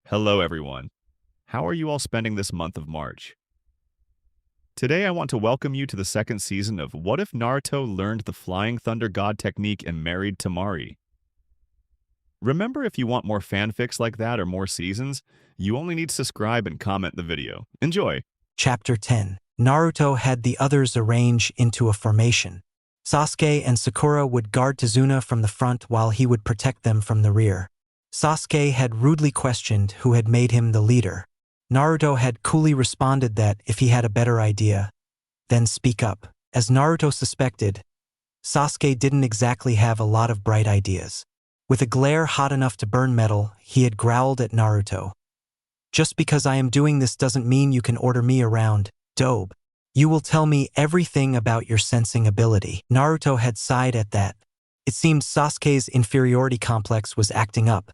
Hello everyone. How are you all spending this month of March? Today I want to welcome you to the second season of What If Naruto Learned the Flying Thunder God Technique and Married Temari? Remember, if you want more fanfics like that or more seasons, you only need to subscribe and comment the video. Enjoy! Chapter 10. Naruto had the others arrange into a formation. Sasuke and Sakura would guard Tazuna from the front while he would protect them from the rear. Sasuke had rudely questioned who had made him the leader. Naruto had coolly responded that if he had a better idea, then speak up. As Naruto suspected, Sasuke didn't exactly have a lot of bright ideas. With a glare hot enough to burn metal, he had growled at Naruto. "Just because I am doing this doesn't mean you can order me around, dope. You will tell me everything about your sensing ability." Naruto had sighed at that. It seemed Sasuke's inferiority complex was acting up,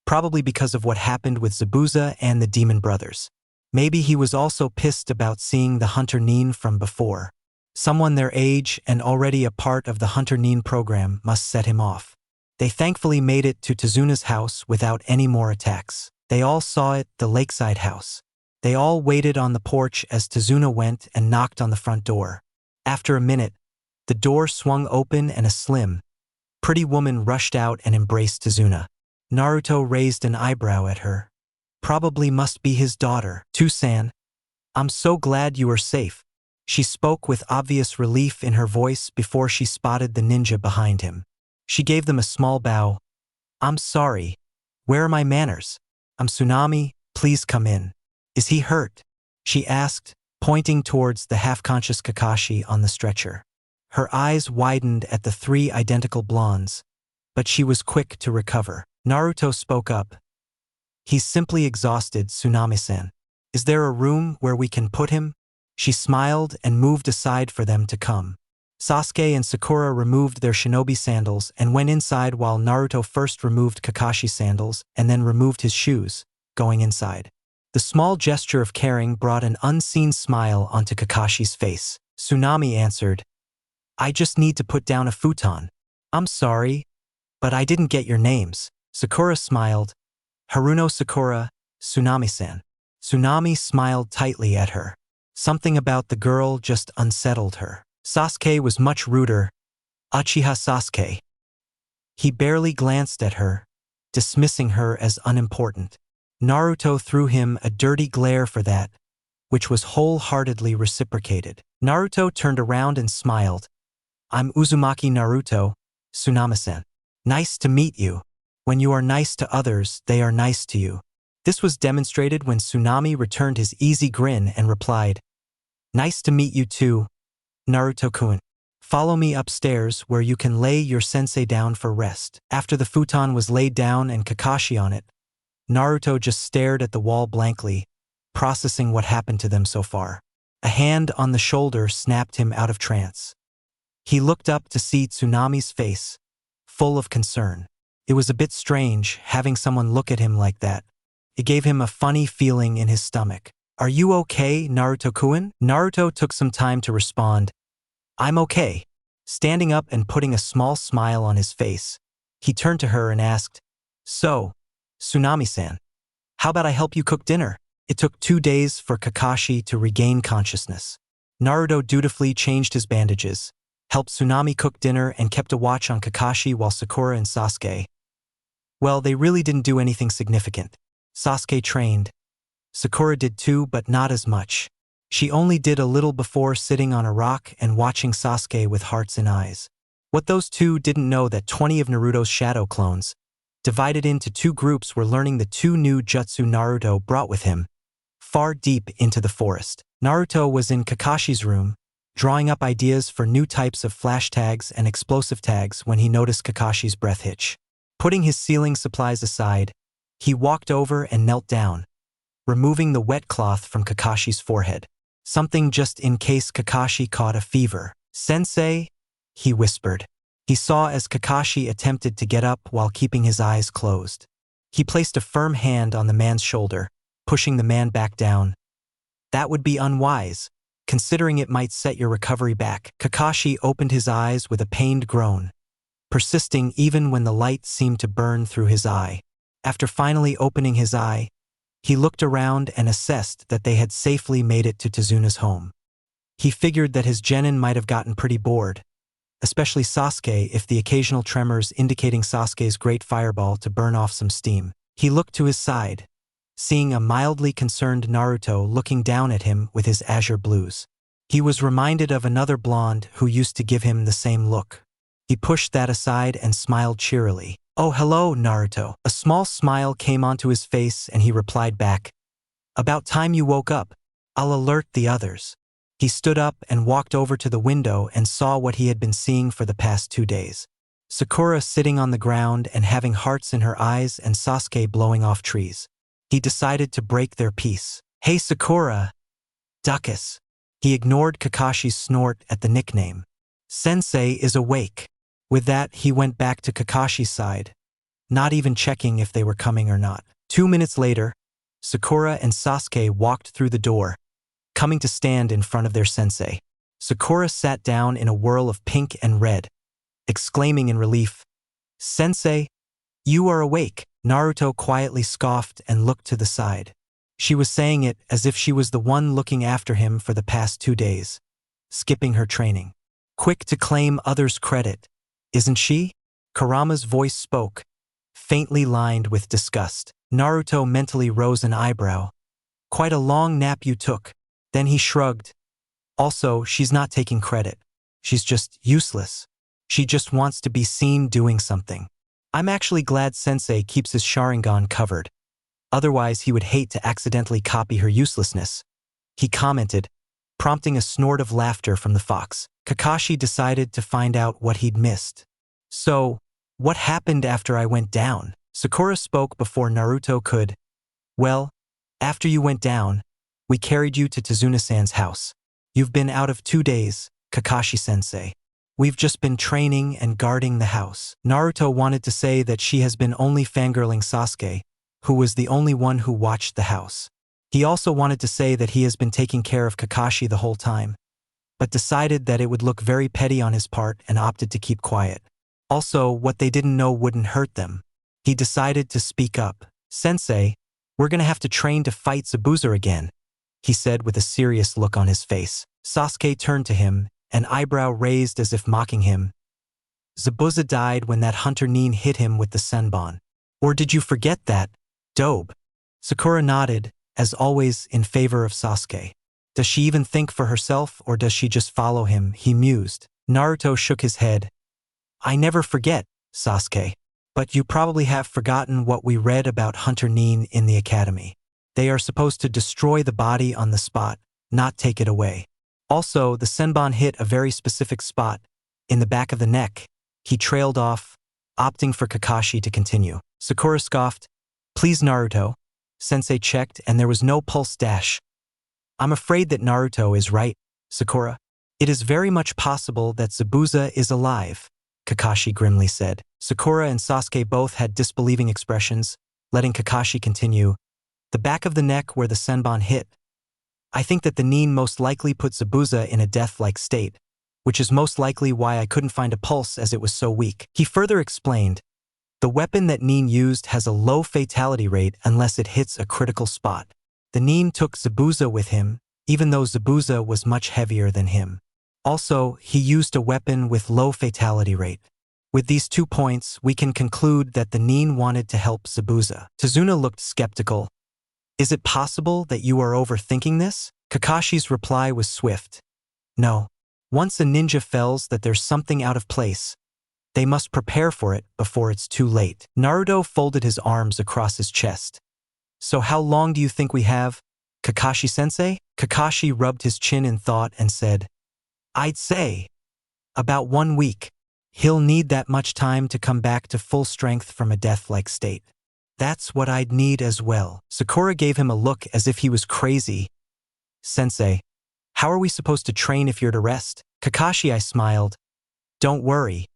probably because of what happened with Zabuza and the Demon Brothers. Maybe he was also pissed about seeing the Hunter Nin from before. Someone their age and already a part of the Hunter Nin program must set him off. They thankfully made it to Tazuna's house without any more attacks. They all saw it, the lakeside house. They all waited on the porch as Tazuna went and knocked on the front door. After a minute, the door swung open and a slim, pretty woman rushed out and embraced Tazuna. Naruto raised an eyebrow at her. Probably must be his daughter. "Tsu-san, I'm so glad you are safe." She spoke with obvious relief in her voice before she spotted the ninja behind him. She gave them a small bow. "I'm sorry. Where are my manners? I'm Tsunami, please come in." "Is he hurt?" she asked, pointing towards the half-conscious Kakashi on the stretcher. Her eyes widened at the three identical blondes, but she was quick to recover. Naruto spoke up. "He's simply exhausted, Tsunami-san. Is there a room where we can put him?" She smiled and moved aside for them to come. Sasuke and Sakura removed their shinobi sandals and went inside while Naruto first removed Kakashi's sandals and then removed his shoes, going inside. The small gesture of caring brought an unseen smile onto Kakashi's face. Tsunami answered, "I just need to put down a futon." "I'm sorry, but I didn't get your names." Sakura smiled. "Haruno Sakura, Tsunami-san." Tsunami smiled tightly at her. Something about the girl just unsettled her. Sasuke was much ruder. "Uchiha Sasuke." He barely glanced at her, dismissing her as unimportant. Naruto threw him a dirty glare for that, which was wholeheartedly reciprocated. Naruto turned around and smiled. "I'm Uzumaki Naruto, Tsunami-san. Nice to meet you. When you are nice to others, they are nice to you." This was demonstrated when Tsunami returned his easy grin and replied, "Nice to meet you too, Naruto-kun. Follow me upstairs where you can lay your sensei down for rest." After the futon was laid down and Kakashi on it, Naruto just stared at the wall blankly, processing what happened to them so far. A hand on the shoulder snapped him out of trance. He looked up to see Tsunami's face, full of concern. It was a bit strange having someone look at him like that. It gave him a funny feeling in his stomach. "Are you okay, Naruto-kun?" Naruto took some time to respond. "I'm okay." Standing up and putting a small smile on his face, he turned to her and asked, "So, Tsunami-san, how about I help you cook dinner?" It took 2 days for Kakashi to regain consciousness. Naruto dutifully changed his bandages, helped Tsunami cook dinner and kept a watch on Kakashi while Sakura and Sasuke. Well, they really didn't do anything significant. Sasuke trained. Sakura did too, but not as much. She only did a little before sitting on a rock and watching Sasuke with hearts in eyes. What those two didn't know that 20 of Naruto's shadow clones, divided into 2 groups, were learning the 2 new jutsu Naruto brought with him, far deep into the forest. Naruto was in Kakashi's room, drawing up ideas for new types of flash tags and explosive tags when he noticed Kakashi's breath hitch. Putting his sealing supplies aside, he walked over and knelt down, removing the wet cloth from Kakashi's forehead. Something just in case Kakashi caught a fever. "Sensei," he whispered. He saw as Kakashi attempted to get up while keeping his eyes closed. He placed a firm hand on the man's shoulder, pushing the man back down. "That would be unwise, considering it might set your recovery back." Kakashi opened his eyes with a pained groan, persisting even when the light seemed to burn through his eye. After finally opening his eye, He looked around and assessed that they had safely made it to Tazuna's home. He figured that his genin might have gotten pretty bored, especially Sasuke if the occasional tremors indicating Sasuke's great fireball to burn off some steam. He looked to his side, seeing a mildly concerned Naruto looking down at him with his azure blues. He was reminded of another blonde who used to give him the same look. He pushed that aside and smiled cheerily. "Oh, hello, Naruto." A small smile came onto his face and he replied back, "About time you woke up. I'll alert the others." He stood up and walked over to the window and saw what he had been seeing for the past 2 days. Sakura sitting on the ground and having hearts in her eyes and Sasuke blowing off trees. He decided to break their peace. "Hey Sakura, Duckus." He ignored Kakashi's snort at the nickname. "Sensei is awake." With that, he went back to Kakashi's side, not even checking if they were coming or not. 2 minutes later, Sakura and Sasuke walked through the door, coming to stand in front of their sensei. Sakura sat down in a whirl of pink and red, exclaiming in relief, "Sensei, you are awake." Naruto quietly scoffed and looked to the side. She was saying it as if she was the one looking after him for the past 2 days, skipping her training. Quick to claim others' credit, isn't she? Kurama's voice spoke, faintly lined with disgust. Naruto mentally rose an eyebrow. "Quite a long nap you took." Then he shrugged. "Also, she's not taking credit. She's just useless. She just wants to be seen doing something. I'm actually glad Sensei keeps his Sharingan covered. Otherwise, he would hate to accidentally copy her uselessness," he commented, prompting a snort of laughter from the fox. Kakashi decided to find out what he'd missed. "So, what happened after I went down?" Sakura spoke before Naruto could. "Well, after you went down, we carried you to Tazuna-san's house. You've been out of 2 days, Kakashi-sensei. We've just been training and guarding the house." Naruto wanted to say that she has been only fangirling Sasuke, who was the only one who watched the house. He also wanted to say that he has been taking care of Kakashi the whole time, but decided that it would look very petty on his part and opted to keep quiet. Also, what they didn't know wouldn't hurt them. He decided to speak up. "Sensei, we're gonna have to train to fight Zabuza again," he said with a serious look on his face. Sasuke turned to him, an eyebrow raised as if mocking him. "Zabuza died when that hunter Nin hit him with the senbon. Or did you forget that, Dobe?" Sakura nodded, as always in favor of Sasuke. "Does she even think for herself or does she just follow him?" he mused. Naruto shook his head. "I never forget, Sasuke. But you probably have forgotten what we read about Hunter Nin in the academy. They are supposed to destroy the body on the spot, not take it away. Also, the senbon hit a very specific spot, in the back of the neck." He trailed off, opting for Kakashi to continue. Sakura scoffed. "Please, Naruto." Sensei checked and there was no pulse dash. "I'm afraid that Naruto is right, Sakura. It is very much possible that Zabuza is alive," Kakashi grimly said. Sakura and Sasuke both had disbelieving expressions, letting Kakashi continue. "The back of the neck where the senbon hit. I think that the Nin most likely put Zabuza in a death-like state, which is most likely why I couldn't find a pulse as it was so weak." He further explained, "The weapon that Nin used has a low fatality rate unless it hits a critical spot. The Nin took Zabuza with him, even though Zabuza was much heavier than him. Also, he used a weapon with low fatality rate. With these 2 points, we can conclude that the Nin wanted to help Zabuza." Tazuna looked skeptical. "Is it possible that you are overthinking this?" Kakashi's reply was swift. "No. Once a ninja feels that there's something out of place, they must prepare for it before it's too late." Naruto folded his arms across his chest. "So how long do you think we have, Kakashi-sensei?" Kakashi rubbed his chin in thought and said, "I'd say about 1 week. He'll need that much time to come back to full strength from a death-like state." "That's what I'd need as well." Sakura gave him a look as if he was crazy. "Sensei, how are we supposed to train if you're to rest?" Kakashi, I smiled. "Don't worry,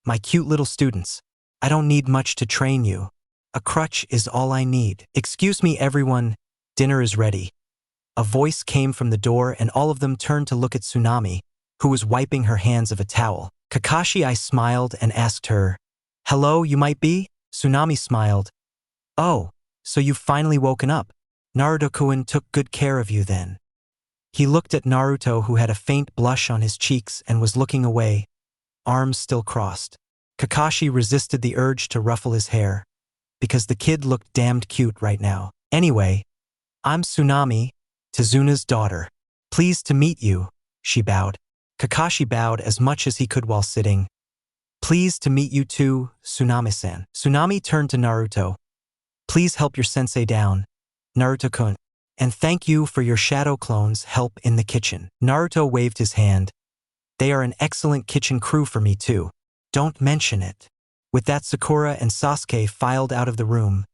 my cute little students. I don't need much to train you. A crutch is all I need." "Excuse me everyone, dinner is ready." A voice came from the door and all of them turned to look at Tsunami, who was wiping her hands of a towel. Kakashi, I smiled and asked her, "Hello, you might be?" Tsunami smiled. "Oh, so you've finally woken up. Naruto-kun took good care of you then. He looked at Naruto, who had a faint blush on his cheeks and was looking away, arms still crossed. Kakashi resisted the urge to ruffle his hair, because the kid looked damned cute right now. Anyway, I'm Tsunami, Tazuna's daughter. Pleased to meet you, she bowed. Kakashi bowed as much as he could while sitting. Pleased to meet you too, Tsunami-san. Tsunami turned to Naruto. Please help your sensei down, Naruto-kun. And thank you for your shadow clones' help in the kitchen. Naruto waved his hand. They are an excellent kitchen crew for me too. Don't mention it. With that, Sakura and Sasuke filed out of the room,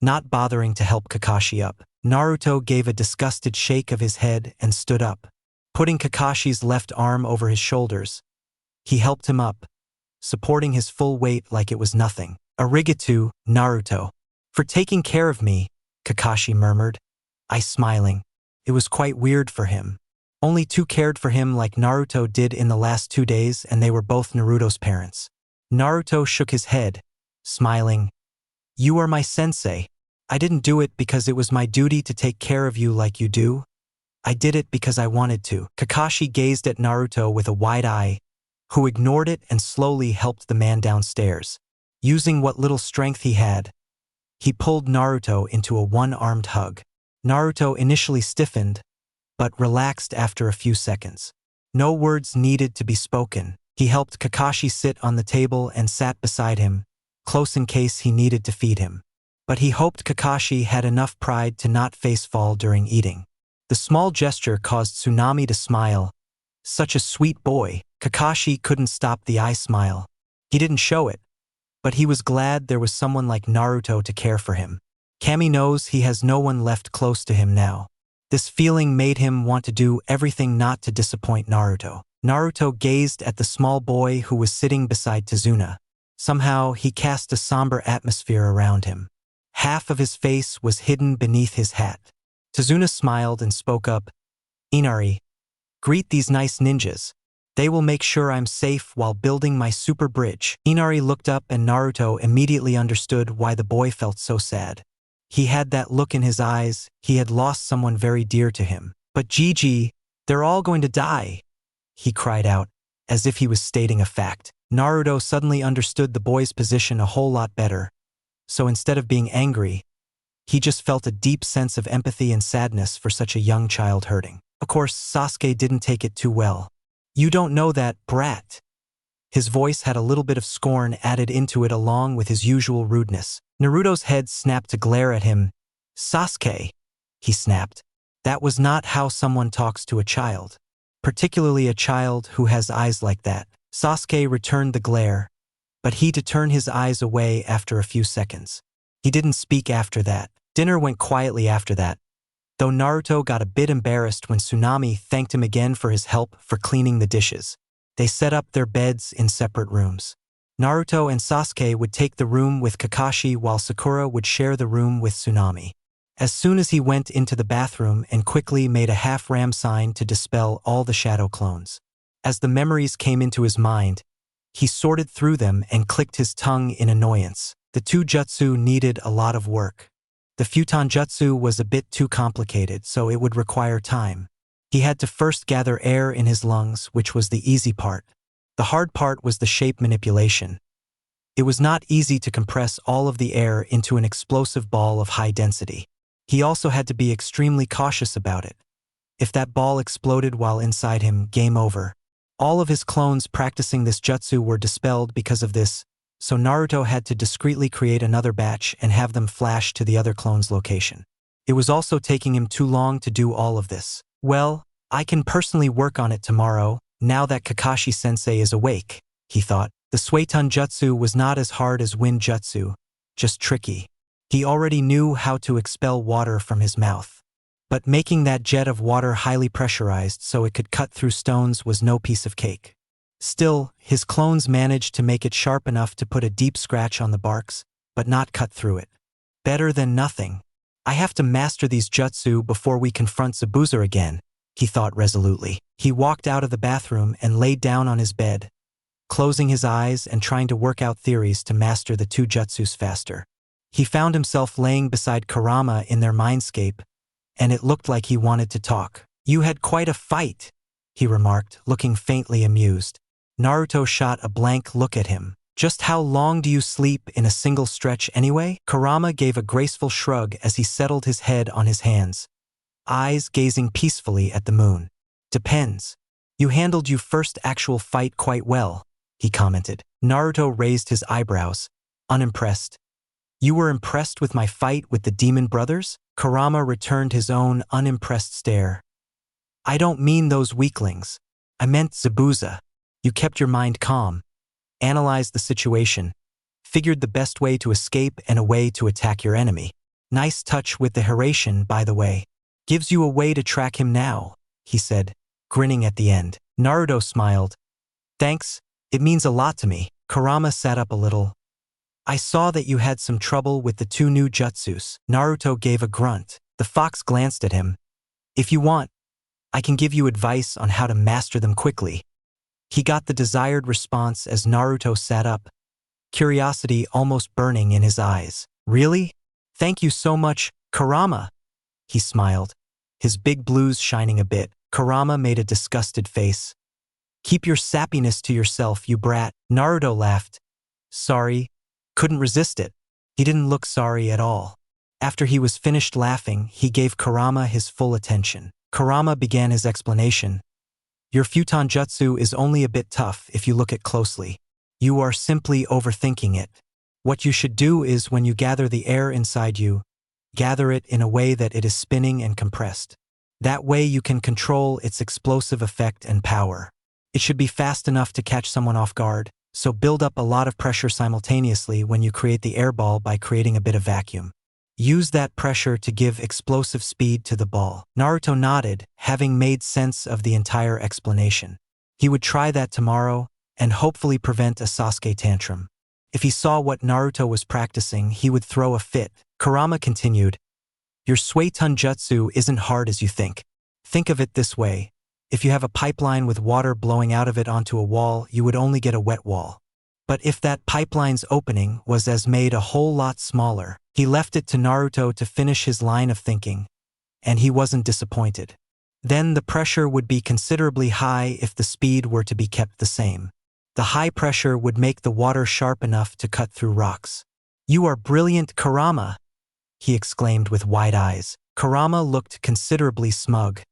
not bothering to help Kakashi up. Naruto gave a disgusted shake of his head and stood up. Putting Kakashi's left arm over his shoulders, he helped him up, supporting his full weight like it was nothing. Arigato, Naruto. For taking care of me, Kakashi murmured. I smiling. It was quite weird for him. Only two cared for him like Naruto did in the last 2 days, and they were both Naruto's parents. Naruto shook his head, smiling. You are my sensei. I didn't do it because it was my duty to take care of you like you do. I did it because I wanted to. Kakashi gazed at Naruto with a wide eye, who ignored it and slowly helped the man downstairs. Using what little strength he had, he pulled Naruto into a one-armed hug. Naruto initially stiffened, but relaxed after a few seconds. No words needed to be spoken. He helped Kakashi sit on the table and sat beside him, close in case he needed to feed him. But he hoped Kakashi had enough pride to not face fall during eating. The small gesture caused Tsunami to smile. Such a sweet boy. Kakashi couldn't stop the eye smile. He didn't show it, but he was glad there was someone like Naruto to care for him. Kami knows he has no one left close to him now. This feeling made him want to do everything not to disappoint Naruto. Naruto gazed at the small boy who was sitting beside Tazuna. Somehow, he cast a somber atmosphere around him. Half of his face was hidden beneath his hat. Tazuna smiled and spoke up. Inari, greet these nice ninjas. They will make sure I'm safe while building my super bridge. Inari looked up and Naruto immediately understood why the boy felt so sad. He had that look in his eyes. He had lost someone very dear to him. But Gigi, they're all going to die, he cried out, as if he was stating a fact. Naruto suddenly understood the boy's position a whole lot better. So instead of being angry, he just felt a deep sense of empathy and sadness for such a young child hurting. Of course, Sasuke didn't take it too well. You don't know that, brat. His voice had a little bit of scorn added into it along with his usual rudeness. Naruto's head snapped to glare at him. Sasuke, he snapped. That was not how someone talks to a child. Particularly a child who has eyes like that. Sasuke returned the glare, but he to turn his eyes away after a few seconds. He didn't speak after that. Dinner went quietly after that, though Naruto got a bit embarrassed when Tsunami thanked him again for his help for cleaning the dishes. They set up their beds in separate rooms. Naruto and Sasuke would take the room with Kakashi while Sakura would share the room with Tsunami. As soon as he went into the bathroom and quickly made a half-ram sign to dispel all the shadow clones. As the memories came into his mind, he sorted through them and clicked his tongue in annoyance. The two jutsu needed a lot of work. The futon jutsu was a bit too complicated, so it would require time. He had to first gather air in his lungs, which was the easy part. The hard part was the shape manipulation. It was not easy to compress all of the air into an explosive ball of high density. He also had to be extremely cautious about it. If that ball exploded while inside him, game over. All of his clones practicing this jutsu were dispelled because of this, so Naruto had to discreetly create another batch and have them flash to the other clone's location. It was also taking him too long to do all of this. Well, I can personally work on it tomorrow, now that Kakashi-sensei is awake, he thought. The Suiton jutsu was not as hard as wind jutsu, just tricky. He already knew how to expel water from his mouth. But making that jet of water highly pressurized so it could cut through stones was no piece of cake. Still, his clones managed to make it sharp enough to put a deep scratch on the barks, but not cut through it. Better than nothing. I have to master these jutsu before we confront Zabuza again, he thought resolutely. He walked out of the bathroom and laid down on his bed, closing his eyes and trying to work out theories to master the two jutsus faster. He found himself laying beside Kurama in their mindscape, and it looked like he wanted to talk. "You had quite a fight," he remarked, looking faintly amused. Naruto shot a blank look at him. "Just how long do you sleep in a single stretch anyway?" Kurama gave a graceful shrug as he settled his head on his hands, eyes gazing peacefully at the moon. "Depends. You handled your first actual fight quite well," he commented. Naruto raised his eyebrows, unimpressed. "You were impressed with my fight with the demon brothers?" Kurama returned his own unimpressed stare. "I don't mean those weaklings. I meant Zabuza. You kept your mind calm, analyzed the situation, figured the best way to escape and a way to attack your enemy. Nice touch with the HIRAISHIN, by the way. Gives you a way to track him now," he said, grinning at the end. Naruto smiled. "Thanks, it means a lot to me." Kurama sat up a little. "I saw that you had some trouble with the 2 new jutsus." Naruto gave a grunt. The fox glanced at him. "If you want, I can give you advice on how to master them quickly." He got the desired response as Naruto sat up, curiosity almost burning in his eyes. "Really? Thank you so much, Kurama." He smiled, his big blues shining a bit. Kurama made a disgusted face. "Keep your sappiness to yourself, you brat." Naruto laughed. "Sorry, couldn't resist it." He didn't look sorry at all. After he was finished laughing, he gave Kurama his full attention. Kurama began his explanation. "Your futon jutsu is only a bit tough if you look at closely. You are simply overthinking it. What you should do is when you gather the air inside you, gather it in a way that it is spinning and compressed. That way you can control its explosive effect and power. It should be fast enough to catch someone off guard, so build up a lot of pressure simultaneously when you create the air ball by creating a bit of vacuum. Use that pressure to give explosive speed to the ball." Naruto nodded, having made sense of the entire explanation. He would try that tomorrow and hopefully prevent a Sasuke tantrum. If he saw what Naruto was practicing, he would throw a fit. Kurama continued, "Your Suiton jutsu isn't hard as you think. Think of it this way. If you have a pipeline with water blowing out of it onto a wall, you would only get a wet wall. But if that pipeline's opening was made a whole lot smaller." He left it to Naruto to finish his line of thinking, and he wasn't disappointed. Then the pressure would be considerably high if the speed were to be kept the same. The high pressure would make the water sharp enough to cut through rocks. "You are brilliant, Kurama," he exclaimed with wide eyes. Kurama looked considerably smug.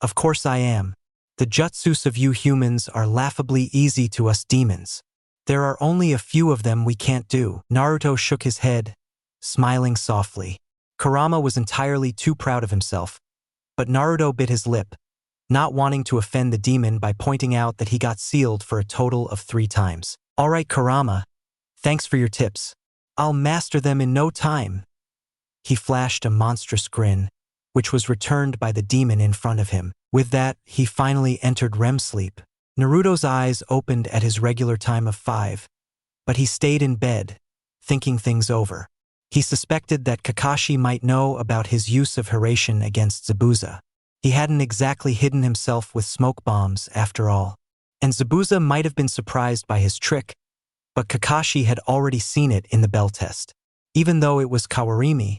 "Of course I am. The jutsus of you humans are laughably easy to us demons. There are only a few of them we can't do." Naruto shook his head, smiling softly. Kurama was entirely too proud of himself, but Naruto bit his lip, not wanting to offend the demon by pointing out that he got sealed for a total of 3 times. "All right, Kurama. Thanks for your tips. I'll master them in no time." He flashed a monstrous grin, which was returned by the demon in front of him. With that, he finally entered REM sleep. Naruto's eyes opened at his regular time of 5, but he stayed in bed, thinking things over. He suspected that Kakashi might know about his use of HIRAISHIN against Zabuza. He hadn't exactly hidden himself with smoke bombs, after all. And Zabuza might have been surprised by his trick, but Kakashi had already seen it in the bell test. Even though it was Kawarimi,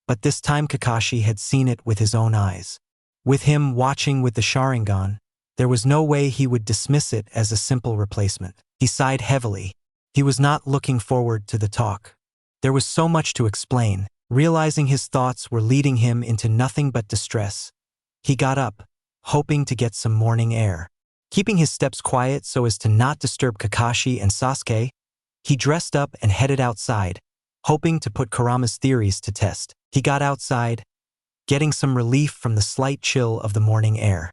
but this time Kakashi had seen it with his own eyes. With him watching with the Sharingan, there was no way he would dismiss it as a simple replacement. He sighed heavily. He was not looking forward to the talk. There was so much to explain. Realizing his thoughts were leading him into nothing but distress, he got up, hoping to get some morning air. Keeping his steps quiet so as to not disturb Kakashi and Sasuke, he dressed up and headed outside, hoping to put Kurama's theories to test. He got outside, getting some relief from the slight chill of the morning air.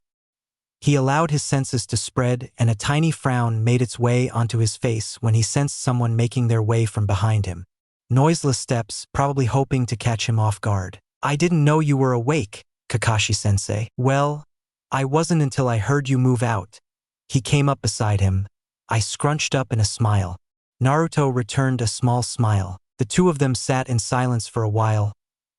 He allowed his senses to spread, and a tiny frown made its way onto his face when he sensed someone making their way from behind him. Noiseless steps, probably hoping to catch him off guard. "I didn't know you were awake, Kakashi-sensei." "Well, I wasn't until I heard you move out." He came up beside him. I scrunched up in a smile. Naruto returned a small smile. The two of them sat in silence for a while,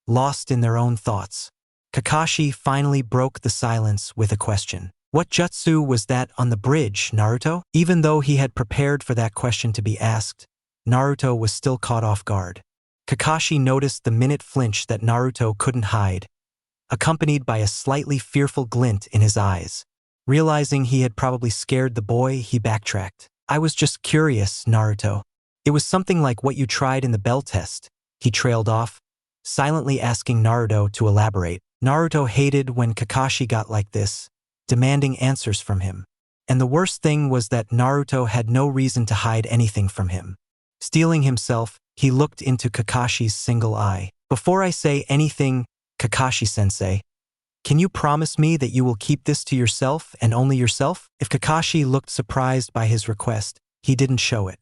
lost in their own thoughts. Kakashi finally broke the silence with a question. "What jutsu was that on the bridge, Naruto?" Even though he had prepared for that question to be asked, Naruto was still caught off guard. Kakashi noticed the minute flinch that Naruto couldn't hide, accompanied by a slightly fearful glint in his eyes. Realizing he had probably scared the boy, he backtracked. I was just curious, Naruto. It was something like what you tried in the bell test. He trailed off, silently asking Naruto to elaborate. Naruto hated when Kakashi got like this, demanding answers from him. And the worst thing was that Naruto had no reason to hide anything from him. Steeling himself, he looked into Kakashi's single eye. Before I say anything, Kakashi-sensei, can you promise me that you will keep this to yourself and only yourself? If Kakashi looked surprised by his request, he didn't show it.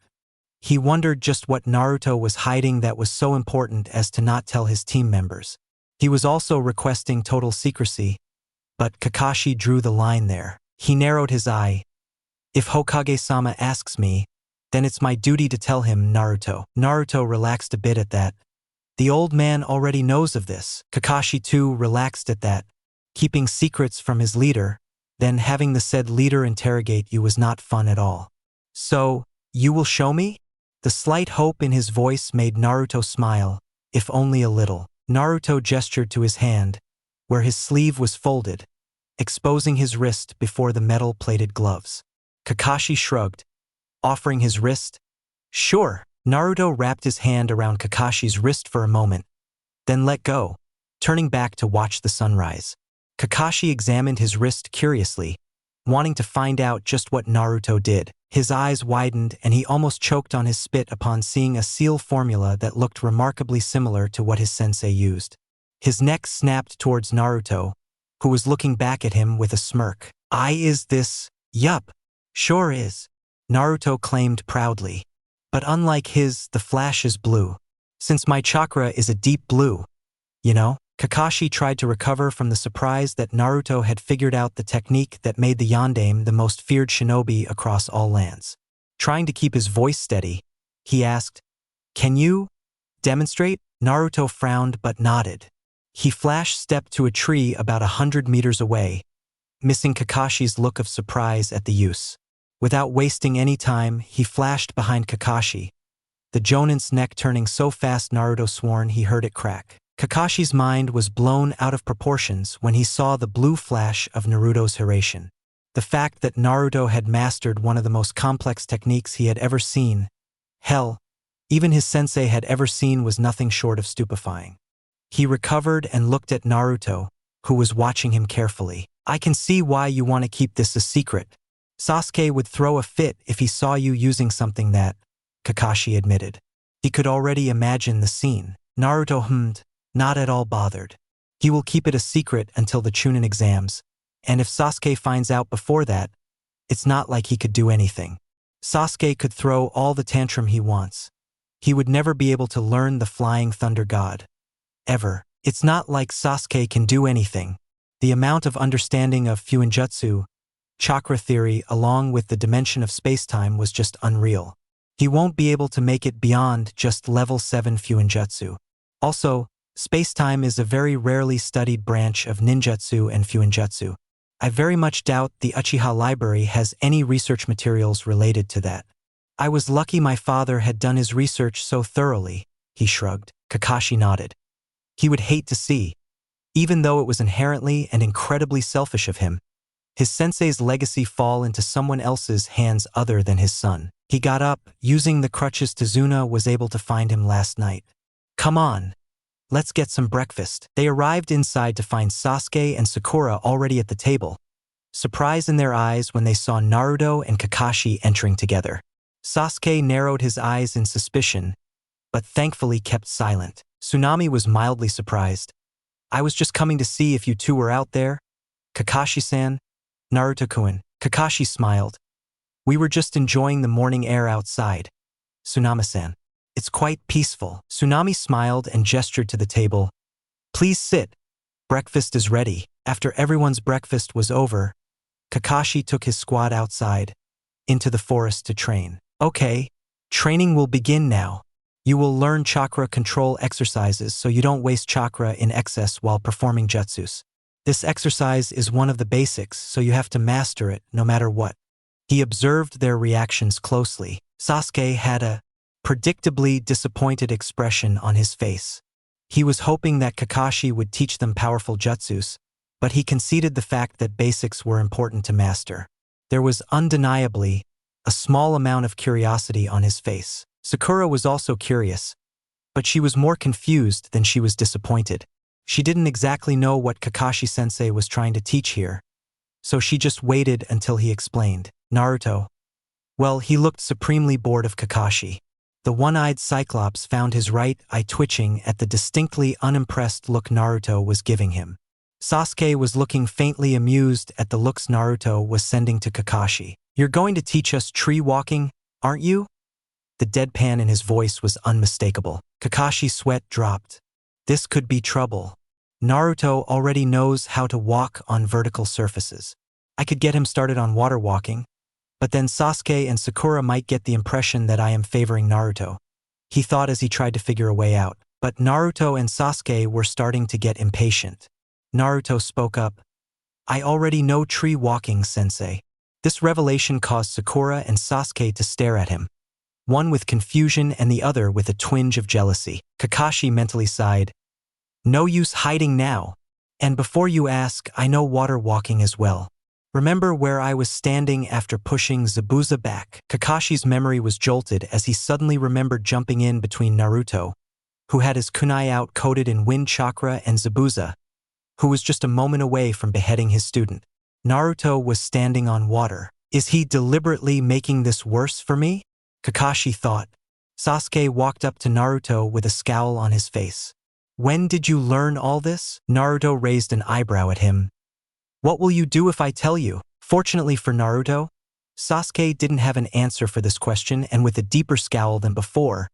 He wondered just what Naruto was hiding that was so important as to not tell his team members. He was also requesting total secrecy, but Kakashi drew the line there. He narrowed his eye. If Hokage-sama asks me, then it's my duty to tell him, Naruto. Naruto relaxed a bit at that. The old man already knows of this. Kakashi too relaxed at that. Keeping secrets from his leader, then having the said leader interrogate you was not fun at all. So, you will show me? The slight hope in his voice made Naruto smile, if only a little. Naruto gestured to his hand, where his sleeve was folded, exposing his wrist before the metal-plated gloves. Kakashi shrugged, offering his wrist. Sure. Naruto wrapped his hand around Kakashi's wrist for a moment, then let go, turning back to watch the sunrise. Kakashi examined his wrist curiously, wanting to find out just what Naruto did. His eyes widened and he almost choked on his spit upon seeing a seal formula that looked remarkably similar to what his sensei used. His neck snapped towards Naruto, who was looking back at him with a smirk. Is this? Yup, sure is, Naruto claimed proudly. But unlike his, the flash is blue. Since my chakra is a deep blue, you know? Kakashi tried to recover from the surprise that Naruto had figured out the technique that made the Yondaime the most feared shinobi across all lands. Trying to keep his voice steady, he asked, Can you demonstrate? Naruto frowned but nodded. He flash-stepped to a tree about 100 meters away, missing Kakashi's look of surprise at the use. Without wasting any time, he flashed behind Kakashi, the Jonin's neck turning so fast Naruto sworn he heard it crack. Kakashi's mind was blown out of proportions when he saw the blue flash of Naruto's HIRAISHIN. The fact that Naruto had mastered one of the most complex techniques he had ever seen, hell, even his sensei had ever seen, was nothing short of stupefying. He recovered and looked at Naruto, who was watching him carefully. I can see why you want to keep this a secret. Sasuke would throw a fit if he saw you using something that, Kakashi admitted. He could already imagine the scene. Naruto hummed, not at all bothered. He will keep it a secret until the Chunin exams, and if Sasuke finds out before that, it's not like he could do anything. Sasuke could throw all the tantrum he wants. He would never be able to learn the Flying Thunder God. Ever. It's not like Sasuke can do anything. The amount of understanding of Fuinjutsu, chakra theory along with the dimension of spacetime was just unreal. He won't be able to make it beyond just level 7 Fuinjutsu. Also, spacetime is a very rarely studied branch of ninjutsu and Fuinjutsu. I very much doubt the Uchiha library has any research materials related to that. I was lucky my father had done his research so thoroughly, he shrugged. Kakashi nodded. He would hate to see, even though it was inherently and incredibly selfish of him, his sensei's legacy fall into someone else's hands other than his son. He got up, using the crutches Tazuna was able to find him last night. Come on. Let's get some breakfast. They arrived inside to find Sasuke and Sakura already at the table, surprise in their eyes when they saw Naruto and Kakashi entering together. Sasuke narrowed his eyes in suspicion, but thankfully kept silent. Tsunami was mildly surprised. I was just coming to see if you two were out there. Kakashi-san, Naruto-kun. Kakashi smiled. We were just enjoying the morning air outside. Tsunami-san. It's quite peaceful. Tsunami smiled and gestured to the table. Please sit. Breakfast is ready. After everyone's breakfast was over, Kakashi took his squad outside, into the forest to train. Okay, training will begin now. You will learn chakra control exercises so you don't waste chakra in excess while performing jutsus. This exercise is one of the basics, so you have to master it no matter what. He observed their reactions closely. Sasuke had a predictably disappointed expression on his face. He was hoping that Kakashi would teach them powerful jutsus, but he conceded the fact that basics were important to master. There was undeniably a small amount of curiosity on his face. Sakura was also curious, but she was more confused than she was disappointed. She didn't exactly know what Kakashi-sensei was trying to teach here, so she just waited until he explained. Naruto. Well, he looked supremely bored of Kakashi. The one-eyed Cyclops found his right eye twitching at the distinctly unimpressed look Naruto was giving him. Sasuke was looking faintly amused at the looks Naruto was sending to Kakashi. You're going to teach us tree walking, aren't you? The deadpan in his voice was unmistakable. Kakashi's sweat dropped. This could be trouble. Naruto already knows how to walk on vertical surfaces. I could get him started on water walking, but then Sasuke and Sakura might get the impression that I am favoring Naruto. He thought as he tried to figure a way out, but Naruto and Sasuke were starting to get impatient. Naruto spoke up. I already know tree walking, sensei. This revelation caused Sakura and Sasuke to stare at him, one with confusion and the other with a twinge of jealousy. Kakashi mentally sighed. No use hiding now. And before you ask, I know water walking as well. Remember where I was standing after pushing Zabuza back? Kakashi's memory was jolted as he suddenly remembered jumping in between Naruto, who had his kunai out coated in wind chakra, and Zabuza, who was just a moment away from beheading his student. Naruto was standing on water. Is he deliberately making this worse for me? Kakashi thought. Sasuke walked up to Naruto with a scowl on his face. When did you learn all this? Naruto raised an eyebrow at him. What will you do if I tell you? Fortunately for Naruto, Sasuke didn't have an answer for this question and with a deeper scowl than before,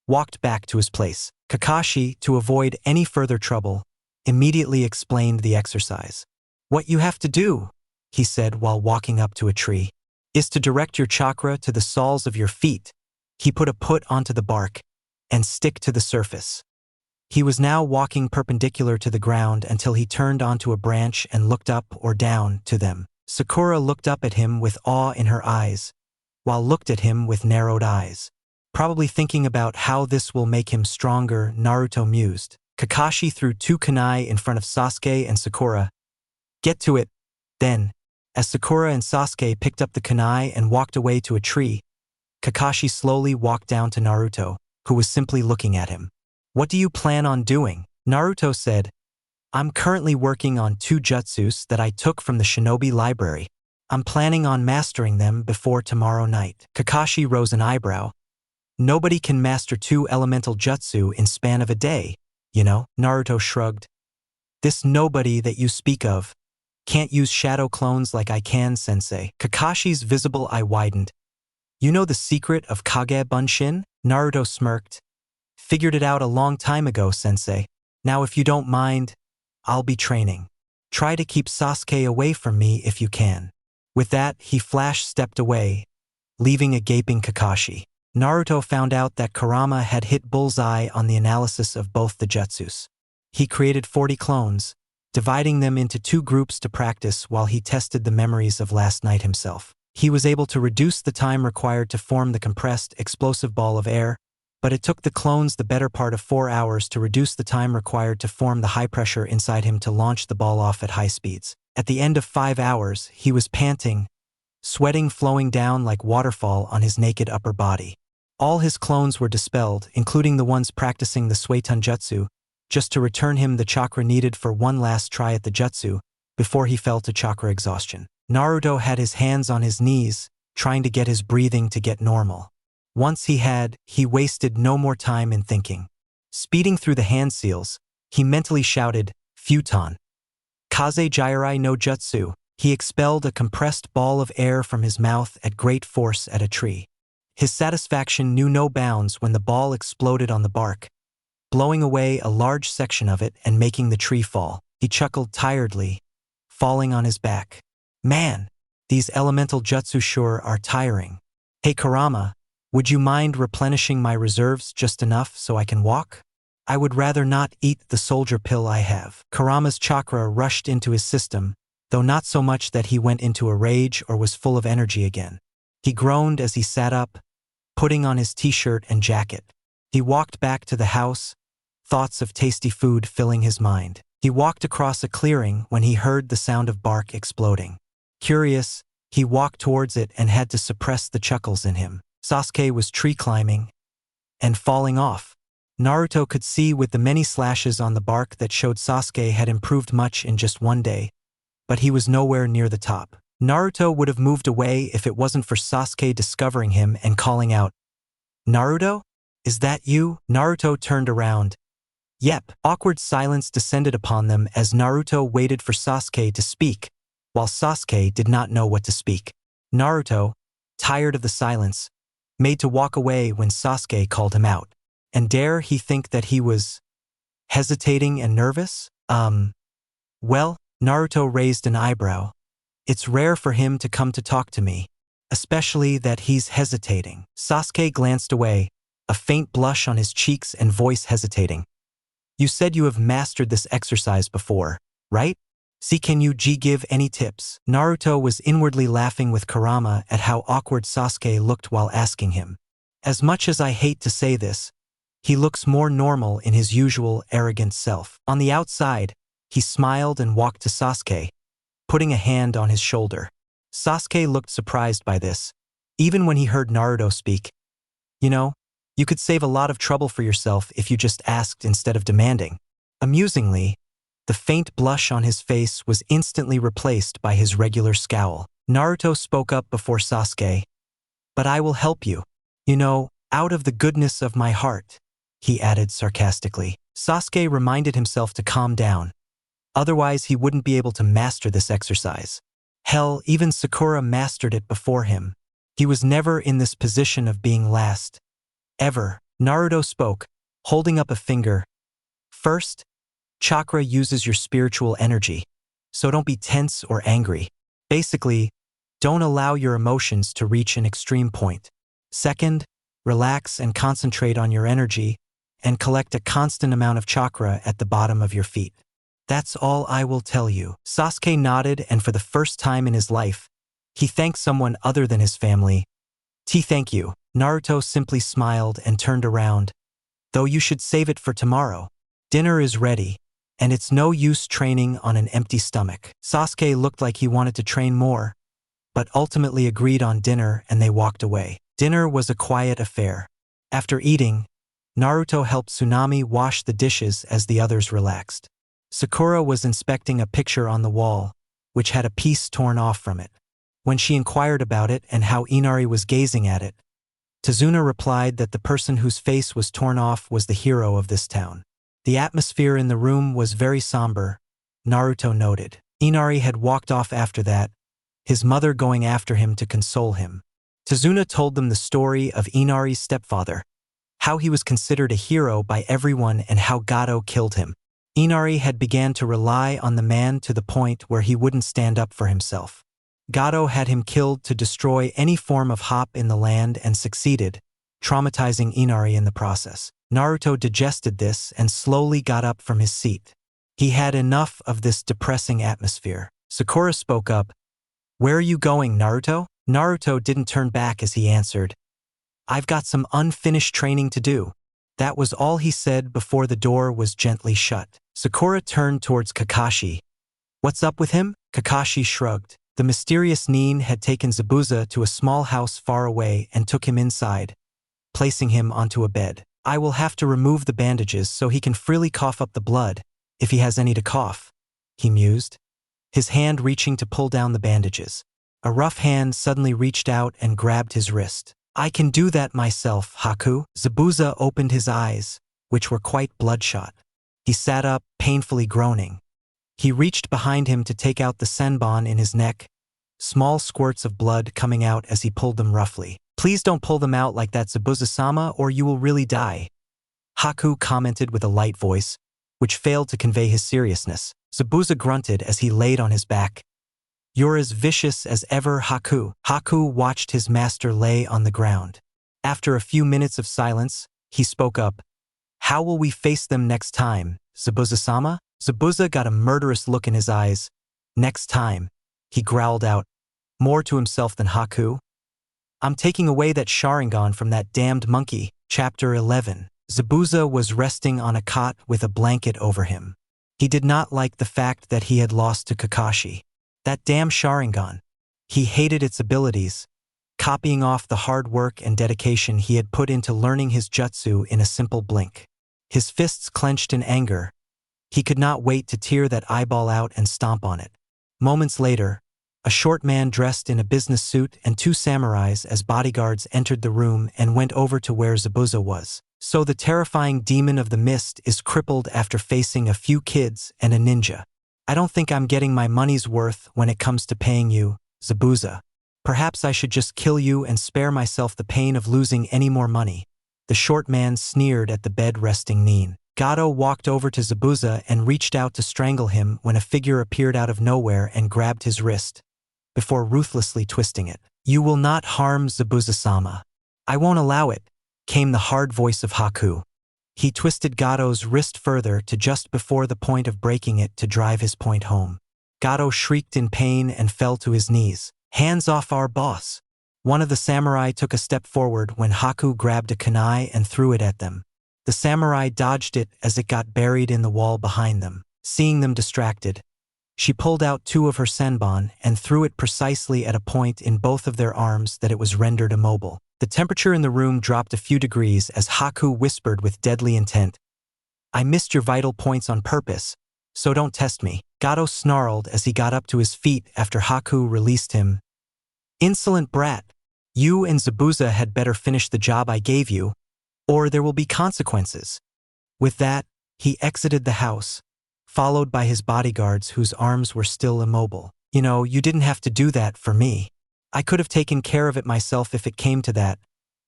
walked back to his place. Kakashi, to avoid any further trouble, immediately explained the exercise. What you have to do, he said while walking up to a tree, is to direct your chakra to the soles of your feet. He put a foot onto the bark and stick to the surface. He was now walking perpendicular to the ground until he turned onto a branch and looked up or down to them. Sakura looked up at him with awe in her eyes, while looked at him with narrowed eyes. Probably thinking about how this will make him stronger, Naruto mused. Kakashi threw 2 kunai in front of Sasuke and Sakura. Get to it, then. As Sakura and Sasuke picked up the kunai and walked away to a tree, Kakashi slowly walked down to Naruto, who was simply looking at him. What do you plan on doing? Naruto said. I'm currently working on 2 jutsus that I took from the shinobi library. I'm planning on mastering them before tomorrow night. Kakashi rose an eyebrow. Nobody can master 2 elemental jutsu in span of a day, you know? Naruto shrugged. This nobody that you speak of can't use shadow clones like I can, sensei. Kakashi's visible eye widened. You know the secret of Kage Bunshin? Naruto smirked. Figured it out a long time ago, sensei. Now if you don't mind, I'll be training. Try to keep Sasuke away from me if you can. With that, he stepped away, leaving a gaping Kakashi. Naruto found out that Kurama had hit bullseye on the analysis of both the jutsus. He created 40 clones, dividing them into 2 groups to practice while he tested the memories of last night himself. He was able to reduce the time required to form the compressed, explosive ball of air, but it took the clones the better part of 4 hours to reduce the time required to form the high pressure inside him to launch the ball off at high speeds. At the end of 5 hours, he was panting, sweating flowing down like waterfall on his naked upper body. All his clones were dispelled, including the ones practicing the Suetun Jutsu, just to return him the chakra needed for one last try at the jutsu before he fell to chakra exhaustion. Naruto had his hands on his knees, trying to get his breathing to get normal. Once he wasted no more time in thinking. Speeding through the hand seals, he mentally shouted, Futon. Kaze Jirai no Jutsu. He expelled a compressed ball of air from his mouth at great force at a tree. His satisfaction knew no bounds when the ball exploded on the bark, blowing away a large section of it and making the tree fall. He chuckled tiredly, falling on his back. Man, these elemental jutsu sure are tiring. Hey Kurama, would you mind replenishing my reserves just enough so I can walk? I would rather not eat the soldier pill I have. Kurama's chakra rushed into his system, though not so much that he went into a rage or was full of energy again. He groaned as he sat up, putting on his t-shirt and jacket. He walked back to the house, thoughts of tasty food filling his mind. He walked across a clearing when he heard the sound of bark exploding. Curious, he walked towards it and had to suppress the chuckles in him. Sasuke was tree climbing and falling off. Naruto could see with the many slashes on the bark that showed Sasuke had improved much in just one day, but he was nowhere near the top. Naruto would have moved away if it wasn't for Sasuke discovering him and calling out, "Naruto? Is that you?" Naruto turned around. Yep. Awkward silence descended upon them as Naruto waited for Sasuke to speak, while Sasuke did not know what to speak. Naruto, tired of the silence, made to walk away when Sasuke called him out. And dare he think that he was hesitating and nervous? Well, Naruto raised an eyebrow. It's rare for him to come to talk to me, especially that he's hesitating. Sasuke glanced away, a faint blush on his cheeks and voice hesitating. You said you have mastered this exercise before, right? See, can you give any tips? Naruto was inwardly laughing with Kurama at how awkward Sasuke looked while asking him. As much as I hate to say this, he looks more normal in his usual arrogant self. On the outside, he smiled and walked to Sasuke, putting a hand on his shoulder. Sasuke looked surprised by this, even when he heard Naruto speak. You know, you could save a lot of trouble for yourself if you just asked instead of demanding. Amusingly, the faint blush on his face was instantly replaced by his regular scowl. Naruto spoke up before Sasuke. But I will help you. You know, out of the goodness of my heart, he added sarcastically. Sasuke reminded himself to calm down. Otherwise, he wouldn't be able to master this exercise. Hell, even Sakura mastered it before him. He was never in this position of being last. Ever. Naruto spoke, holding up a finger. First, Chakra uses your spiritual energy, so don't be tense or angry. Basically, don't allow your emotions to reach an extreme point. Second, relax and concentrate on your energy and collect a constant amount of chakra at the bottom of your feet. That's all I will tell you. Sasuke nodded, and for the first time in his life, he thanked someone other than his family. Thank you. Naruto simply smiled and turned around. Though you should save it for tomorrow. Dinner is ready, and it's no use training on an empty stomach. Sasuke looked like he wanted to train more, but ultimately agreed on dinner and they walked away. Dinner was a quiet affair. After eating, Naruto helped Tsunami wash the dishes as the others relaxed. Sakura was inspecting a picture on the wall, which had a piece torn off from it. When she inquired about it and how Inari was gazing at it, Tazuna replied that the person whose face was torn off was the hero of this town. The atmosphere in the room was very somber, Naruto noted. Inari had walked off after that, his mother going after him to console him. Tazuna told them the story of Inari's stepfather, how he was considered a hero by everyone and how Gato killed him. Inari had began to rely on the man to the point where he wouldn't stand up for himself. Gato had him killed to destroy any form of hop in the land and succeeded, traumatizing Inari in the process. Naruto digested this and slowly got up from his seat. He had enough of this depressing atmosphere. Sakura spoke up. Where are you going, Naruto? Naruto didn't turn back as he answered. I've got some unfinished training to do. That was all he said before the door was gently shut. Sakura turned towards Kakashi. What's up with him? Kakashi shrugged. The mysterious Nin had taken Zabuza to a small house far away and took him inside, placing him onto a bed. I will have to remove the bandages so he can freely cough up the blood, if he has any to cough, he mused, his hand reaching to pull down the bandages. A rough hand suddenly reached out and grabbed his wrist. I can do that myself, Haku. Zabuza opened his eyes, which were quite bloodshot. He sat up, painfully groaning. He reached behind him to take out the senbon in his neck, small squirts of blood coming out as he pulled them roughly. Please don't pull them out like that, Zabuza-sama, or you will really die, Haku commented with a light voice, which failed to convey his seriousness. Zabuza grunted as he laid on his back. You're as vicious as ever, Haku. Haku watched his master lay on the ground. After a few minutes of silence, he spoke up. How will we face them next time, Zabuza-sama? Zabuza got a murderous look in his eyes. Next time, he growled out, more to himself than Haku. I'm taking away that Sharingan from that damned monkey. Chapter 11. Zabuza was resting on a cot with a blanket over him. He did not like the fact that he had lost to Kakashi. That damn Sharingan. He hated its abilities, copying off the hard work and dedication he had put into learning his jutsu in a simple blink. His fists clenched in anger. He could not wait to tear that eyeball out and stomp on it. Moments later, a short man dressed in a business suit and 2 samurais as bodyguards entered the room and went over to where Zabuza was. So the terrifying demon of the mist is crippled after facing a few kids and a ninja. I don't think I'm getting my money's worth when it comes to paying you, Zabuza. Perhaps I should just kill you and spare myself the pain of losing any more money. The short man sneered at the bed resting Nin. Gato walked over to Zabuza and reached out to strangle him when a figure appeared out of nowhere and grabbed his wrist, before ruthlessly twisting it. You will not harm Zabuza-sama. I won't allow it, came the hard voice of Haku. He twisted Gato's wrist further to just before the point of breaking it to drive his point home. Gato shrieked in pain and fell to his knees. Hands off our boss. One of the samurai took a step forward when Haku grabbed a kunai and threw it at them. The samurai dodged it as it got buried in the wall behind them. Seeing them distracted, she pulled out 2 of her senbon and threw it precisely at a point in both of their arms that it was rendered immobile. The temperature in the room dropped a few degrees as Haku whispered with deadly intent, I missed your vital points on purpose, so don't test me. Gato snarled as he got up to his feet after Haku released him. Insolent brat, you and Zabuza had better finish the job I gave you, or there will be consequences. With that, he exited the house, followed by his bodyguards whose arms were still immobile. You know, you didn't have to do that for me. I could have taken care of it myself if it came to that,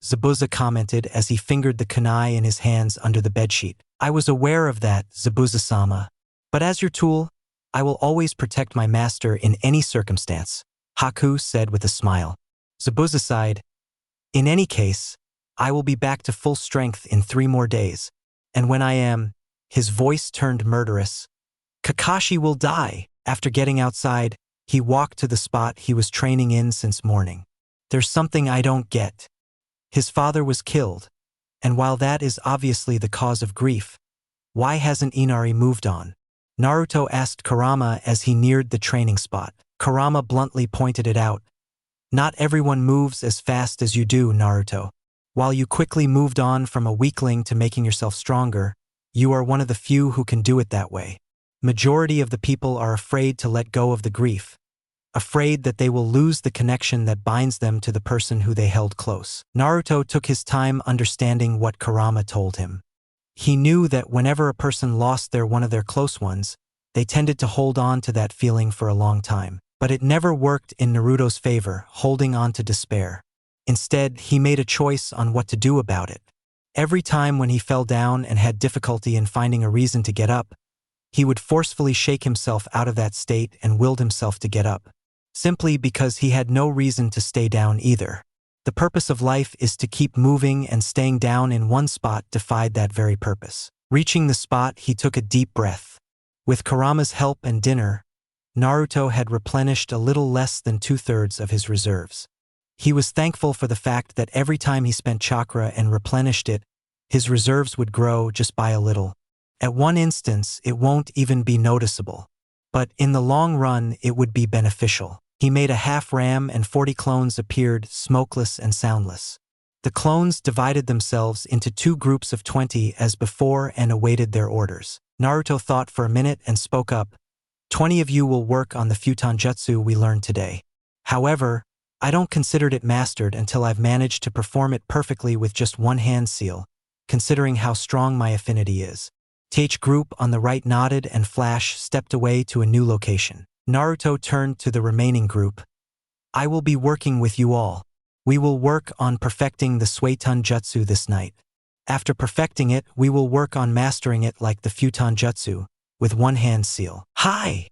Zabuza commented as he fingered the kunai in his hands under the bedsheet. I was aware of that, Zabuza-sama. But as your tool, I will always protect my master in any circumstance, Haku said with a smile. Zabuza sighed. In any case, I will be back to full strength in 3 more days. And when I am, his voice turned murderous. Kakashi will die. After getting outside, he walked to the spot he was training in since morning. There's something I don't get. His father was killed, and while that is obviously the cause of grief, why hasn't Inari moved on? Naruto asked Kurama as he neared the training spot. Kurama bluntly pointed it out. Not everyone moves as fast as you do, Naruto. While you quickly moved on from a weakling to making yourself stronger, you are one of the few who can do it that way. Majority of the people are afraid to let go of the grief, afraid that they will lose the connection that binds them to the person who they held close. Naruto took his time understanding what Kurama told him. He knew that whenever a person lost one of their close ones, they tended to hold on to that feeling for a long time. But it never worked in Naruto's favor, holding on to despair. Instead, he made a choice on what to do about it. Every time when he fell down and had difficulty in finding a reason to get up, he would forcefully shake himself out of that state and willed himself to get up, simply because he had no reason to stay down either. The purpose of life is to keep moving, and staying down in one spot defied that very purpose. Reaching the spot, he took a deep breath. With Kurama's help and dinner, Naruto had replenished a little less than 2/3 of his reserves. He was thankful for the fact that every time he spent chakra and replenished it, his reserves would grow just by a little. At one instance, it won't even be noticeable. But in the long run, it would be beneficial. He made a half ram and 40 clones appeared, smokeless and soundless. The clones divided themselves into 2 groups of 20 as before and awaited their orders. Naruto thought for a minute and spoke up. 20 of you will work on the futon jutsu we learned today. However, I don't consider it mastered until I've managed to perform it perfectly with just one hand seal, considering how strong my affinity is. TH group on the right nodded and Flash stepped away to a new location. Naruto turned to the remaining group. I will be working with you all. We will work on perfecting the Suiton Jutsu this night. After perfecting it, we will work on mastering it like the futon jutsu, with one hand seal. Hi!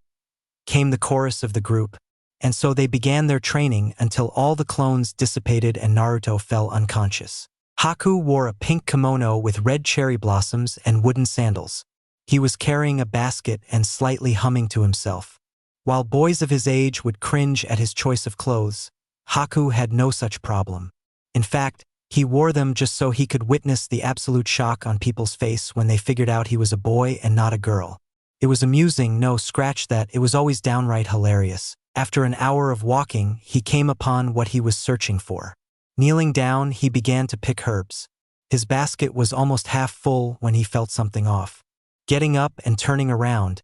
Came the chorus of the group, and so they began their training until all the clones dissipated and Naruto fell unconscious. Haku wore a pink kimono with red cherry blossoms and wooden sandals. He was carrying a basket and slightly humming to himself. While boys of his age would cringe at his choice of clothes, Haku had no such problem. In fact, He wore them just so he could witness the absolute shock on people's face when they figured out he was a boy and not a girl. It was amusing, no, scratch that, it was always downright hilarious. After an hour of walking, he came upon what he was searching for. Kneeling down, he began to pick herbs. His basket was almost half full when he felt something off. Getting up and turning around,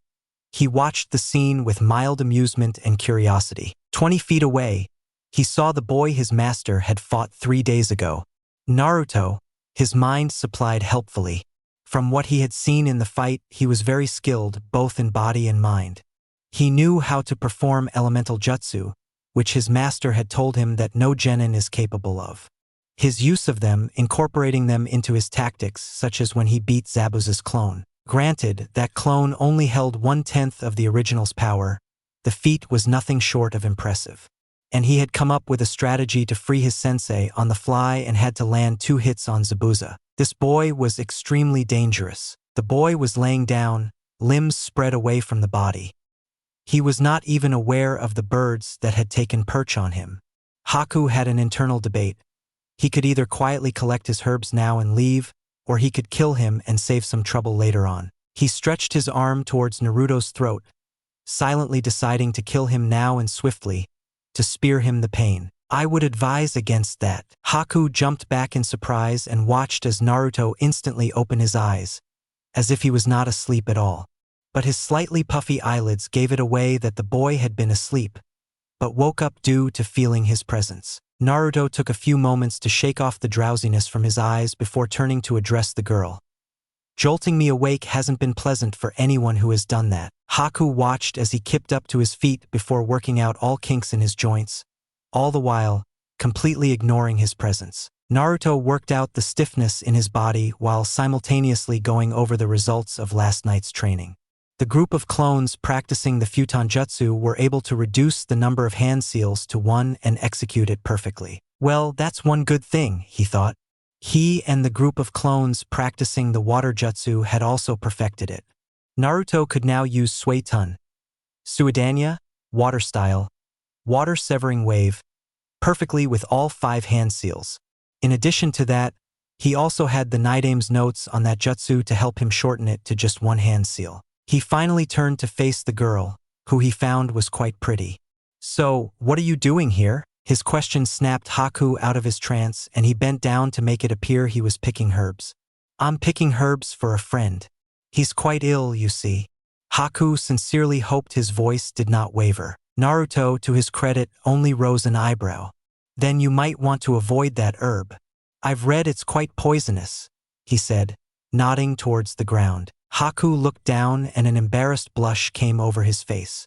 he watched the scene with mild amusement and curiosity. 20 feet away, he saw the boy his master had fought 3 days ago. Naruto, his mind supplied helpfully. From what he had seen in the fight, he was very skilled both in body and mind. He knew how to perform elemental jutsu, which his master had told him that no genin is capable of. His use of them, incorporating them into his tactics, such as when he beat Zabuza's clone. Granted, that clone only held 1/10 of the original's power, the feat was nothing short of impressive. And he had come up with a strategy to free his sensei on the fly and had to land 2 hits on Zabuza. This boy was extremely dangerous. The boy was laying down, limbs spread away from the body. He was not even aware of the birds that had taken perch on him. Haku had an internal debate. He could either quietly collect his herbs now and leave, or he could kill him and save some trouble later on. He stretched his arm towards Naruto's throat, silently deciding to kill him now and swiftly, to spare him the pain. I would advise against that. Haku jumped back in surprise and watched as Naruto instantly opened his eyes, as if he was not asleep at all. But his slightly puffy eyelids gave it away that the boy had been asleep, but woke up due to feeling his presence. Naruto took a few moments to shake off the drowsiness from his eyes before turning to address the girl. Jolting me awake hasn't been pleasant for anyone who has done that. Haku watched as he kipped up to his feet before working out all kinks in his joints, all the while completely ignoring his presence. Naruto worked out the stiffness in his body while simultaneously going over the results of last night's training. The group of clones practicing the futon jutsu were able to reduce the number of hand seals to 1 and execute it perfectly. Well, that's one good thing, he thought. He and the group of clones practicing the water jutsu had also perfected it. Naruto could now use Suetun, Suidanya, water style, water severing wave, perfectly with all 5 hand seals. In addition to that, he also had the Nidame's notes on that jutsu to help him shorten it to just 1 hand seal. He finally turned to face the girl, who he found was quite pretty. So, what are you doing here? His question snapped Haku out of his trance and he bent down to make it appear he was picking herbs. I'm picking herbs for a friend. He's quite ill, you see. Haku sincerely hoped his voice did not waver. Naruto, to his credit, only rose an eyebrow. Then you might want to avoid that herb. I've read it's quite poisonous, he said, nodding towards the ground. Haku looked down and an embarrassed blush came over his face.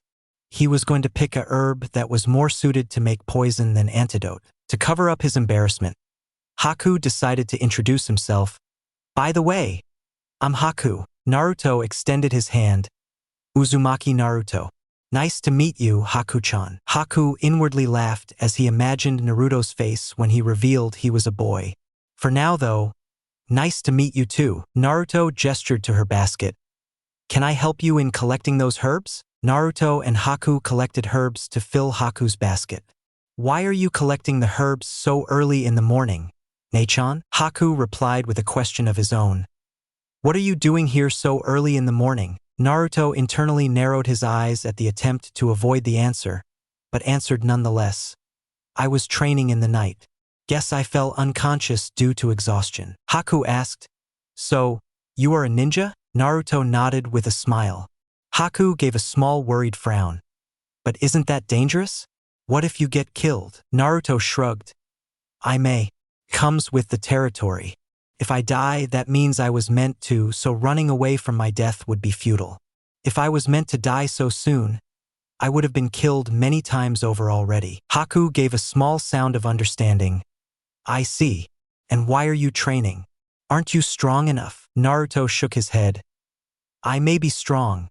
He was going to pick a herb that was more suited to make poison than antidote. To cover up his embarrassment, Haku decided to introduce himself. By the way, I'm Haku. Naruto extended his hand. Uzumaki Naruto. Nice to meet you, Haku-chan. Haku inwardly laughed as he imagined Naruto's face when he revealed he was a boy. For now, though, nice to meet you too. Naruto gestured to her basket. Can I help you in collecting those herbs? Naruto and Haku collected herbs to fill Haku's basket. Why are you collecting the herbs so early in the morning, Ne-chan? Haku replied with a question of his own. What are you doing here so early in the morning? Naruto internally narrowed his eyes at the attempt to avoid the answer, but answered nonetheless. I was training in the night. Guess I fell unconscious due to exhaustion. Haku asked, So, you are a ninja? Naruto nodded with a smile. Haku gave a small worried frown. But isn't that dangerous? What if you get killed? Naruto shrugged. I may. Comes with the territory. If I die, that means I was meant to, so running away from my death would be futile. If I was meant to die so soon, I would have been killed many times over already. Haku gave a small sound of understanding. I see. And why are you training? Aren't you strong enough? Naruto shook his head. I may be strong,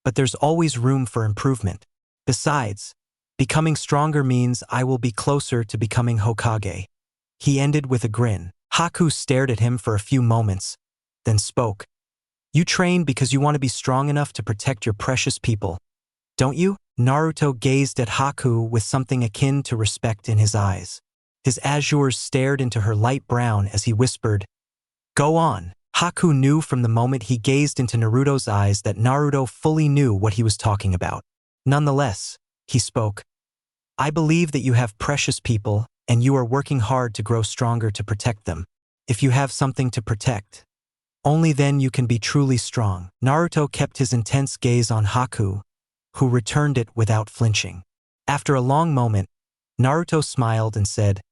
but there's always room for improvement. Besides, becoming stronger means I will be closer to becoming Hokage. He ended with a grin. Haku stared at him for a few moments, then spoke. You train because you want to be strong enough to protect your precious people, don't you? Naruto gazed at Haku with something akin to respect in his eyes. His azures stared into her light brown as he whispered, "Go on." Haku knew from the moment he gazed into Naruto's eyes that Naruto fully knew what he was talking about. Nonetheless, he spoke, "I believe that you have precious people, and you are working hard to grow stronger to protect them. If you have something to protect, only then you can be truly strong." Naruto kept his intense gaze on Haku, who returned it without flinching. After a long moment, Naruto smiled and said,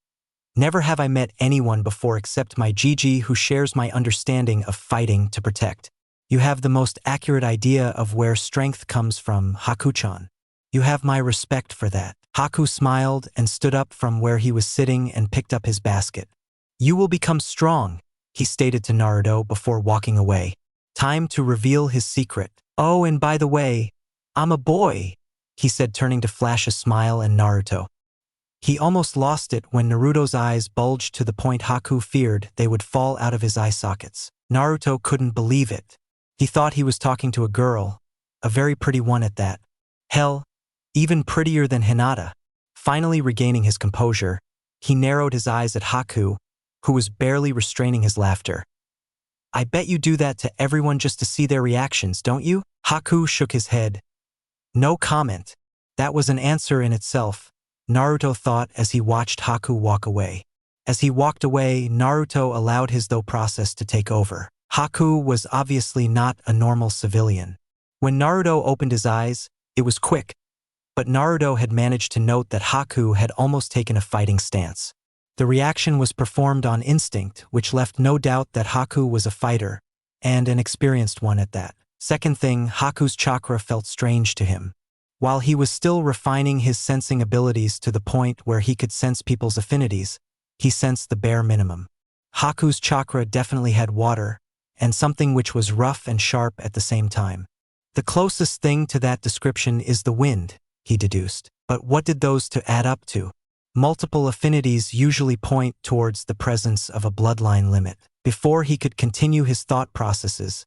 "Never have I met anyone before except my Gigi who shares my understanding of fighting to protect. You have the most accurate idea of where strength comes from, Haku-chan. You have my respect for that." Haku smiled and stood up from where he was sitting and picked up his basket. "You will become strong," he stated to Naruto before walking away. Time to reveal his secret. "Oh, and by the way, I'm a boy," he said, turning to flash a smile at Naruto. He almost lost it when Naruto's eyes bulged to the point Haku feared they would fall out of his eye sockets. Naruto couldn't believe it. He thought he was talking to a girl, a very pretty one at that. Hell, even prettier than Hinata. Finally regaining his composure, he narrowed his eyes at Haku, who was barely restraining his laughter. "I bet you do that to everyone just to see their reactions, don't you?" Haku shook his head. No comment. That was an answer in itself, Naruto thought as he watched Haku walk away. As he walked away, Naruto allowed his thought process to take over. Haku was obviously not a normal civilian. When Naruto opened his eyes, it was quick, but Naruto had managed to note that Haku had almost taken a fighting stance. The reaction was performed on instinct, which left no doubt that Haku was a fighter, and an experienced one at that. Second thing, Haku's chakra felt strange to him. While he was still refining his sensing abilities to the point where he could sense people's affinities, he sensed the bare minimum. Haku's chakra definitely had water, and something which was rough and sharp at the same time. The closest thing to that description is the wind, he deduced. But what did those two add up to? Multiple affinities usually point towards the presence of a bloodline limit. Before he could continue his thought processes,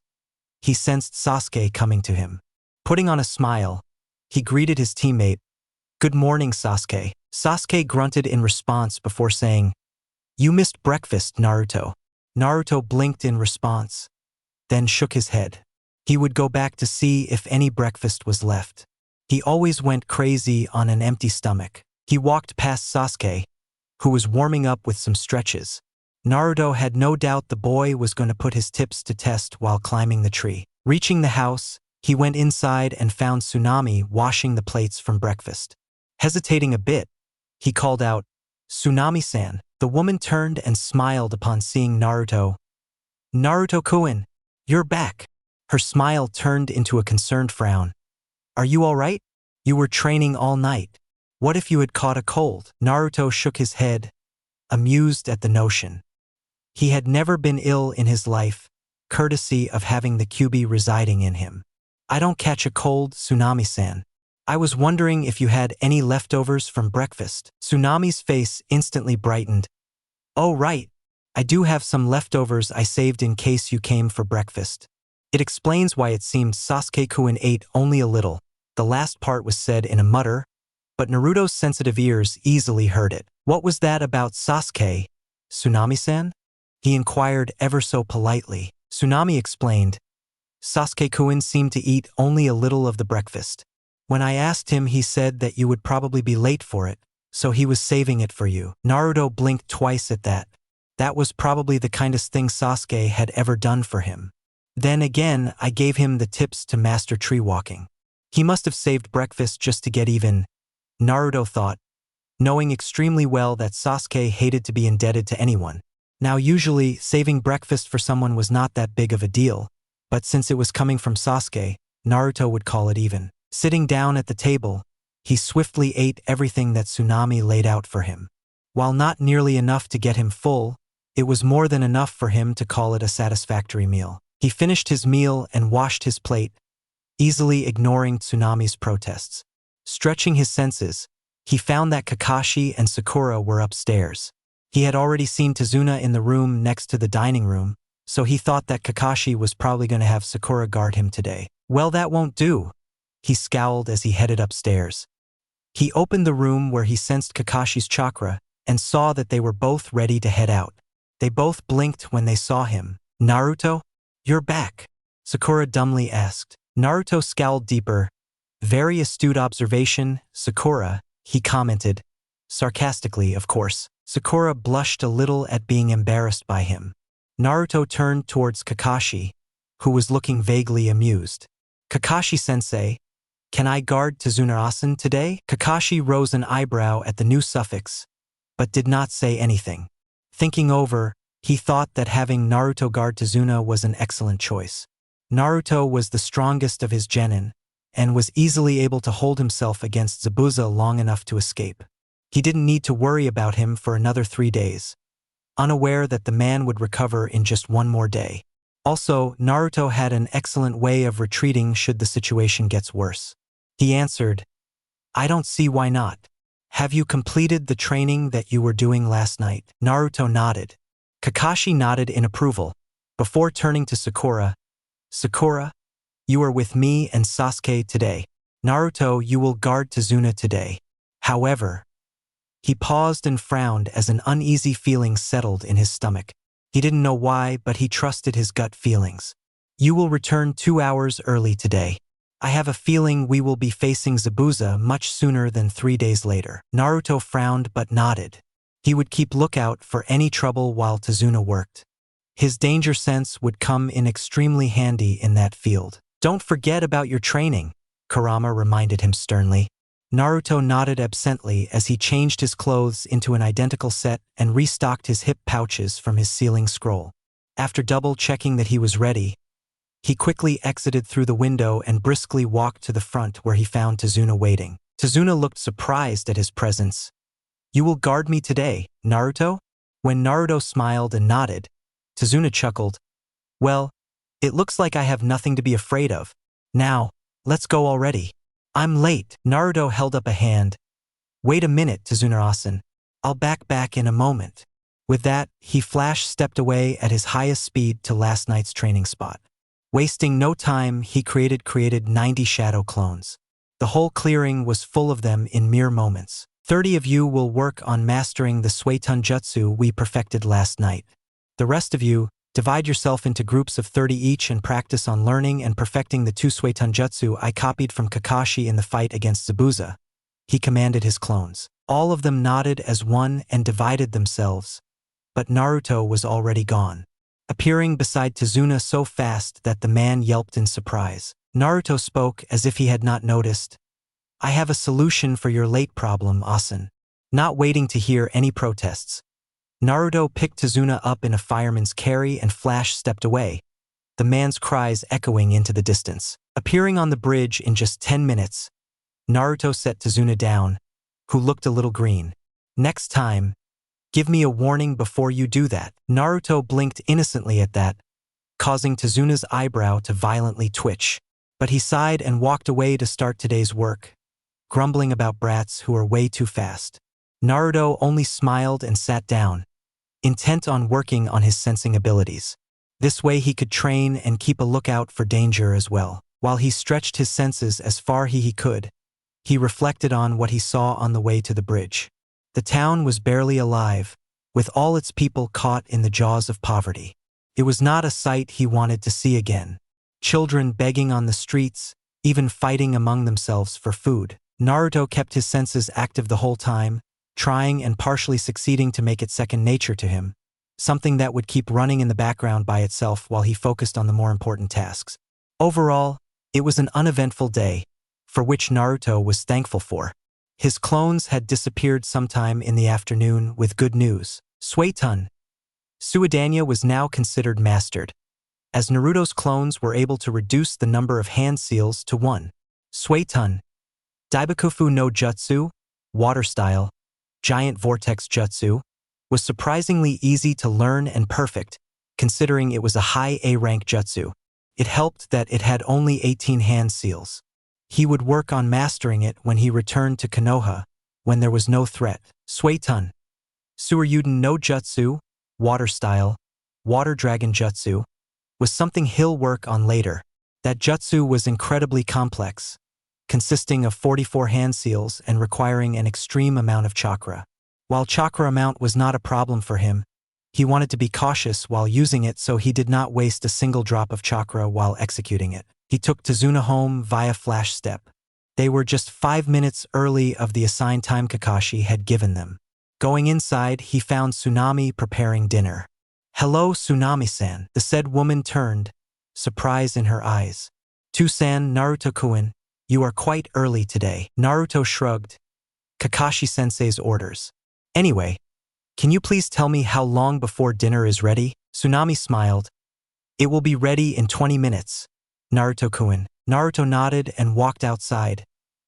he sensed Sasuke coming to him. Putting on a smile, he greeted his teammate. "Good morning, Sasuke." Sasuke grunted in response before saying, "You missed breakfast, Naruto." Naruto blinked in response, then shook his head. He would go back to see if any breakfast was left. He always went crazy on an empty stomach. He walked past Sasuke, who was warming up with some stretches. Naruto had no doubt the boy was going to put his tips to test while climbing the tree. Reaching the house, he went inside and found Tsunami washing the plates from breakfast. Hesitating a bit, he called out, "Tsunami-san." The woman turned and smiled upon seeing Naruto. "Naruto-kun, you're back." Her smile turned into a concerned frown. "Are you all right? You were training all night. What if you had caught a cold?" Naruto shook his head, amused at the notion. He had never been ill in his life, courtesy of having the Kyuubi residing in him. "I don't catch a cold, Tsunami-san. I was wondering if you had any leftovers from breakfast." Tsunami's face instantly brightened. "Oh right, I do have some leftovers I saved in case you came for breakfast." It explains why it seemed Sasuke-kun ate only a little. The last part was said in a mutter, but Naruto's sensitive ears easily heard it. "What was that about Sasuke, Tsunami-san?" he inquired ever so politely. Tsunami explained, "Sasuke-kun seemed to eat only a little of the breakfast. When I asked him, he said that you would probably be late for it, so he was saving it for you." Naruto blinked twice at that. That was probably the kindest thing Sasuke had ever done for him. Then again, I gave him the tips to master tree walking. He must have saved breakfast just to get even, Naruto thought, knowing extremely well that Sasuke hated to be indebted to anyone. Now usually, saving breakfast for someone was not that big of a deal, but since it was coming from Sasuke, Naruto would call it even. Sitting down at the table, he swiftly ate everything that Tsunami laid out for him. While not nearly enough to get him full, it was more than enough for him to call it a satisfactory meal. He finished his meal and washed his plate, easily ignoring Tsunami's protests. Stretching his senses, he found that Kakashi and Sakura were upstairs. He had already seen Tazuna in the room next to the dining room, so he thought that Kakashi was probably going to have Sakura guard him today. Well, that won't do, he scowled as he headed upstairs. He opened the room where he sensed Kakashi's chakra and saw that they were both ready to head out. They both blinked when they saw him. "Naruto? You're back?" Sakura dumbly asked. Naruto scowled deeper. "Very astute observation, Sakura," he commented. Sarcastically, of course. Sakura blushed a little at being embarrassed by him. Naruto turned towards Kakashi, who was looking vaguely amused. "Kakashi-sensei, can I guard Tazuna today?" Kakashi rose an eyebrow at the new suffix, but did not say anything. Thinking over, he thought that having Naruto guard Tazuna was an excellent choice. Naruto was the strongest of his genin, and was easily able to hold himself against Zabuza long enough to escape. He didn't need to worry about him for another 3 days, unaware that the man would recover in just one more day. Also, Naruto had an excellent way of retreating should the situation get worse. He answered, "I don't see why not. Have you completed the training that you were doing last night?" Naruto nodded. Kakashi nodded in approval, before turning to Sakura. "Sakura, you are with me and Sasuke today. Naruto, you will guard Tazuna today." However, he paused and frowned as an uneasy feeling settled in his stomach. He didn't know why, but he trusted his gut feelings. "You will return 2 hours early today. I have a feeling we will be facing Zabuza much sooner than 3 days later." Naruto frowned but nodded. He would keep lookout for any trouble while Tazuna worked. His danger sense would come in extremely handy in that field. "Don't forget about your training," Kurama reminded him sternly. Naruto nodded absently as he changed his clothes into an identical set and restocked his hip pouches from his sealing scroll. After double-checking that he was ready, he quickly exited through the window and briskly walked to the front where he found Tazuna waiting. Tazuna looked surprised at his presence. "You will guard me today, Naruto?" When Naruto smiled and nodded, Tazuna chuckled. "Well, it looks like I have nothing to be afraid of. Now, let's go already. I'm late." Naruto held up a hand. "Wait a minute, Tazuna-san. I'll back in a moment." With that, he stepped away at his highest speed to last night's training spot. Wasting no time, he created 90 shadow clones. The whole clearing was full of them in mere moments. 30 of you will work on mastering the Suetun Jutsu we perfected last night. The rest of you, divide yourself into groups of 30 each and practice on learning and perfecting the 2 Suetun Jutsu I copied from Kakashi in the fight against Zabuza. He commanded his clones. All of them nodded as one and divided themselves, but Naruto was already gone, appearing beside Tazuna so fast that the man yelped in surprise. Naruto spoke as if he had not noticed. "I have a solution for your late problem, Asen." Not waiting to hear any protests, Naruto picked Tazuna up in a fireman's carry and stepped away, the man's cries echoing into the distance. Appearing on the bridge in just 10 minutes, Naruto set Tazuna down, who looked a little green. "Next time, give me a warning before you do that." Naruto blinked innocently at that, causing Tazuna's eyebrow to violently twitch. But he sighed and walked away to start today's work, grumbling about brats who are way too fast. Naruto only smiled and sat down, intent on working on his sensing abilities. This way he could train and keep a lookout for danger as well. While he stretched his senses as far as he could, he reflected on what he saw on the way to the bridge. The town was barely alive, with all its people caught in the jaws of poverty. It was not a sight he wanted to see again. Children begging on the streets, even fighting among themselves for food. Naruto kept his senses active the whole time, trying and partially succeeding to make it second nature to him, something that would keep running in the background by itself while he focused on the more important tasks. Overall, it was an uneventful day, for which Naruto was thankful for. His clones had disappeared sometime in the afternoon with good news. Suetun Suidanya was now considered mastered, as Naruto's clones were able to reduce the number of hand seals to 1. Suetun Daibakufu no Jutsu, Water Style, Giant Vortex Jutsu, was surprisingly easy to learn and perfect, considering it was a high A-rank jutsu. It helped that it had only 18 hand seals. He would work on mastering it when he returned to Konoha, when there was no threat. Suetun Suryuden no Jutsu, Water Style, Water Dragon Jutsu, was something he'll work on later. That jutsu was incredibly complex, consisting of 44 hand seals and requiring an extreme amount of chakra. While chakra amount was not a problem for him, he wanted to be cautious while using it, so he did not waste a single drop of chakra while executing it. He took Tazuna home via flash step. They were just 5 minutes early of the assigned time Kakashi had given them. Going inside, he found Tsunami preparing dinner. "Hello, Tsunami-san," the said woman turned, surprise in her eyes. "To-san, Naruto-kun, you are quite early today." Naruto shrugged. "Kakashi-sensei's orders. Anyway, can you please tell me how long before dinner is ready?" Tsunami smiled. "It will be ready in 20 minutes, Naruto-kun." Naruto nodded and walked outside,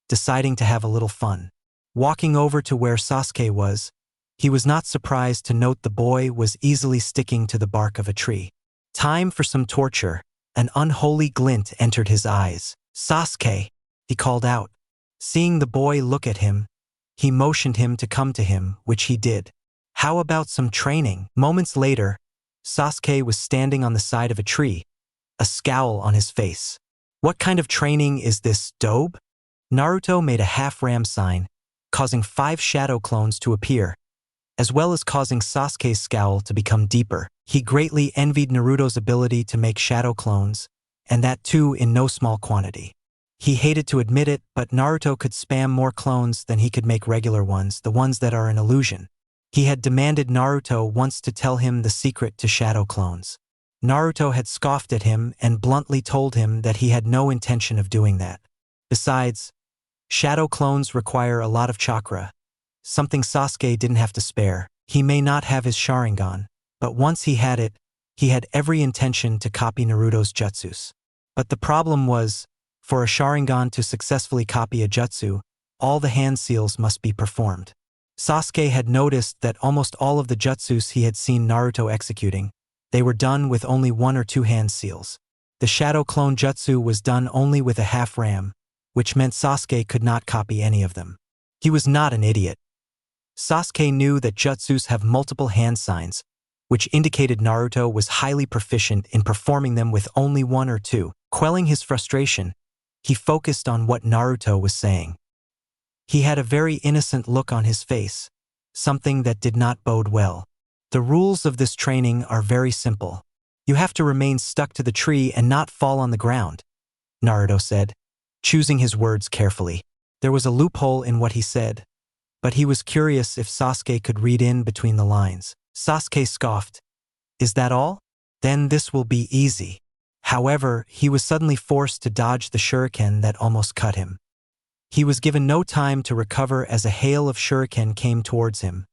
deciding to have a little fun. Walking over to where Sasuke was, he was not surprised to note the boy was easily sticking to the bark of a tree. Time for some torture. An unholy glint entered his eyes. "Sasuke," he called out. Seeing the boy look at him, he motioned him to come to him, which he did. "How about some training?" Moments later, Sasuke was standing on the side of a tree, a scowl on his face. "What kind of training is this, dobe?" Naruto made a half-ram sign, causing 5 shadow clones to appear, as well as causing Sasuke's scowl to become deeper. He greatly envied Naruto's ability to make shadow clones, and that too in no small quantity. He hated to admit it, but Naruto could spam more clones than he could make regular ones, the ones that are an illusion. He had demanded Naruto once to tell him the secret to shadow clones. Naruto had scoffed at him and bluntly told him that he had no intention of doing that. Besides, shadow clones require a lot of chakra, something Sasuke didn't have to spare. He may not have his Sharingan, but once he had it, he had every intention to copy Naruto's jutsus. But the problem was, for a Sharingan to successfully copy a jutsu, all the hand seals must be performed. Sasuke had noticed that almost all of the jutsus he had seen Naruto executing, they were done with only 1 or 2 hand seals. The shadow clone jutsu was done only with a half-ram, which meant Sasuke could not copy any of them. He was not an idiot. Sasuke knew that jutsus have multiple hand signs, which indicated Naruto was highly proficient in performing them with only 1 or 2. Quelling his frustration, he focused on what Naruto was saying. He had a very innocent look on his face, something that did not bode well. "The rules of this training are very simple. You have to remain stuck to the tree and not fall on the ground," Naruto said, choosing his words carefully. There was a loophole in what he said, but he was curious if Sasuke could read in between the lines. Sasuke scoffed. "Is that all? Then this will be easy." However, he was suddenly forced to dodge the shuriken that almost cut him. He was given no time to recover as a hail of shuriken came towards him,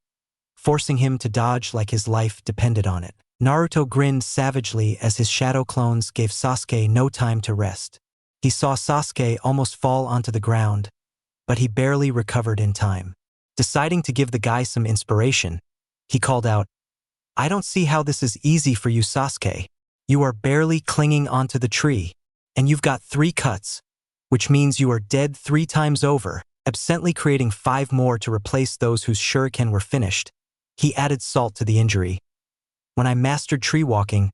forcing him to dodge like his life depended on it. Naruto grinned savagely as his shadow clones gave Sasuke no time to rest. He saw Sasuke almost fall onto the ground, but he barely recovered in time. Deciding to give the guy some inspiration, he called out, "I don't see how this is easy for you, Sasuke. You are barely clinging onto the tree, and you've got 3 cuts, which means you are dead 3 times over," absently creating 5 more to replace those whose shuriken were finished. He added salt to the injury. "When I mastered tree walking,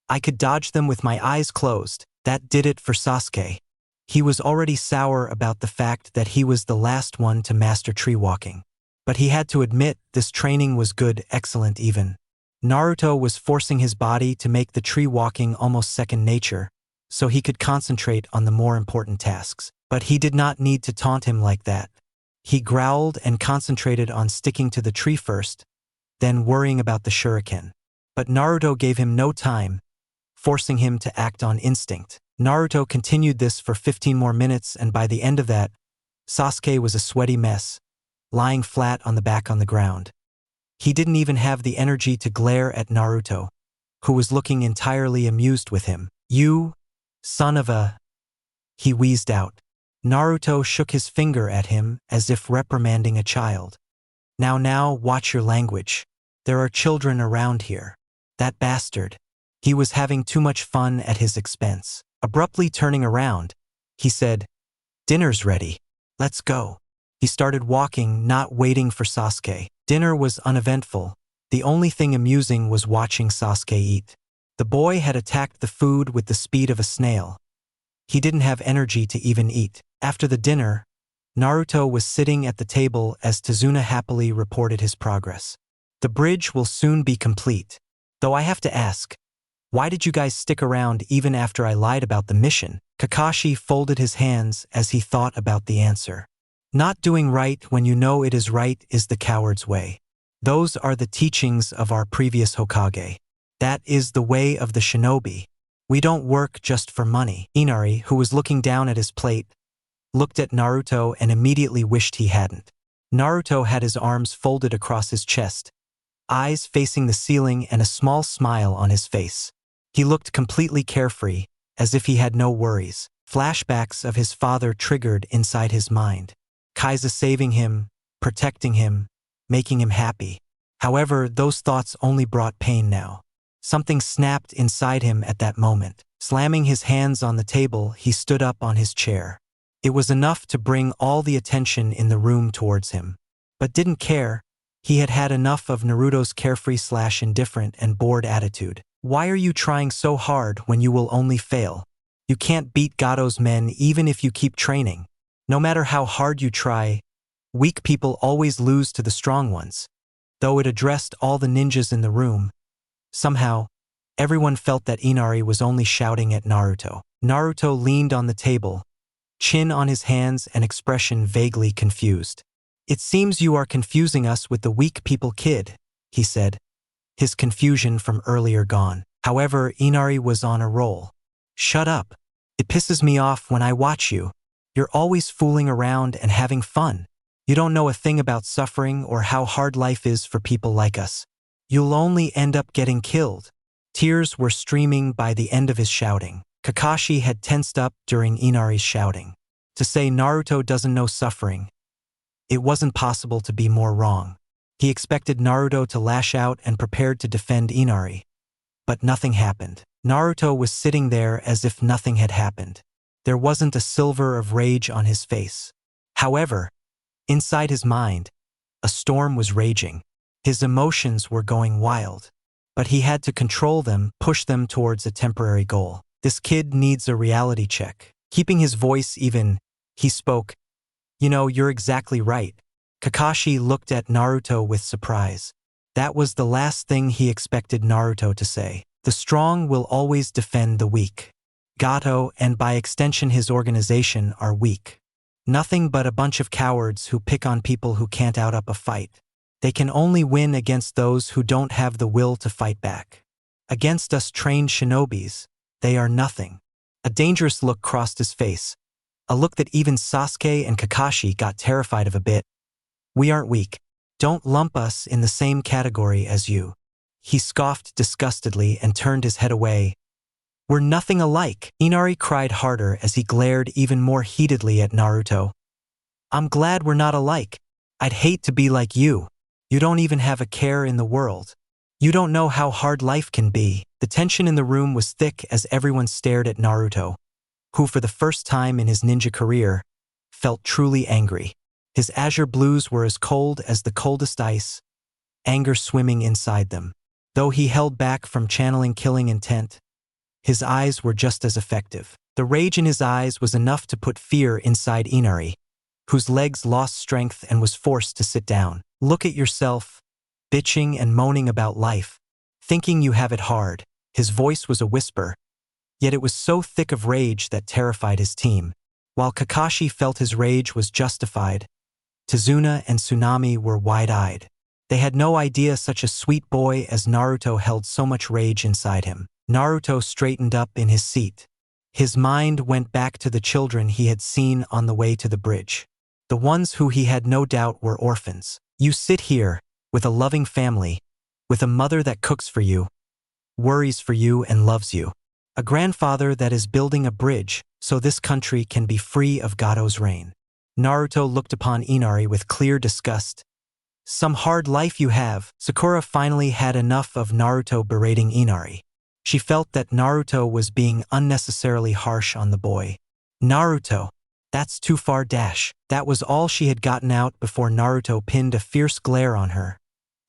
I could dodge them with my eyes closed." That did it for Sasuke. He was already sour about the fact that he was the last one to master tree walking. But he had to admit this training was good, excellent even. Naruto was forcing his body to make the tree walking almost second nature, so he could concentrate on the more important tasks. But he did not need to taunt him like that. He growled and concentrated on sticking to the tree first, then worrying about the shuriken. But Naruto gave him no time, forcing him to act on instinct. Naruto continued this for 15 more minutes, and by the end of that, Sasuke was a sweaty mess, lying flat on the back on the ground. He didn't even have the energy to glare at Naruto, who was looking entirely amused with him. "You, son of a..." he wheezed out. Naruto shook his finger at him as if reprimanding a child. Now, watch your language. There are children around here. That bastard. He was having too much fun at his expense." Abruptly turning around, he said, "Dinner's ready. Let's go." He started walking, not waiting for Sasuke. Dinner was uneventful. The only thing amusing was watching Sasuke eat. The boy had attacked the food with the speed of a snail. He didn't have energy to even eat. After the dinner, Naruto was sitting at the table as Tazuna happily reported his progress. The bridge will soon be complete. Though I have to ask, why did you guys stick around even after I lied about the mission? Kakashi folded his hands as he thought about the answer. Not doing right when you know it is right is the coward's way. Those are the teachings of our previous Hokage. That is the way of the shinobi. We don't work just for money. Inari, who was looking down at his plate, looked at Naruto and immediately wished he hadn't. Naruto had his arms folded across his chest, eyes facing the ceiling and a small smile on his face. He looked completely carefree, as if he had no worries. Flashbacks of his father triggered inside his mind. Kaiser saving him, protecting him, making him happy. However, those thoughts only brought pain now. Something snapped inside him at that moment. Slamming his hands on the table, he stood up on his chair. It was enough to bring all the attention in the room towards him. But didn't care. He had had enough of Naruto's carefree/indifferent and bored attitude. Why are you trying so hard when you will only fail? You can't beat Gato's men even if you keep training. No matter how hard you try, weak people always lose to the strong ones. Though it addressed all the ninjas in the room, somehow, everyone felt that Inari was only shouting at Naruto. Naruto leaned on the table, chin on his hands and expression vaguely confused. It seems you are confusing us with the weak people kid, he said, his confusion from earlier gone. However, Inari was on a roll. Shut up. It pisses me off when I watch you. You're always fooling around and having fun. You don't know a thing about suffering or how hard life is for people like us. You'll only end up getting killed. Tears were streaming by the end of his shouting. Kakashi had tensed up during Inari's shouting. To say Naruto doesn't know suffering, it wasn't possible to be more wrong. He expected Naruto to lash out and prepared to defend Inari. But nothing happened. Naruto was sitting there as if nothing had happened. There wasn't a silver of rage on his face. However, inside his mind, a storm was raging. His emotions were going wild. But he had to control them, push them towards a temporary goal. This kid needs a reality check. Keeping his voice even, he spoke, "You know, you're exactly right." Kakashi looked at Naruto with surprise. That was the last thing he expected Naruto to say. The strong will always defend the weak. Gato, and by extension his organization, are weak. Nothing but a bunch of cowards who pick on people who can't out up a fight. They can only win against those who don't have the will to fight back. Against us trained shinobis, they are nothing. A dangerous look crossed his face, a look that even Sasuke and Kakashi got terrified of a bit. We aren't weak. Don't lump us in the same category as you. He scoffed disgustedly and turned his head away. We're nothing alike. Inari cried harder as he glared even more heatedly at Naruto. I'm glad we're not alike. I'd hate to be like you. You don't even have a care in the world. You don't know how hard life can be. The tension in the room was thick as everyone stared at Naruto, who for the first time in his ninja career, felt truly angry. His azure blues were as cold as the coldest ice, anger swimming inside them. Though he held back from channeling killing intent, his eyes were just as effective. The rage in his eyes was enough to put fear inside Inari, whose legs lost strength and was forced to sit down. Look at yourself, bitching and moaning about life, thinking you have it hard. His voice was a whisper, yet it was so thick of rage that terrified his team. While Kakashi felt his rage was justified, Tazuna and Tsunami were wide-eyed. They had no idea such a sweet boy as Naruto held so much rage inside him. Naruto straightened up in his seat. His mind went back to the children he had seen on the way to the bridge. The ones who he had no doubt were orphans. You sit here, with a loving family, with a mother that cooks for you, worries for you and loves you. A grandfather that is building a bridge so this country can be free of Gato's reign. Naruto looked upon Inari with clear disgust. Some hard life you have. Sakura finally had enough of Naruto berating Inari. She felt that Naruto was being unnecessarily harsh on the boy. Naruto, that's too far dash. That was all she had gotten out before Naruto pinned a fierce glare on her,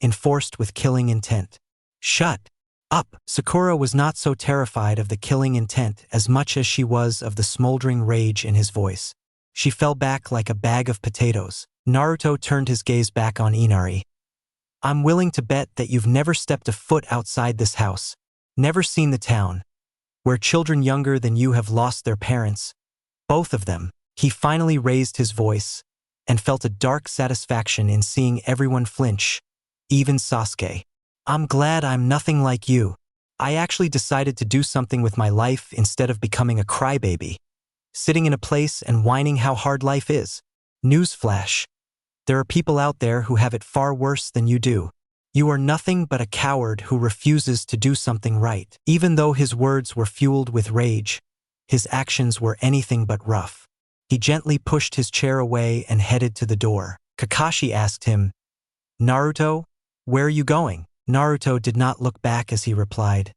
enforced with killing intent. Shut up. Sakura was not so terrified of the killing intent as much as she was of the smoldering rage in his voice. She fell back like a bag of potatoes. Naruto turned his gaze back on Inari. I'm willing to bet that you've never stepped a foot outside this house, never seen the town, where children younger than you have lost their parents. Both of them. He finally raised his voice and felt a dark satisfaction in seeing everyone flinch, even Sasuke. I'm glad I'm nothing like you. I actually decided to do something with my life instead of becoming a crybaby, sitting in a place and whining how hard life is. Newsflash. There are people out there who have it far worse than you do. You are nothing but a coward who refuses to do something right. Even though his words were fueled with rage, his actions were anything but rough. He gently pushed his chair away and headed to the door. Kakashi asked him, Naruto, where are you going? Naruto did not look back as he replied,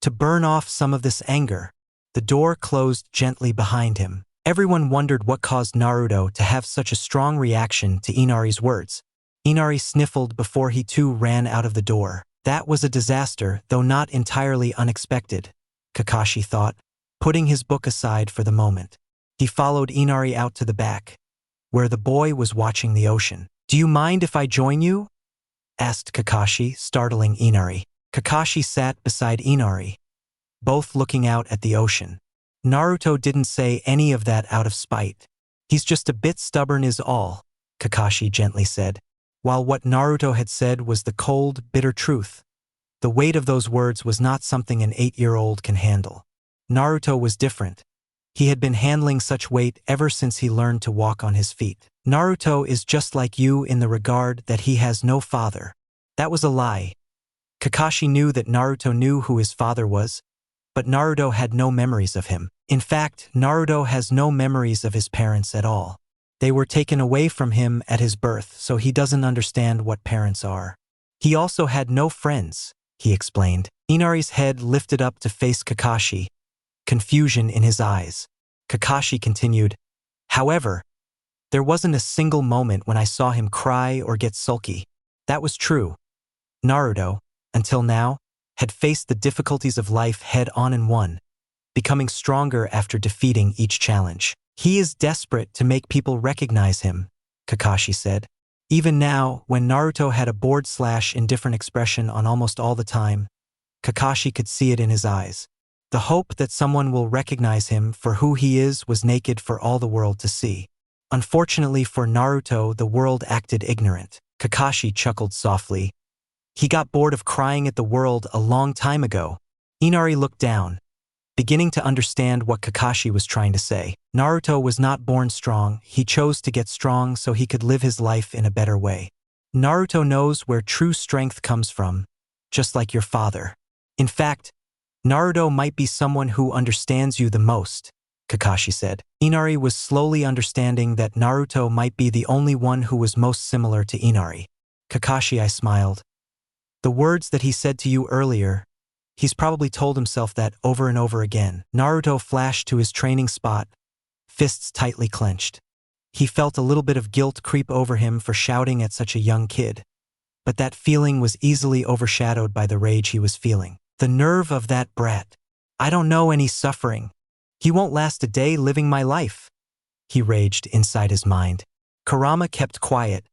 to burn off some of this anger. The door closed gently behind him. Everyone wondered what caused Naruto to have such a strong reaction to Inari's words. Inari sniffled before he too ran out of the door. That was a disaster, though not entirely unexpected, Kakashi thought, putting his book aside for the moment. He followed Inari out to the back, where the boy was watching the ocean. Do you mind if I join you? Asked Kakashi, startling Inari. Kakashi sat beside Inari, both looking out at the ocean. Naruto didn't say any of that out of spite. He's just a bit stubborn is all, Kakashi gently said. While what Naruto had said was the cold, bitter truth, the weight of those words was not something an 8-year-old can handle. Naruto was different. He had been handling such weight ever since he learned to walk on his feet. Naruto is just like you in the regard that he has no father. That was a lie. Kakashi knew that Naruto knew who his father was, but Naruto had no memories of him. In fact, Naruto has no memories of his parents at all. They were taken away from him at his birth, so he doesn't understand what parents are. He also had no friends, he explained. Inari's head lifted up to face Kakashi, confusion in his eyes. Kakashi continued, however, there wasn't a single moment when I saw him cry or get sulky. That was true. Naruto, until now, had faced the difficulties of life head-on and won, becoming stronger after defeating each challenge. He is desperate to make people recognize him, Kakashi said. Even now, when Naruto had a bored/indifferent expression on almost all the time, Kakashi could see it in his eyes. The hope that someone will recognize him for who he is was naked for all the world to see. Unfortunately for Naruto, the world acted ignorant. Kakashi chuckled softly. He got bored of crying at the world a long time ago. Inari looked down, beginning to understand what Kakashi was trying to say. Naruto was not born strong. He chose to get strong so he could live his life in a better way. Naruto knows where true strength comes from, just like your father. In fact, Naruto might be someone who understands you the most, Kakashi said. Inari was slowly understanding that Naruto might be the only one who was most similar to Inari. Kakashi, I smiled. The words that he said to you earlier, he's probably told himself that over and over again. Naruto flashed to his training spot, fists tightly clenched. He felt a little bit of guilt creep over him for shouting at such a young kid, but that feeling was easily overshadowed by the rage he was feeling. The nerve of that brat. I don't know any suffering. He won't last a day living my life, he raged inside his mind. Kurama kept quiet,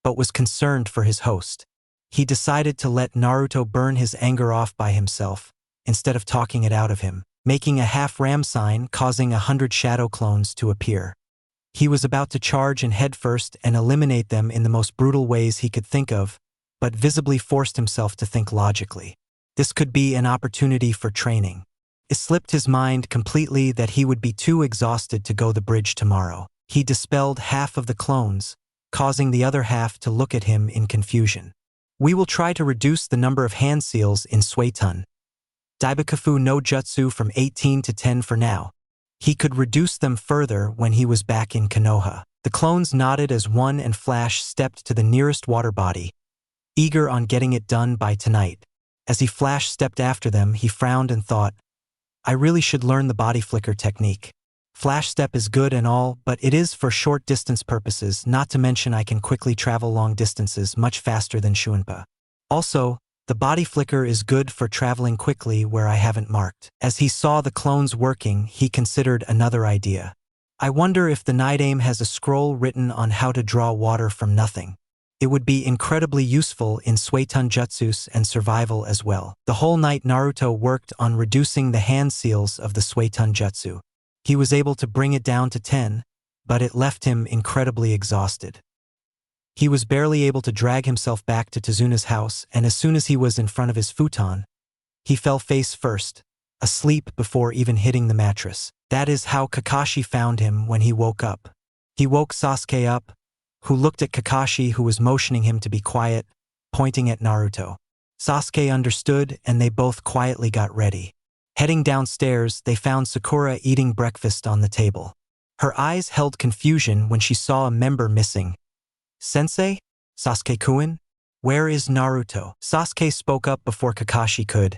but was concerned for his host. He decided to let Naruto burn his anger off by himself, instead of talking it out of him, making a half-ram sign causing 100 shadow clones to appear. He was about to charge in headfirst and eliminate them in the most brutal ways he could think of, but visibly forced himself to think logically. This could be an opportunity for training. It slipped his mind completely that he would be too exhausted to go the bridge tomorrow. He dispelled half of the clones, causing the other half to look at him in confusion. We will try to reduce the number of hand seals in Suetun. Daibakafu no Jutsu from 18 to 10 for now. He could reduce them further when he was back in Konoha. The clones nodded as One and Flash stepped to the nearest water body, eager on getting it done by tonight. As Flash stepped after them, he frowned and thought, I really should learn the body flicker technique. Flash step is good and all, but it is for short distance purposes, not to mention I can quickly travel long distances much faster than Shunpa. Also, the body flicker is good for traveling quickly where I haven't marked. As he saw the clones working, he considered another idea. I wonder if the night aim has a scroll written on how to draw water from nothing. It would be incredibly useful in Suetun jutsus and survival as well. The whole night Naruto worked on reducing the hand seals of the Suetun jutsu. He was able to bring it down to 10, but it left him incredibly exhausted. He was barely able to drag himself back to Tazuna's house, and as soon as he was in front of his futon, he fell face first, asleep before even hitting the mattress. That is how Kakashi found him when he woke up. He woke Sasuke up, who looked at Kakashi, who was motioning him to be quiet, pointing at Naruto. Sasuke understood, and they both quietly got ready. Heading downstairs, they found Sakura eating breakfast on the table. Her eyes held confusion when she saw a member missing. "Sensei? Sasuke-kun? Where is Naruto?" Sasuke spoke up before Kakashi could.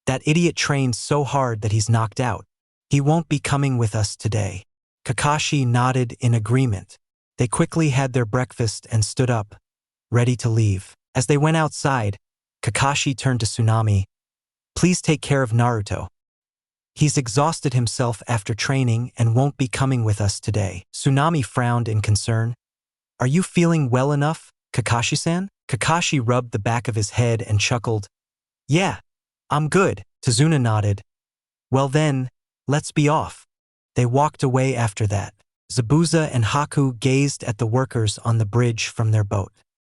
"That idiot trained so hard that he's knocked out. He won't be coming with us today." Kakashi nodded in agreement. They quickly had their breakfast and stood up, ready to leave. As they went outside, Kakashi turned to Tsunami. "Please take care of Naruto. He's exhausted himself after training and won't be coming with us today." Tsunami frowned in concern. "Are you feeling well enough, Kakashi-san?" Kakashi rubbed the back of his head and chuckled. "Yeah, I'm good." Tazuna nodded. "Well then, let's be off." They walked away after that. Zabuza and Haku gazed at the workers on the bridge from their boat.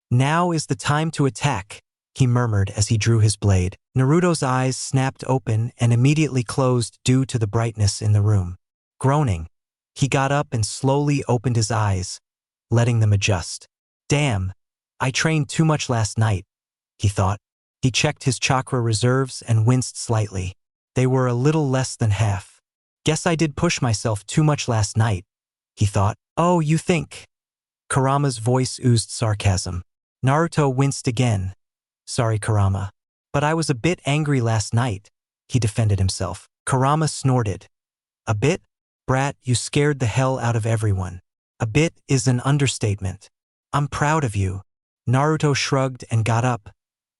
"Now is the time to attack," he murmured as he drew his blade. Naruto's eyes snapped open and immediately closed due to the brightness in the room. Groaning, he got up and slowly opened his eyes, letting them adjust. "Damn, I trained too much last night," he thought. He checked his chakra reserves and winced slightly. They were a little less than half. "Guess I did push myself too much last night," he thought. "Oh, you think?" Kurama's voice oozed sarcasm. Naruto winced again. "Sorry, Kurama. But I was a bit angry last night," he defended himself. Kurama snorted. "A bit? Brat, you scared the hell out of everyone." "A bit is an understatement. I'm proud of you." Naruto shrugged and got up,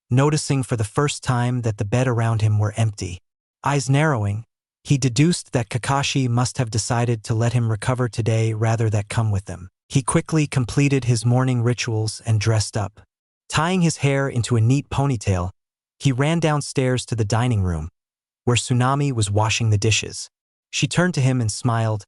noticing for the first time that the bed around him were empty. Eyes narrowing, he deduced that Kakashi must have decided to let him recover today rather than come with them. He quickly completed his morning rituals and dressed up. Tying his hair into a neat ponytail, he ran downstairs to the dining room, where Tsunami was washing the dishes. She turned to him and smiled.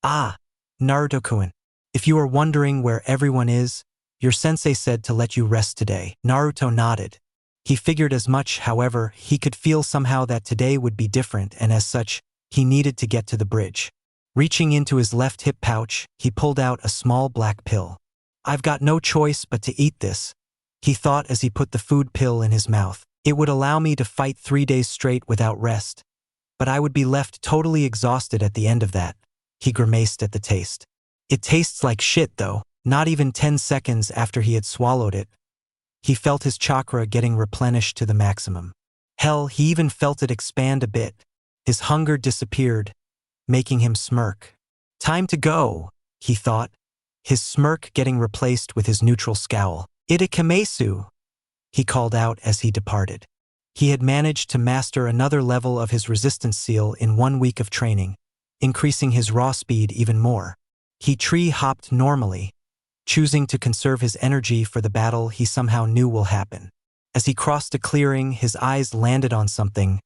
"Ah, Naruto-kun. If you are wondering where everyone is, your sensei said to let you rest today." Naruto nodded. He figured as much, however, he could feel somehow that today would be different, and as such, he needed to get to the bridge. Reaching into his left hip pouch, he pulled out a small black pill. "I've got no choice but to eat this," he thought as he put the food pill in his mouth. "It would allow me to fight 3 days straight without rest, but I would be left totally exhausted at the end of that." He grimaced at the taste. "It tastes like shit though." Not even 10 seconds after he had swallowed it, he felt his chakra getting replenished to the maximum. Hell, he even felt it expand a bit. His hunger disappeared, making him smirk. "Time to go," he thought, his smirk getting replaced with his neutral scowl. "Itakamesu," he called out as he departed. He had managed to master another level of his resistance seal in 1 week of training, increasing his raw speed even more. He tree-hopped normally, choosing to conserve his energy for the battle he somehow knew will happen. As he crossed a clearing, his eyes landed on something,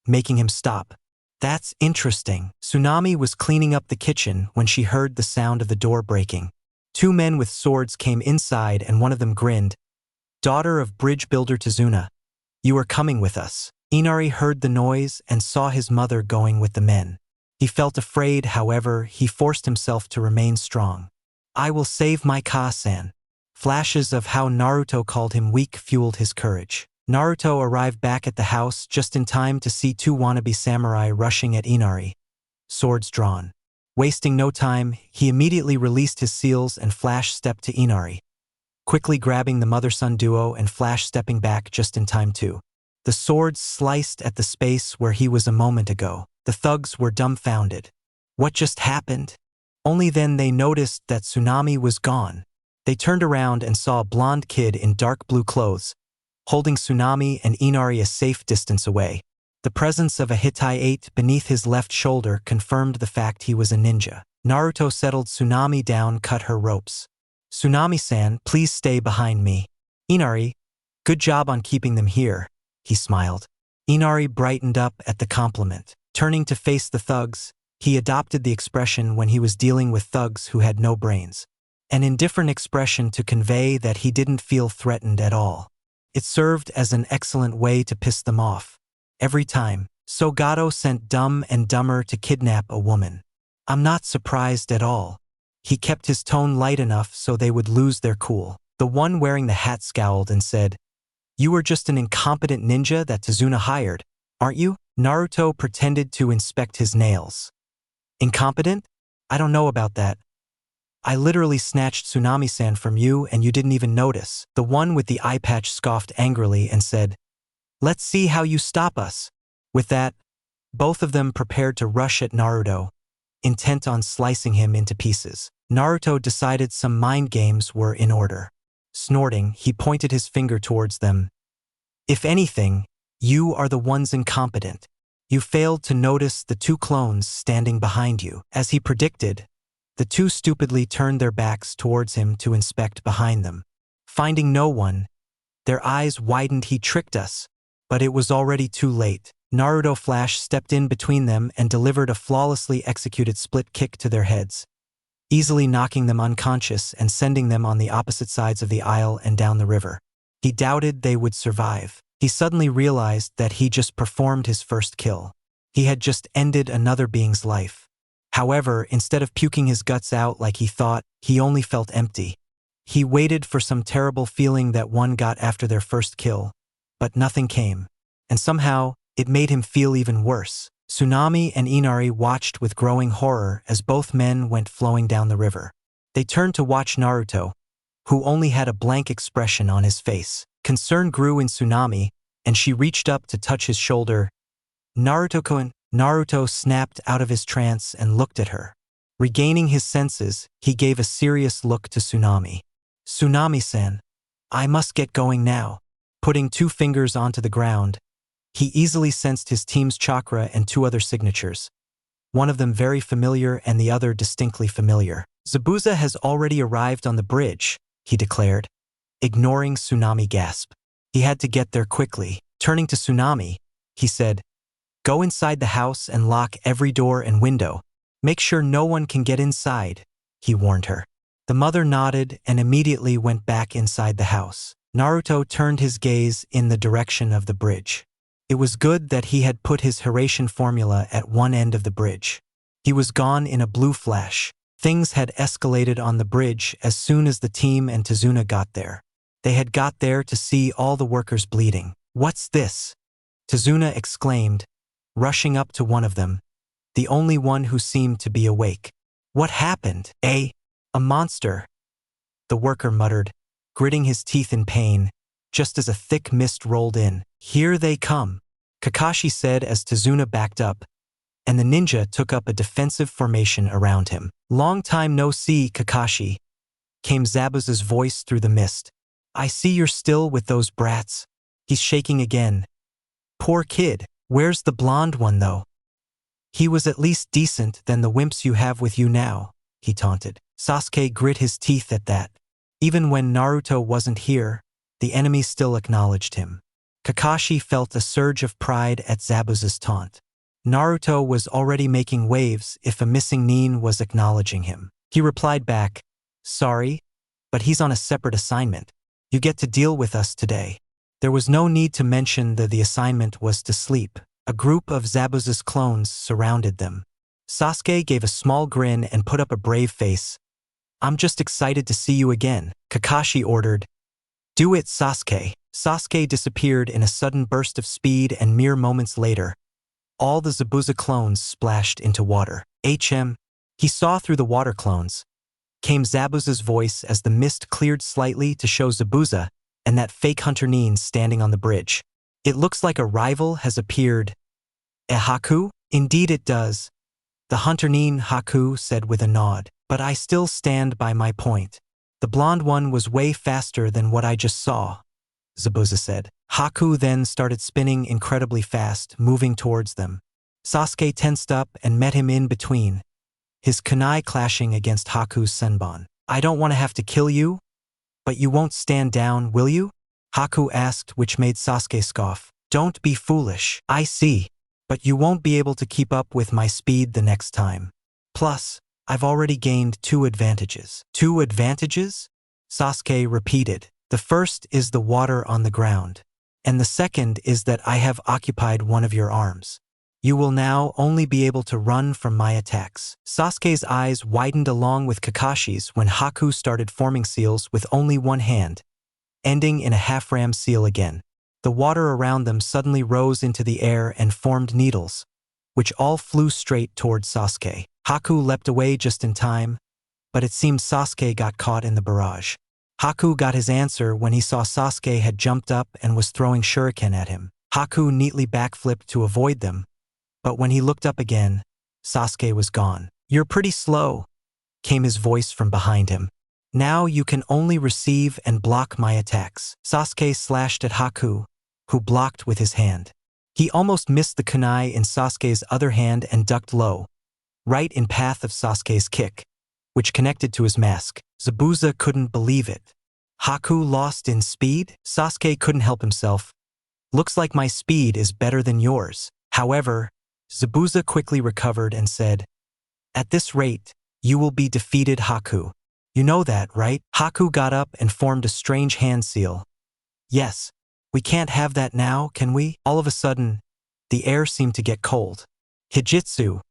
making him stop. "That's interesting." Tsunami was cleaning up the kitchen when she heard the sound of the door breaking. 2 men with swords came inside and one of them grinned. "Daughter of bridge builder Tazuna, you are coming with us." Inari heard the noise and saw his mother going with the men. He felt afraid, however, he forced himself to remain strong. "I will save my Kohaa-san." Flashes of how Naruto called him weak fueled his courage. Naruto arrived back at the house just in time to see 2 wannabe samurai rushing at Inari, swords drawn. Wasting no time, he immediately released his seals and flash-stepped to Inari, quickly grabbing the mother-son duo and flash-stepping back just in time too. The swords sliced at the space where he was a moment ago. The thugs were dumbfounded. What just happened? Only then they noticed that Tsunami was gone. They turned around and saw a blonde kid in dark blue clothes, holding Tsunami and Inari a safe distance away. The presence of a Hitai-8 beneath his left shoulder confirmed the fact he was a ninja. Naruto settled Tsunami down, cut her ropes. Tsunami-san, please stay behind me. Inari, good job on keeping them here, he smiled. Inari brightened up at the compliment. Turning to face the thugs, he adopted the expression when he was dealing with thugs who had no brains. An indifferent expression to convey that he didn't feel threatened at all. It served as an excellent way to piss them off. Every time, so Gato sent Dumb and Dumber to kidnap a woman. I'm not surprised at all. He kept his tone light enough so they would lose their cool. The one wearing the hat scowled and said, "You were just an incompetent ninja that Tazuna hired, aren't you?" Naruto pretended to inspect his nails. Incompetent? I don't know about that. I literally snatched Tsunami-san from you and you didn't even notice. The one with the eye patch scoffed angrily and said, "Let's see how you stop us." With that, both of them prepared to rush at Naruto, intent on slicing him into pieces. Naruto decided some mind games were in order. Snorting, he pointed his finger towards them. "If anything, you are the ones incompetent. You failed to notice the two clones standing behind you." As he predicted, the two stupidly turned their backs towards him to inspect behind them. Finding no one, their eyes widened. "He tricked us." But it was already too late. Naruto Flash stepped in between them and delivered a flawlessly executed split kick to their heads, easily knocking them unconscious and sending them on the opposite sides of the aisle and down the river. He doubted they would survive. He suddenly realized that he just performed his first kill. He had just ended another being's life. However, instead of puking his guts out like he thought, he only felt empty. He waited for some terrible feeling that one got after their first kill, but nothing came. And somehow, it made him feel even worse. Tsunami and Inari watched with growing horror as both men went flowing down the river. They turned to watch Naruto, who only had a blank expression on his face. Concern grew in Tsunami, and she reached up to touch his shoulder. "Naruto-kun." Naruto snapped out of his trance and looked at her. Regaining his senses, he gave a serious look to Tsunami. "Tsunami-san, I must get going now." Putting two fingers onto the ground, he easily sensed his team's chakra and two other signatures, one of them very familiar and the other distinctly familiar. "Zabuza has already arrived on the bridge," he declared, ignoring Tsunami gasp. He had to get there quickly. Turning to Tsunami, he said, "Go inside the house and lock every door and window. Make sure no one can get inside," he warned her. The mother nodded and immediately went back inside the house. Naruto turned his gaze in the direction of the bridge. It was good that he had put his HIRAISHIN formula at one end of the bridge. He was gone in a blue flash. Things had escalated on the bridge as soon as the team and Tazuna got there. They had got there to see all the workers bleeding. "What's this?" Tazuna exclaimed, rushing up to one of them, the only one who seemed to be awake. "What happened? A monster," the worker muttered, gritting his teeth in pain, just as a thick mist rolled in. "Here they come," Kakashi said as Tazuna backed up, and the ninja took up a defensive formation around him. "Long time no see, Kakashi," came Zabuza's voice through the mist. "I see you're still with those brats." He's shaking again. "Poor kid. Where's the blonde one, though?" "He was at least decent than the wimps you have with you now," he taunted. Sasuke grit his teeth at that. Even when Naruto wasn't here, the enemy still acknowledged him. Kakashi felt a surge of pride at Zabuza's taunt. Naruto was already making waves if a missing nin was acknowledging him. He replied back, "Sorry, but he's on a separate assignment. You get to deal with us today." There was no need to mention that the assignment was to sleep. A group of Zabuza's clones surrounded them. Sasuke gave a small grin and put up a brave face. "I'm just excited to see you again," Kakashi ordered. "Do it, Sasuke." Sasuke disappeared in a sudden burst of speed, and mere moments later, all the Zabuza clones splashed into water. He saw through the water clones. Came Zabuza's voice as the mist cleared slightly to show Zabuza and that fake hunter nin standing on the bridge. "It looks like a rival has appeared." Haku? "Indeed it does," the hunter nin Haku said with a nod. "But I still stand by my point. The blonde one was way faster than what I just saw," Zabuza said. Haku then started spinning incredibly fast, moving towards them. Sasuke tensed up and met him in between. his kunai clashing against Haku's senbon. I don't want to have to kill you, but you won't stand down, will you? Haku asked, which made Sasuke scoff. Don't be foolish. I see. But you won't be able to keep up with my speed the next time. Plus, I've already gained 2 advantages. 2 advantages? Sasuke repeated. The first is the water on the ground, and the second is that I have occupied one of your arms. You will now only be able to run from my attacks. Sasuke's eyes widened along with Kakashi's when Haku started forming seals with only one hand, ending in a half-ram seal again. The water around them suddenly rose into the air and formed needles, which all flew straight towards Sasuke. Haku leapt away just in time, but it seemed Sasuke got caught in the barrage. Haku got his answer when he saw Sasuke had jumped up and was throwing shuriken at him. Haku neatly backflipped to avoid them, but when he looked up again, Sasuke was gone. You're pretty slow, came his voice from behind him. Now you can only receive and block my attacks. Sasuke slashed at Haku, who blocked with his hand. He almost missed the kunai in Sasuke's other hand and ducked low, right in path of Sasuke's kick, which connected to his mask. Zabuza couldn't believe it. Haku lost in speed? Sasuke couldn't help himself. Looks like my speed is better than yours. However, Zabuza quickly recovered and said, at this rate, you will be defeated, Haku. You know that, right? Haku got up and formed a strange hand seal. Yes, we can't have that now, can we? All of a sudden, the air seemed to get cold. Hijitsu,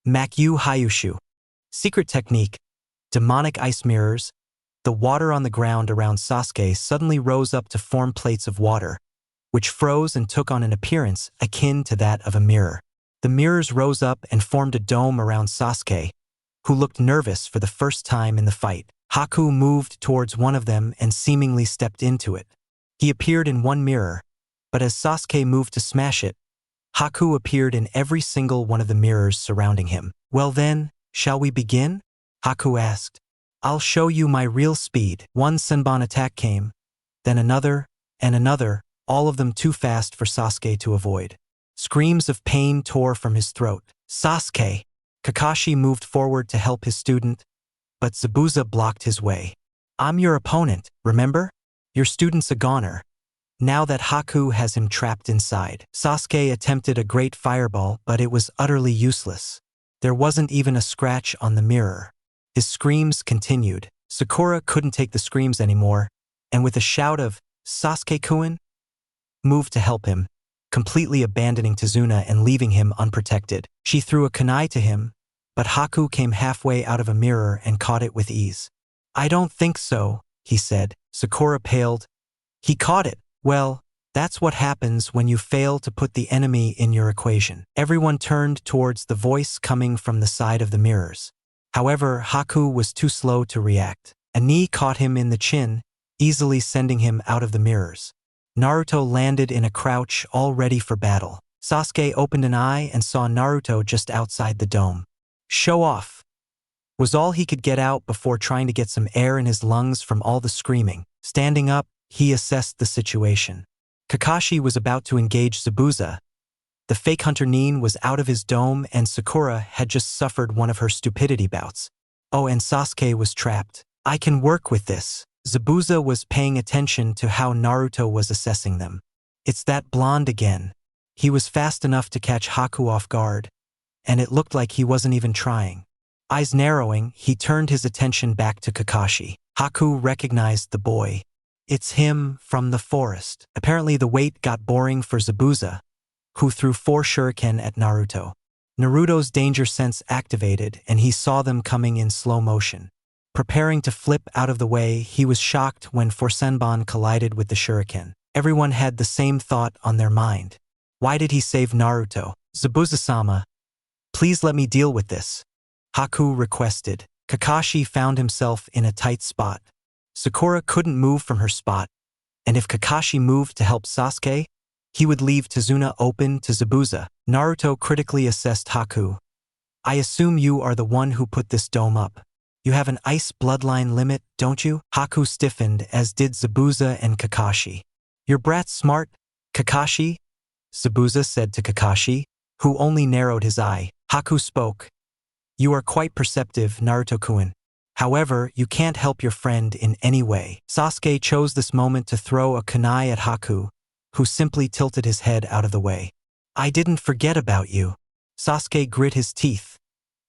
Makyu Hayushu. Secret technique, demonic ice mirrors. The water on the ground around Sasuke suddenly rose up to form plates of water, which froze and took on an appearance akin to that of a mirror. The mirrors rose up and formed a dome around Sasuke, who looked nervous for the first time in the fight. Haku moved towards one of them and seemingly stepped into it. He appeared in one mirror, but as Sasuke moved to smash it, Haku appeared in every single one of the mirrors surrounding him. Well then, shall we begin? Haku asked. I'll show you my real speed. One senbon attack came, then another, and another, all of them too fast for Sasuke to avoid. Screams of pain tore from his throat. Sasuke! Kakashi moved forward to help his student, but Zabuza blocked his way. I'm your opponent, remember? Your student's a goner. Now that Haku has him trapped inside. Sasuke attempted a great fireball, but it was utterly useless. There wasn't even a scratch on the mirror. His screams continued. Sakura couldn't take the screams anymore, and with a shout of, Sasuke-kun, moved to help him, completely abandoning Tazuna and leaving him unprotected. She threw a kunai to him, but Haku came halfway out of a mirror and caught it with ease. I don't think so, he said. Sakura paled. He caught it. Well, that's what happens when you fail to put the enemy in your equation. Everyone turned towards the voice coming from the side of the mirrors. However, Haku was too slow to react. A knee caught him in the chin, easily sending him out of the mirrors. Naruto landed in a crouch, all ready for battle. Sasuke opened an eye and saw Naruto just outside the dome. Show off was all he could get out before trying to get some air in his lungs from all the screaming. Standing up, he assessed the situation. Kakashi was about to engage Zabuza. The fake hunter Nin was out of his dome and Sakura had just suffered one of her stupidity bouts. Oh, and Sasuke was trapped. I can work with this. Zabuza was paying attention to how Naruto was assessing them. It's that blonde again. He was fast enough to catch Haku off guard, and it looked like he wasn't even trying. Eyes narrowing, he turned his attention back to Kakashi. Haku recognized the boy. It's him from the forest. Apparently the wait got boring for Zabuza, who threw 4 shuriken at Naruto. Naruto's danger sense activated and he saw them coming in slow motion. Preparing to flip out of the way, he was shocked when 4 senbon collided with the shuriken. Everyone had the same thought on their mind. Why did he save Naruto? Zabuza-sama, please let me deal with this, Haku requested. Kakashi found himself in a tight spot. Sakura couldn't move from her spot, and if Kakashi moved to help Sasuke, he would leave Tazuna open to Zabuza. Naruto critically assessed Haku. I assume you are the one who put this dome up. You have an ice bloodline limit, don't you? Haku stiffened, as did Zabuza and Kakashi. Your brat's smart, Kakashi, Zabuza said to Kakashi, who only narrowed his eye. Haku spoke. You are quite perceptive, Naruto-kun. However, you can't help your friend in any way. Sasuke chose this moment to throw a kunai at Haku, who simply tilted his head out of the way. I didn't forget about you. Sasuke grit his teeth.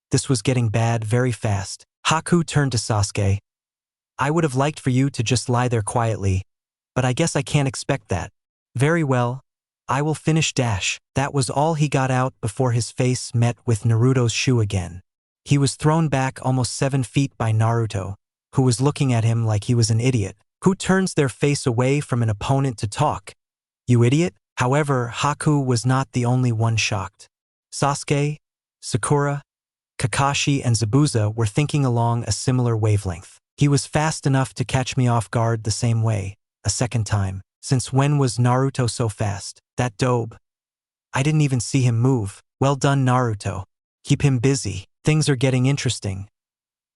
This was getting bad very fast. Haku turned to Sasuke. I would have liked for you to just lie there quietly, but I guess I can't expect that. Very well. I will finish dash. That was all he got out before his face met with Naruto's shoe again. He was thrown back almost 7 feet by Naruto, who was looking at him like he was an idiot. Who turns their face away from an opponent to talk? You idiot? However, Haku was not the only one shocked. Sasuke, Sakura, Kakashi and Zabuza were thinking along a similar wavelength. He was fast enough to catch me off guard the same way, a second time. Since when was Naruto so fast? That dope. I didn't even see him move. Well done, Naruto. Keep him busy. Things are getting interesting.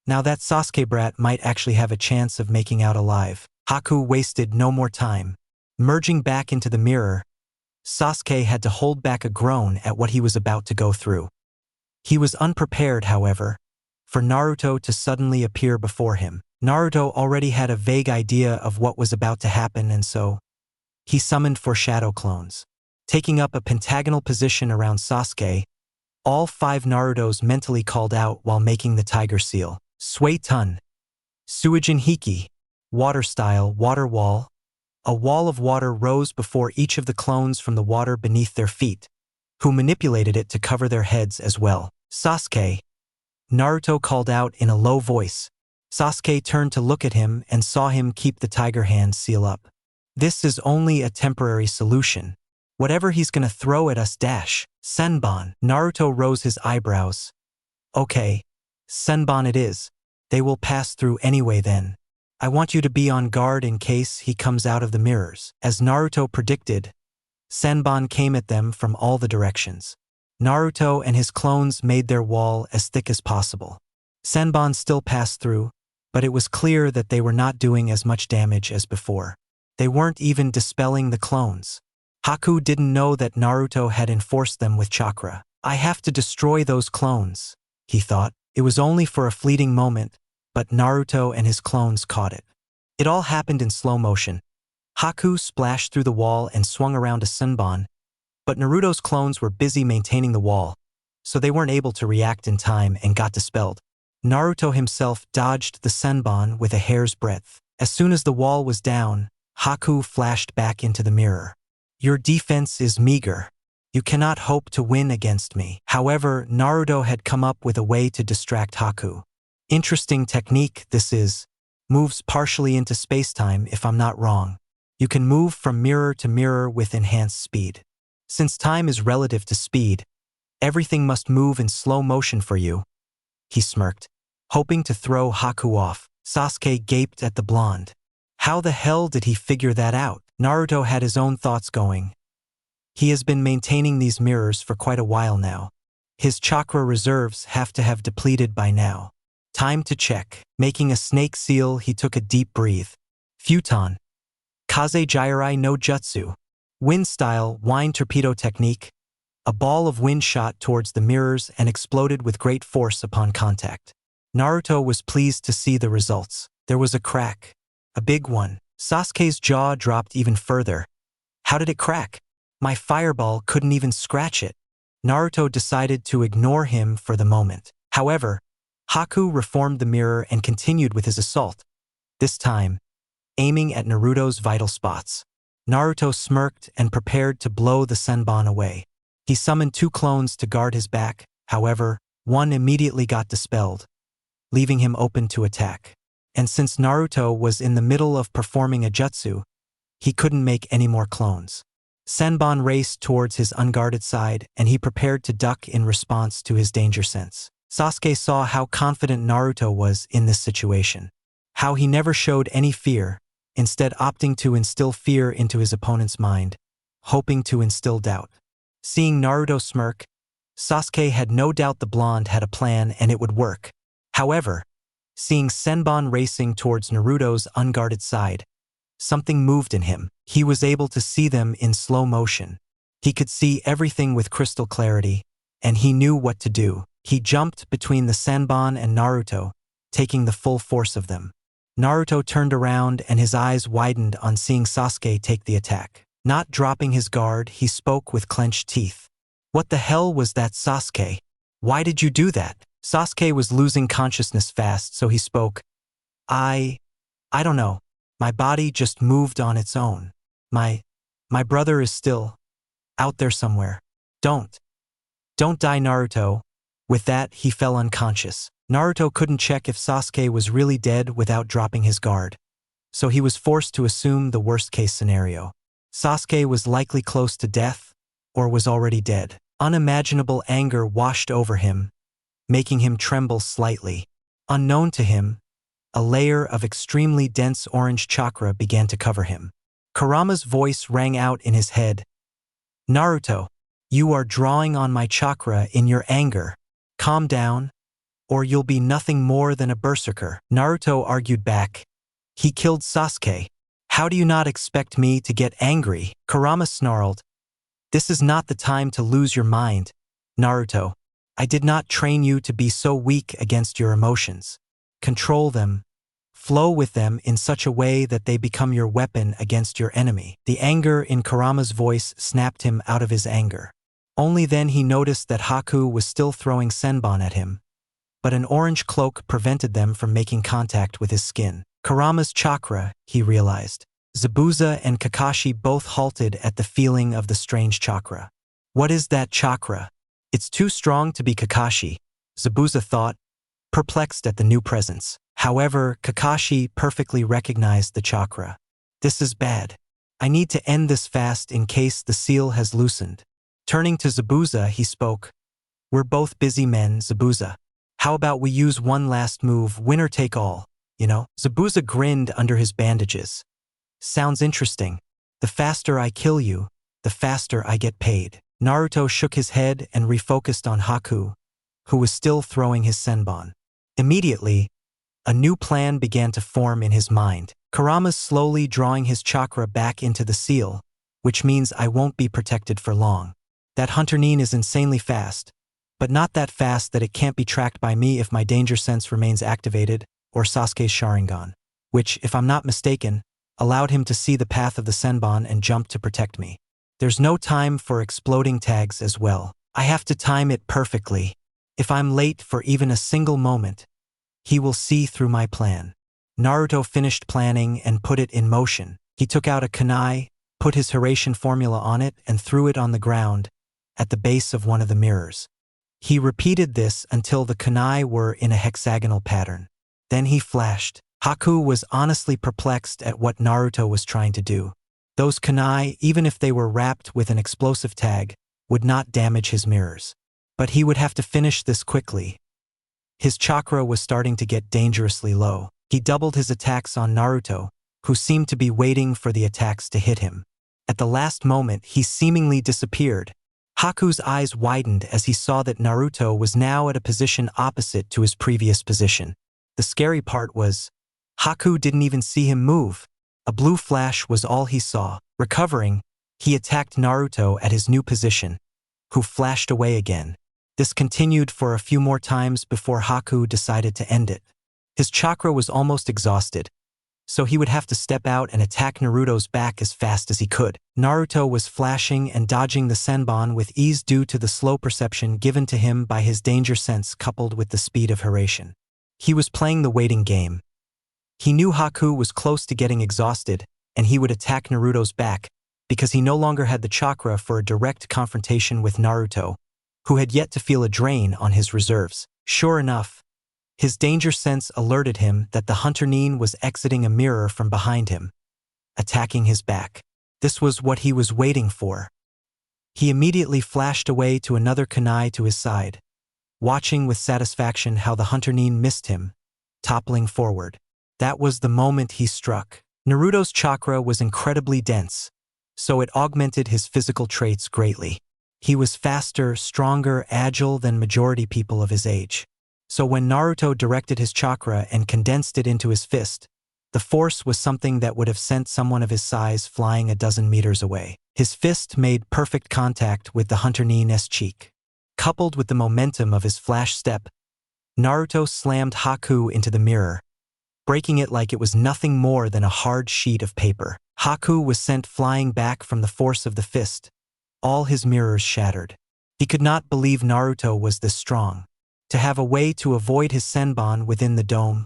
Now that Sasuke brat might actually have a chance of making out alive. Haku wasted no more time. Merging back into the mirror, Sasuke had to hold back a groan at what he was about to go through. He was unprepared, however, for Naruto to suddenly appear before him. Naruto already had a vague idea of what was about to happen, and so he summoned for shadow clones. Taking up a pentagonal position around Sasuke, all 5 Narutos mentally called out while making the tiger seal. Sui Tun, Suijin Hiki, water style, water wall. A wall of water rose before each of the clones from the water beneath their feet, who manipulated it to cover their heads as well. Sasuke, Naruto called out in a low voice. Sasuke turned to look at him and saw him keep the tiger hand seal up. This is only a temporary solution. Whatever he's gonna throw at us dash. Senbon. Naruto rose his eyebrows. Okay, Senbon it is. They will pass through anyway then. I want you to be on guard in case he comes out of the mirrors. As Naruto predicted, Senbon came at them from all the directions. Naruto and his clones made their wall as thick as possible. Senbon still passed through, but it was clear that they were not doing as much damage as before. They weren't even dispelling the clones. Haku didn't know that Naruto had enforced them with chakra. I have to destroy those clones, he thought. It was only for a fleeting moment, but Naruto and his clones caught it. It all happened in slow motion. Haku splashed through the wall and swung around to Senbon, but Naruto's clones were busy maintaining the wall, so they weren't able to react in time and got dispelled. Naruto himself dodged the Senbon with a hair's breadth. As soon as the wall was down, Haku flashed back into the mirror. Your defense is meager. You cannot hope to win against me. However, Naruto had come up with a way to distract Haku. Interesting technique this is. Moves partially into spacetime if I'm not wrong. You can move from mirror to mirror with enhanced speed. Since time is relative to speed, everything must move in slow motion for you. He smirked, hoping to throw Haku off. Sasuke gaped at the blonde. How the hell did he figure that out? Naruto had his own thoughts going. He has been maintaining these mirrors for quite a while now. His chakra reserves have to have depleted by now. Time to check. Making a snake seal, he took a deep breath. Futon. Kaze Jirai no Jutsu. Wind style, wind torpedo technique. A ball of wind shot towards the mirrors and exploded with great force upon contact. Naruto was pleased to see the results. There was a crack. A big one. Sasuke's jaw dropped even further. How did it crack? My fireball couldn't even scratch it. Naruto decided to ignore him for the moment. However, Haku reformed the mirror and continued with his assault, this time aiming at Naruto's vital spots. Naruto smirked and prepared to blow the Senbon away. He summoned 2 clones to guard his back, however, one immediately got dispelled, leaving him open to attack. And since Naruto was in the middle of performing a jutsu, he couldn't make any more clones. Senbon raced towards his unguarded side, and he prepared to duck in response to his danger sense. Sasuke saw how confident Naruto was in this situation, how he never showed any fear, instead opting to instill fear into his opponent's mind, hoping to instill doubt. Seeing Naruto smirk, Sasuke had no doubt the blonde had a plan and it would work. However, seeing Senbon racing towards Naruto's unguarded side, something moved in him. He was able to see them in slow motion. He could see everything with crystal clarity, and he knew what to do. He jumped between the Senbon and Naruto, taking the full force of them. Naruto turned around and his eyes widened on seeing Sasuke take the attack. Not dropping his guard, he spoke with clenched teeth. What the hell was that, Sasuke? Why did you do that? Sasuke was losing consciousness fast, so he spoke. I don't know. My body just moved on its own. My brother is still out there somewhere. Don't die, Naruto. With that, he fell unconscious. Naruto couldn't check if Sasuke was really dead without dropping his guard, so he was forced to assume the worst-case scenario. Sasuke was likely close to death, or was already dead. Unimaginable anger washed over him, making him tremble slightly. Unknown to him, a layer of extremely dense orange chakra began to cover him. Kurama's voice rang out in his head. Naruto, you are drawing on my chakra in your anger. Calm down, or you'll be nothing more than a berserker. Naruto argued back. He killed Sasuke. How do you not expect me to get angry? Kurama snarled. This is not the time to lose your mind, Naruto. I did not train you to be so weak against your emotions. Control them. Flow with them in such a way that they become your weapon against your enemy. The anger in Kurama's voice snapped him out of his anger. Only then he noticed that Haku was still throwing Senbon at him, but an orange cloak prevented them from making contact with his skin. Kurama's chakra, he realized. Zabuza and Kakashi both halted at the feeling of the strange chakra. What is that chakra? It's too strong to be Kakashi, Zabuza thought, perplexed at the new presence. However, Kakashi perfectly recognized the chakra. This is bad. I need to end this fast in case the seal has loosened. Turning to Zabuza, he spoke. We're both busy men, Zabuza. How about we use one last move, winner take all, you know? Zabuza grinned under his bandages. Sounds interesting. The faster I kill you, the faster I get paid. Naruto shook his head and refocused on Haku, who was still throwing his Senbon. Immediately, a new plan began to form in his mind. Kurama's slowly drawing his chakra back into the seal, which means I won't be protected for long. That Hunter Nin is insanely fast, but not that fast that it can't be tracked by me if my danger sense remains activated, or Sasuke's Sharingan, which, if I'm not mistaken, allowed him to see the path of the Senbon and jump to protect me. There's no time for exploding tags as well. I have to time it perfectly. If I'm late for even a single moment, he will see through my plan. Naruto finished planning and put it in motion. He took out a kunai, put his HIRAISHIN formula on it, and threw it on the ground, at the base of one of the mirrors. He repeated this until the kunai were in a hexagonal pattern. Then he flashed. Haku was honestly perplexed at what Naruto was trying to do. Those kunai, even if they were wrapped with an explosive tag, would not damage his mirrors. But he would have to finish this quickly. His chakra was starting to get dangerously low. He doubled his attacks on Naruto, who seemed to be waiting for the attacks to hit him. At the last moment, he seemingly disappeared. Haku's eyes widened as he saw that Naruto was now at a position opposite to his previous position. The scary part was, Haku didn't even see him move. A blue flash was all he saw. Recovering, he attacked Naruto at his new position, who flashed away again. This continued for a few more times before Haku decided to end it. His chakra was almost exhausted, so he would have to step out and attack Naruto's back as fast as he could. Naruto was flashing and dodging the Senbon with ease due to the slow perception given to him by his danger sense coupled with the speed of HIRAISHIN. He was playing the waiting game. He knew Haku was close to getting exhausted, and he would attack Naruto's back, because he no longer had the chakra for a direct confrontation with Naruto, who had yet to feel a drain on his reserves. Sure enough, his danger sense alerted him that the Hunter Nin was exiting a mirror from behind him, attacking his back. This was what he was waiting for. He immediately flashed away to another kunai to his side, watching with satisfaction how the Hunter Nin missed him, toppling forward. That was the moment he struck. Naruto's chakra was incredibly dense, so it augmented his physical traits greatly. He was faster, stronger, agile than majority people of his age. So when Naruto directed his chakra and condensed it into his fist, the force was something that would have sent someone of his size flying a dozen meters away. His fist made perfect contact with the Hunter Nin's cheek. Coupled with the momentum of his flash step, Naruto slammed Haku into the mirror, breaking it like it was nothing more than a hard sheet of paper. Haku was sent flying back from the force of the fist, all his mirrors shattered. He could not believe Naruto was this strong. To have a way to avoid his senbon within the dome,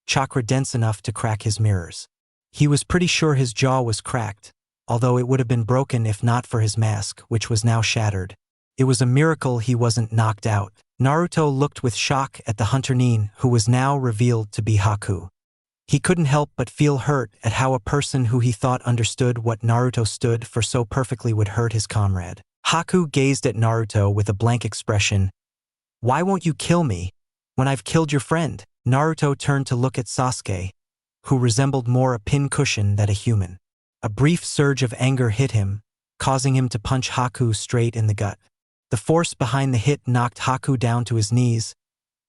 chakra dense enough to crack his mirrors. He was pretty sure his jaw was cracked, although it would have been broken if not for his mask, which was now shattered. It was a miracle he wasn't knocked out. Naruto looked with shock at the Hunter Nin, who was now revealed to be Haku. He couldn't help but feel hurt at how a person who he thought understood what Naruto stood for so perfectly would hurt his comrade. Haku gazed at Naruto with a blank expression. "Why won't you kill me when I've killed your friend?" Naruto turned to look at Sasuke, who resembled more a pincushion than a human. A brief surge of anger hit him, causing him to punch Haku straight in the gut. The force behind the hit knocked Haku down to his knees,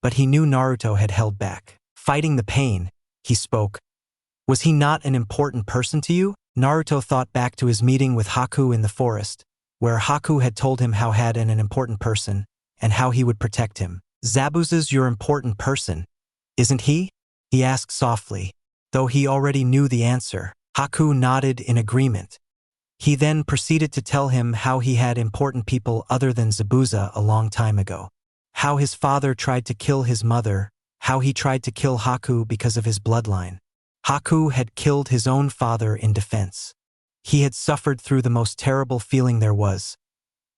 but he knew Naruto had held back. Fighting the pain, he spoke. "Was he not an important person to you?" Naruto thought back to his meeting with Haku in the forest, where Haku had told him how had an important person, and how he would protect him. "Zabuza's your important person, isn't he?" he asked softly, though he already knew the answer. Haku nodded in agreement. He then proceeded to tell him how he had important people other than Zabuza a long time ago. How his father tried to kill his mother, how he tried to kill Haku because of his bloodline. Haku had killed his own father in defense. He had suffered through the most terrible feeling there was,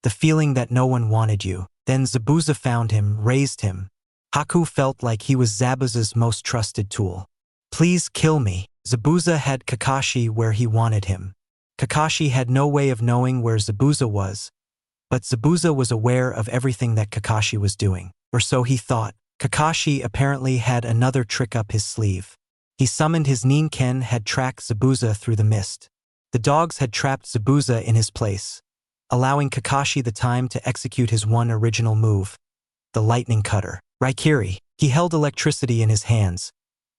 the feeling that no one wanted you. Then Zabuza found him, raised him. Haku felt like he was Zabuza's most trusted tool. "Please kill me." Zabuza had Kakashi where he wanted him. Kakashi had no way of knowing where Zabuza was, but Zabuza was aware of everything that Kakashi was doing, or so he thought. Kakashi apparently had another trick up his sleeve. He summoned his Ninken had tracked Zabuza through the mist. The dogs had trapped Zabuza in his place, allowing Kakashi the time to execute his one original move, the lightning cutter. Raikiri. He held electricity in his hands,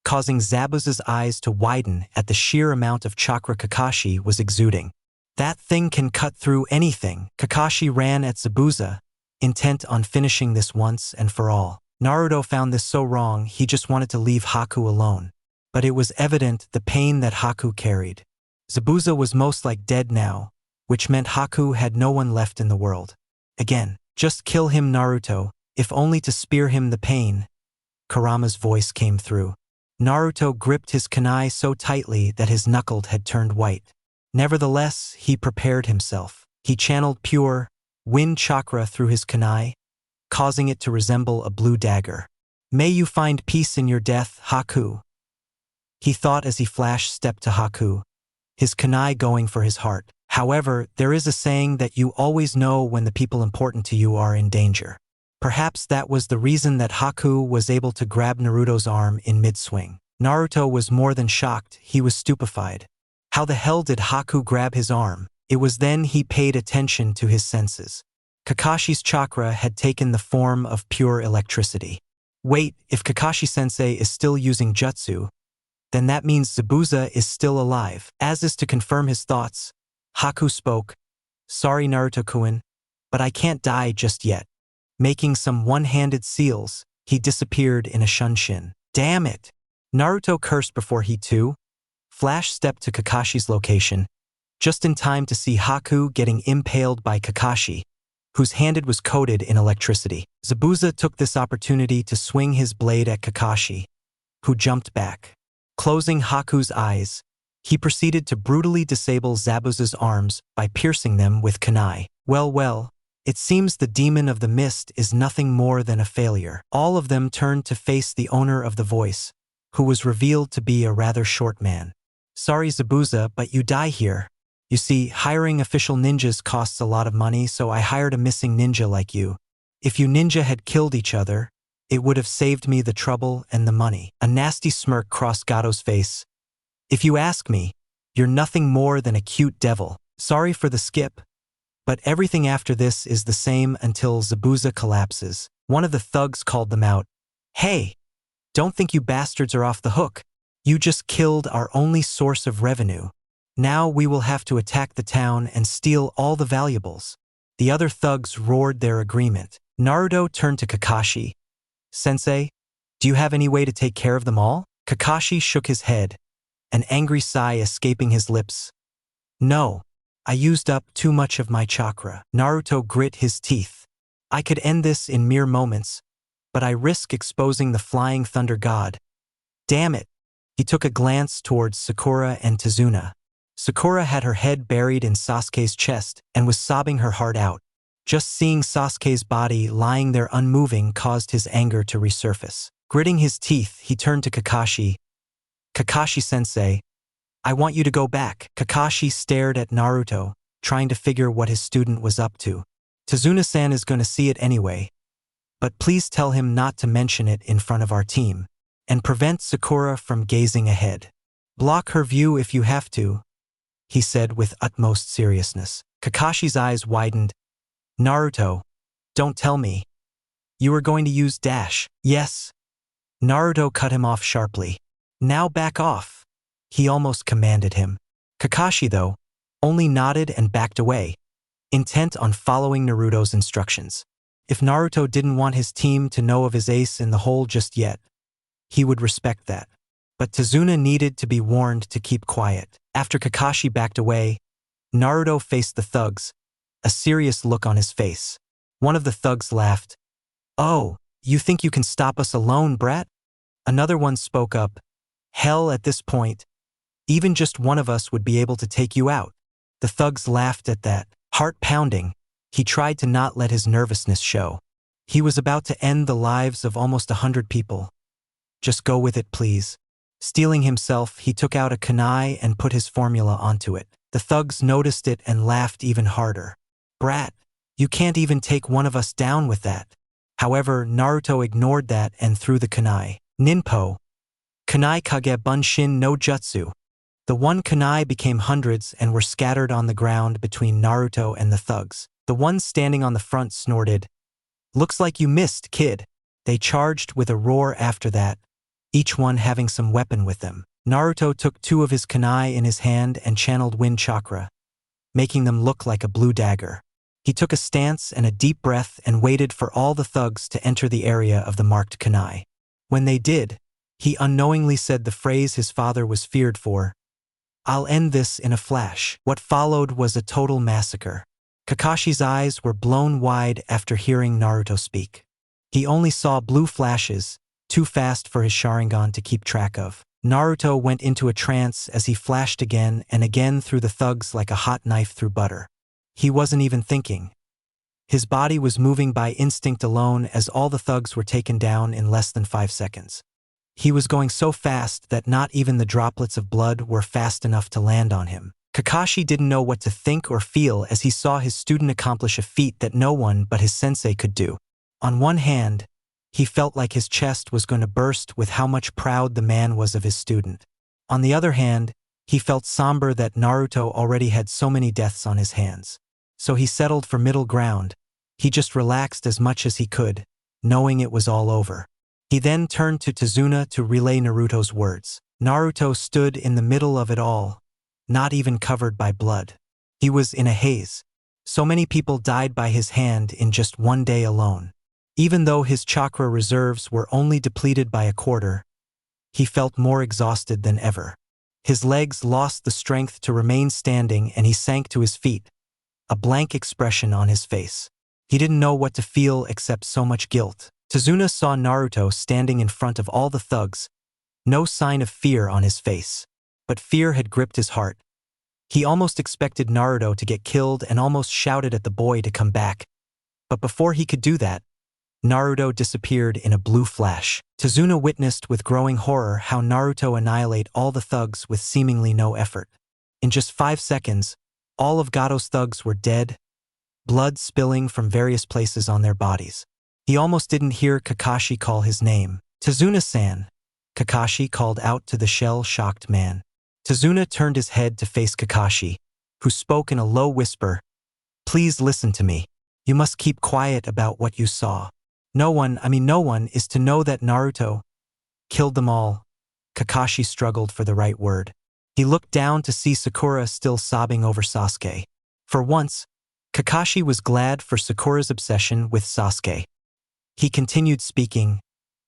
causing Zabuza's eyes to widen at the sheer amount of chakra Kakashi was exuding. "That thing can cut through anything." Kakashi ran at Zabuza, intent on finishing this once and for all. Naruto found this so wrong he just wanted to leave Haku alone. But it was evident the pain that Haku carried. Zabuza was most like dead now, which meant Haku had no one left in the world. Again, "Just kill him, Naruto, if only to spare him the pain." Kurama's voice came through. Naruto gripped his kunai so tightly that his knuckle had turned white. Nevertheless, he prepared himself. He channeled pure wind chakra through his kunai, causing it to resemble a blue dagger. "May you find peace in your death, Haku," he thought as he flash-stepped to Haku, his kunai going for his heart. However, there is a saying that you always know when the people important to you are in danger. Perhaps that was the reason that Haku was able to grab Naruto's arm in mid-swing. Naruto was more than shocked, he was stupefied. How the hell did Haku grab his arm? It was then he paid attention to his senses. Kakashi's chakra had taken the form of pure electricity. Wait, if Kakashi-sensei is still using jutsu, then that means Zabuza is still alive. As is to confirm his thoughts, Haku spoke, "Sorry Naruto-kun, but I can't die just yet." Making some one-handed seals, he disappeared in a shunshin. "Damn it!" Naruto cursed before he too flash-stepped to Kakashi's location, just in time to see Haku getting impaled by Kakashi, whose hand was coated in electricity. Zabuza took this opportunity to swing his blade at Kakashi, who jumped back. Closing Haku's eyes, he proceeded to brutally disable Zabuza's arms by piercing them with kunai. Well, it seems the demon of the mist is nothing more than a failure. All of them turned to face the owner of the voice, who was revealed to be a rather short man. "Sorry Zabuza, but you die here. You see, hiring official ninjas costs a lot of money, so I hired a missing ninja like you. If you ninja had killed each other, it would have saved me the trouble and the money." A nasty smirk crossed Gato's face. "If you ask me, you're nothing more than a cute devil. Sorry for the skip, but everything after this is the same until Zabuza collapses." One of the thugs called them out. "Hey, don't think you bastards are off the hook. You just killed our only source of revenue. Now we will have to attack the town and steal all the valuables." The other thugs roared their agreement. Naruto turned to Kakashi. Sensei, do you have any way to take care of them all? Kakashi shook his head, an angry sigh escaping his lips. No, I used up too much of my chakra. Naruto grit his teeth. I could end this in mere moments, but I risk exposing the flying thunder god. Damn it. He took a glance towards Sakura and Tazuna. Sakura had her head buried in Sasuke's chest and was sobbing her heart out. Just seeing Sasuke's body lying there unmoving caused his anger to resurface. Gritting his teeth, he turned to Kakashi. Kakashi-sensei, I want you to go back. Kakashi stared at Naruto, trying to figure what his student was up to. Tazuna-san is going to see it anyway, but please tell him not to mention it in front of our team, and prevent Sakura from gazing ahead. Block her view if you have to, he said with utmost seriousness. Kakashi's eyes widened. Naruto, don't tell me. You are going to use dash. Yes. Naruto cut him off sharply. Now back off, he almost commanded him. Kakashi, though, only nodded and backed away, intent on following Naruto's instructions. If Naruto didn't want his team to know of his ace in the hole just yet, he would respect that. But Tazuna needed to be warned to keep quiet. After Kakashi backed away, Naruto faced the thugs, a serious look on his face. One of the thugs laughed. Oh, you think you can stop us alone, brat? Another one spoke up. Hell, at this point, even just one of us would be able to take you out. The thugs laughed at that. Heart pounding, he tried to not let his nervousness show. He was about to end the lives of almost 100 people. Just go with it, please. Steeling himself, he took out a kunai and put his formula onto it. The thugs noticed it and laughed even harder. Brat, you can't even take one of us down with that. However, Naruto ignored that and threw the kunai. Ninpo. Kunai kage bunshin no jutsu. The one kunai became hundreds and were scattered on the ground between Naruto and the thugs. The one standing on the front snorted. Looks like you missed, kid. They charged with a roar after that, each one having some weapon with them. Naruto took 2 of his kunai in his hand and channeled wind chakra, making them look like a blue dagger. He took a stance and a deep breath and waited for all the thugs to enter the area of the marked kunai. When they did, he unknowingly said the phrase his father was feared for. I'll end this in a flash. What followed was a total massacre. Kakashi's eyes were blown wide after hearing Naruto speak. He only saw blue flashes, too fast for his Sharingan to keep track of. Naruto went into a trance as he flashed again and again through the thugs like a hot knife through butter. He wasn't even thinking. His body was moving by instinct alone as all the thugs were taken down in less than 5 seconds. He was going so fast that not even the droplets of blood were fast enough to land on him. Kakashi didn't know what to think or feel as he saw his student accomplish a feat that no one but his sensei could do. On one hand, he felt like his chest was going to burst with how much proud the man was of his student. On the other hand, he felt somber that Naruto already had so many deaths on his hands. So he settled for middle ground. He just relaxed as much as he could, knowing it was all over. He then turned to Tazuna to relay Naruto's words. Naruto stood in the middle of it all, not even covered by blood. He was in a haze. So many people died by his hand in just one day alone. Even though his chakra reserves were only depleted by a quarter, he felt more exhausted than ever. His legs lost the strength to remain standing and he sank to his feet, a blank expression on his face. He didn't know what to feel except so much guilt. Tazuna saw Naruto standing in front of all the thugs, no sign of fear on his face. But fear had gripped his heart. He almost expected Naruto to get killed and almost shouted at the boy to come back. But before he could do that, Naruto disappeared in a blue flash. Tazuna witnessed with growing horror how Naruto annihilate all the thugs with seemingly no effort. In just 5 seconds, all of Gato's thugs were dead, blood spilling from various places on their bodies. He almost didn't hear Kakashi call his name. Tazuna-san, Kakashi called out to the shell-shocked man. Tazuna turned his head to face Kakashi, who spoke in a low whisper. Please listen to me. You must keep quiet about what you saw. No one is to know that Naruto killed them all. Kakashi struggled for the right word. He looked down to see Sakura still sobbing over Sasuke. For once, Kakashi was glad for Sakura's obsession with Sasuke. He continued speaking.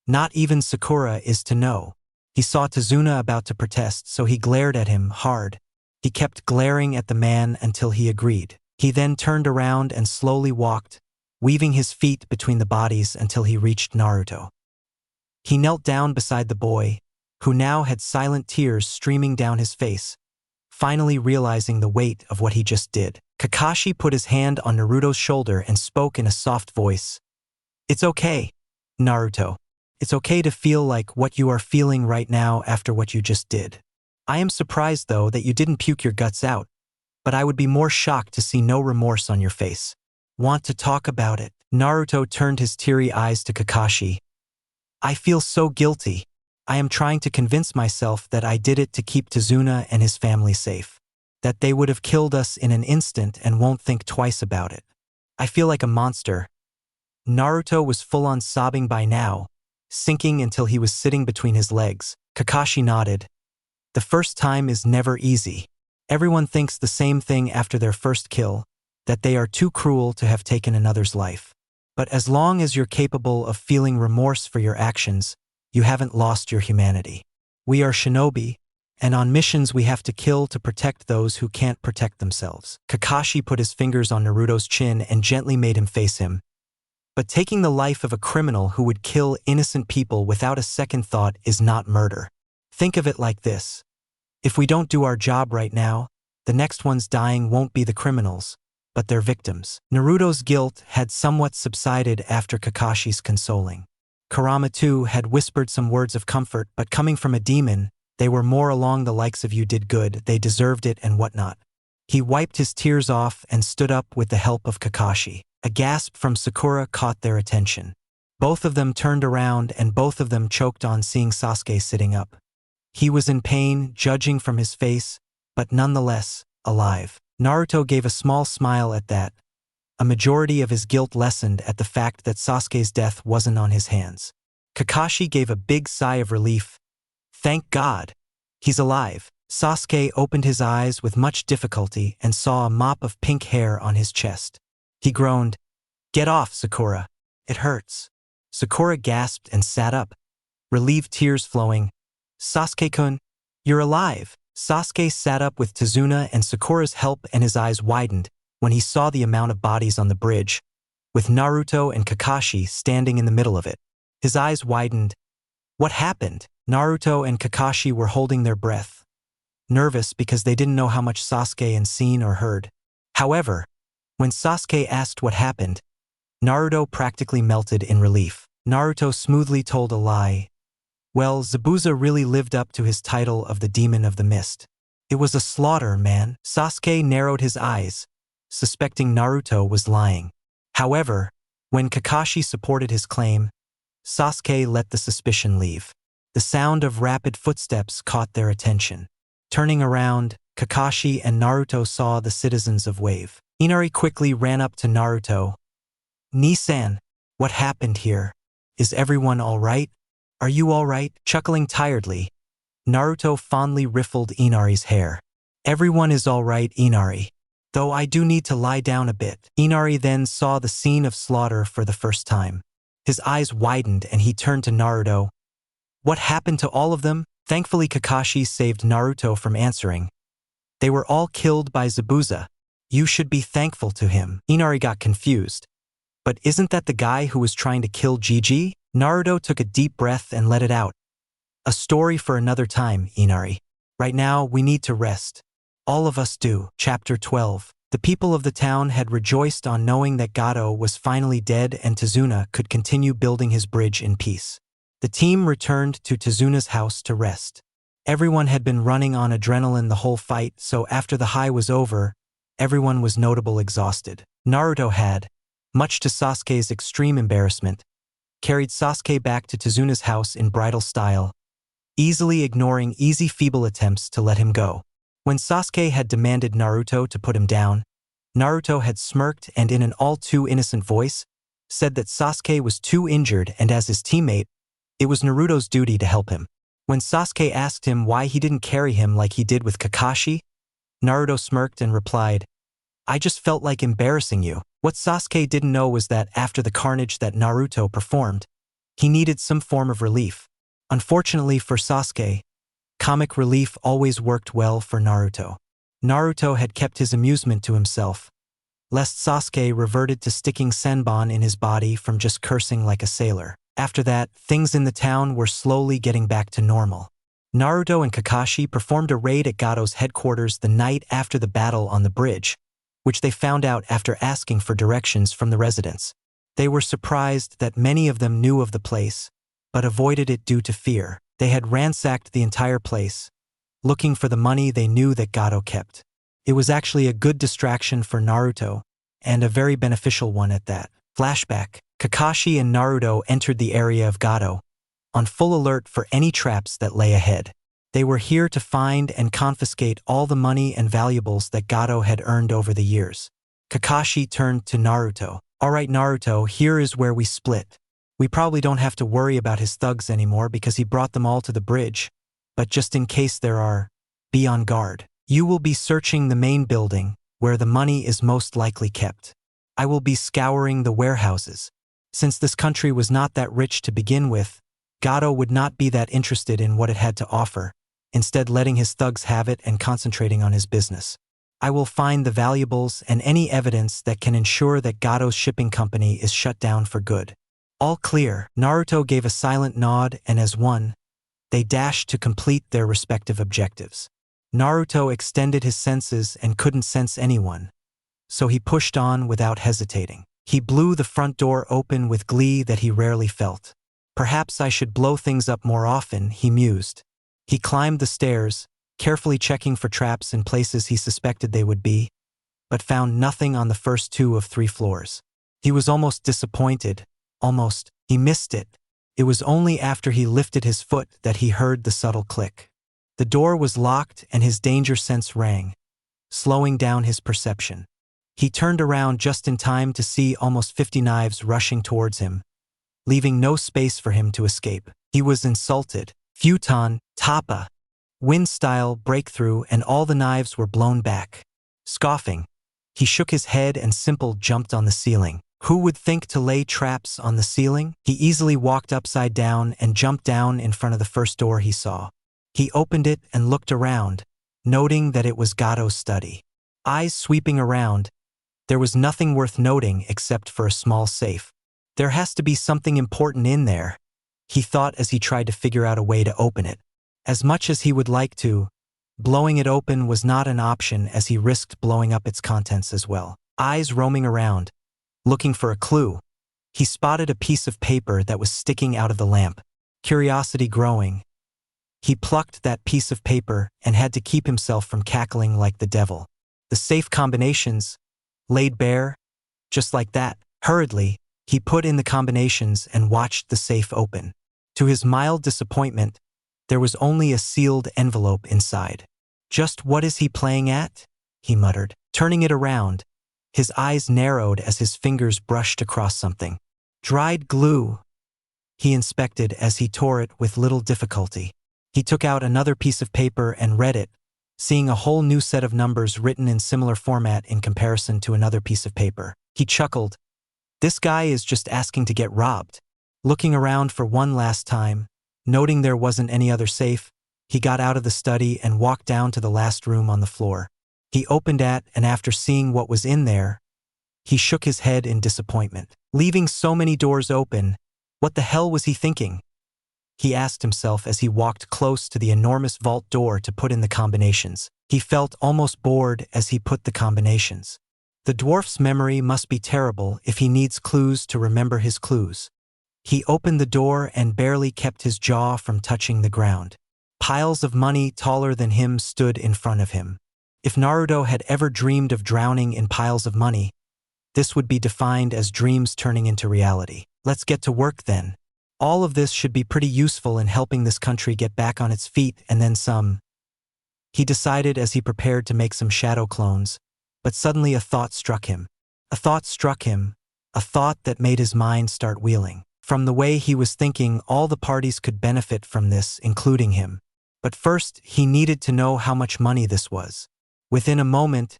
Not even Sakura is to know. He saw Tazuna about to protest, so he glared at him hard. He kept glaring at the man until he agreed. He then turned around and slowly walked, weaving his feet between the bodies until he reached Naruto. He knelt down beside the boy, who now had silent tears streaming down his face, finally realizing the weight of what he just did. Kakashi put his hand on Naruto's shoulder and spoke in a soft voice. "It's okay, Naruto. It's okay to feel like what you are feeling right now after what you just did. I am surprised, though, that you didn't puke your guts out, but I would be more shocked to see no remorse on your face. Want to talk about it?" Naruto turned his teary eyes to Kakashi. "I feel so guilty. I am trying to convince myself that I did it to keep Tazuna and his family safe. That they would have killed us in an instant and won't think twice about it. I feel like a monster." Naruto was full-on sobbing by now, sinking until he was sitting between his legs. Kakashi nodded. "The first time is never easy. Everyone thinks the same thing after their first kill, that they are too cruel to have taken another's life. But as long as you're capable of feeling remorse for your actions, you haven't lost your humanity. We are shinobi, and on missions we have to kill to protect those who can't protect themselves." Kakashi put his fingers on Naruto's chin and gently made him face him. "But taking the life of a criminal who would kill innocent people without a second thought is not murder. Think of it like this. If we don't do our job right now, the next ones dying won't be the criminals, but their victims." Naruto's guilt had somewhat subsided after Kakashi's consoling. Kurama too had whispered some words of comfort, but coming from a demon, they were more along the likes of "you did good, they deserved it," and whatnot. He wiped his tears off and stood up with the help of Kakashi. A gasp from Sakura caught their attention. Both of them turned around and both of them choked on seeing Sasuke sitting up. He was in pain, judging from his face, but nonetheless, alive. Naruto gave a small smile at that. A majority of his guilt lessened at the fact that Sasuke's death wasn't on his hands. Kakashi gave a big sigh of relief. "Thank God! He's alive." Sasuke opened his eyes with much difficulty and saw a mop of pink hair on his chest. He groaned, "Get off, Sakura. It hurts." Sakura gasped and sat up, relieved tears flowing. "Sasuke-kun, you're alive." Sasuke sat up with Tazuna and Sakura's help, and his eyes widened when he saw the amount of bodies on the bridge, with Naruto and Kakashi standing in the middle of it. His eyes widened. What happened? Naruto and Kakashi were holding their breath, nervous because they didn't know how much Sasuke had seen or heard. However, when Sasuke asked what happened, Naruto practically melted in relief. Naruto smoothly told a lie. Well, Zabuza really lived up to his title of the Demon of the Mist. It was a slaughter, man. Sasuke narrowed his eyes, suspecting Naruto was lying. However, when Kakashi supported his claim, Sasuke let the suspicion leave. The sound of rapid footsteps caught their attention. Turning around, Kakashi and Naruto saw the citizens of Wave. Inari quickly ran up to Naruto. "Ni-san, what happened here? Is everyone all right? Are you all right?" Chuckling tiredly, Naruto fondly riffled Inari's hair. "Everyone is all right, Inari. Though I do need to lie down a bit." Inari then saw the scene of slaughter for the first time. His eyes widened and he turned to Naruto. "What happened to all of them?" Thankfully, Kakashi saved Naruto from answering. "They were all killed by Zabuza. You should be thankful to him." Inari got confused. "But isn't that the guy who was trying to kill Gigi?" Naruto took a deep breath and let it out. "A story for another time, Inari. Right now, we need to rest. All of us do." Chapter 12. The people of the town had rejoiced on knowing that Gato was finally dead and Tazuna could continue building his bridge in peace. The team returned to Tazuna's house to rest. Everyone had been running on adrenaline the whole fight, so after the high was over, everyone was notably exhausted. Naruto had, much to Sasuke's extreme embarrassment, carried Sasuke back to Tazuna's house in bridal style, easily ignoring feeble attempts to let him go. When Sasuke had demanded Naruto to put him down, Naruto had smirked and in an all-too-innocent voice, said that Sasuke was too injured and as his teammate, it was Naruto's duty to help him. When Sasuke asked him why he didn't carry him like he did with Kakashi, Naruto smirked and replied, I just felt like embarrassing you. What Sasuke didn't know was that after the carnage that Naruto performed, he needed some form of relief. Unfortunately for Sasuke, comic relief always worked well for Naruto. Naruto had kept his amusement to himself, lest Sasuke reverted to sticking senbon in his body from just cursing like a sailor. After that, things in the town were slowly getting back to normal. Naruto and Kakashi performed a raid at Gato's headquarters the night after the battle on the bridge, which they found out after asking for directions from the residents. They were surprised that many of them knew of the place, but avoided it due to fear. They had ransacked the entire place, looking for the money they knew that Gato kept. It was actually a good distraction for Naruto, and a very beneficial one at that. Flashback: Kakashi and Naruto entered the area of Gato, on full alert for any traps that lay ahead. They were here to find and confiscate all the money and valuables that Gato had earned over the years. Kakashi turned to Naruto. "Alright Naruto, here is where we split. We probably don't have to worry about his thugs anymore because he brought them all to the bridge, but just in case there are, be on guard. You will be searching the main building, where the money is most likely kept. I will be scouring the warehouses. Since this country was not that rich to begin with, Gato would not be that interested in what it had to offer, instead letting his thugs have it and concentrating on his business. I will find the valuables and any evidence that can ensure that Gato's shipping company is shut down for good." All clear. Naruto gave a silent nod, and as one, they dashed to complete their respective objectives. Naruto extended his senses and couldn't sense anyone, so he pushed on without hesitating. He blew the front door open with glee that he rarely felt. Perhaps I should blow things up more often, he mused. He climbed the stairs, carefully checking for traps in places he suspected they would be, but found nothing on the first 2 of 3 floors. He was almost disappointed. He missed it. It was only after he lifted his foot that he heard the subtle click. The door was locked and his danger sense rang, slowing down his perception. He turned around just in time to see almost 50 knives rushing towards him, leaving no space for him to escape. He was insulted. Futon, Tappa, wind-style breakthrough, and all the knives were blown back. Scoffing, he shook his head and Simple jumped on the ceiling. Who would think to lay traps on the ceiling? He easily walked upside down and jumped down in front of the first door he saw. He opened it and looked around, noting that it was Gato's study. Eyes sweeping around, there was nothing worth noting except for a small safe. There has to be something important in there, he thought as he tried to figure out a way to open it. As much as he would like to, blowing it open was not an option as he risked blowing up its contents as well. Eyes roaming around, looking for a clue, he spotted a piece of paper that was sticking out of the lamp. Curiosity growing, he plucked that piece of paper and had to keep himself from cackling like the devil. The safe combinations, laid bare, just like that. Hurriedly, he put in the combinations and watched the safe open. To his mild disappointment, there was only a sealed envelope inside. "Just what is he playing at?" he muttered. Turning it around, his eyes narrowed as his fingers brushed across something. Dried glue, he inspected as he tore it with little difficulty. He took out another piece of paper and read it, seeing a whole new set of numbers written in similar format in comparison to another piece of paper. He chuckled. This guy is just asking to get robbed. Looking around for one last time, noting there wasn't any other safe, he got out of the study and walked down to the last room on the floor. He opened it, and after seeing what was in there, he shook his head in disappointment. Leaving so many doors open, what the hell was he thinking? He asked himself as he walked close to the enormous vault door to put in the combinations. He felt almost bored as he put the combinations. The dwarf's memory must be terrible if he needs clues to remember his clues. He opened the door and barely kept his jaw from touching the ground. Piles of money taller than him stood in front of him. If Naruto had ever dreamed of drowning in piles of money, this would be defined as dreams turning into reality. Let's get to work then. All of this should be pretty useful in helping this country get back on its feet and then some. He decided as he prepared to make some shadow clones, but suddenly a thought struck him. A thought that made his mind start wheeling. From the way he was thinking, all the parties could benefit from this, including him. But first, he needed to know how much money this was. Within a moment,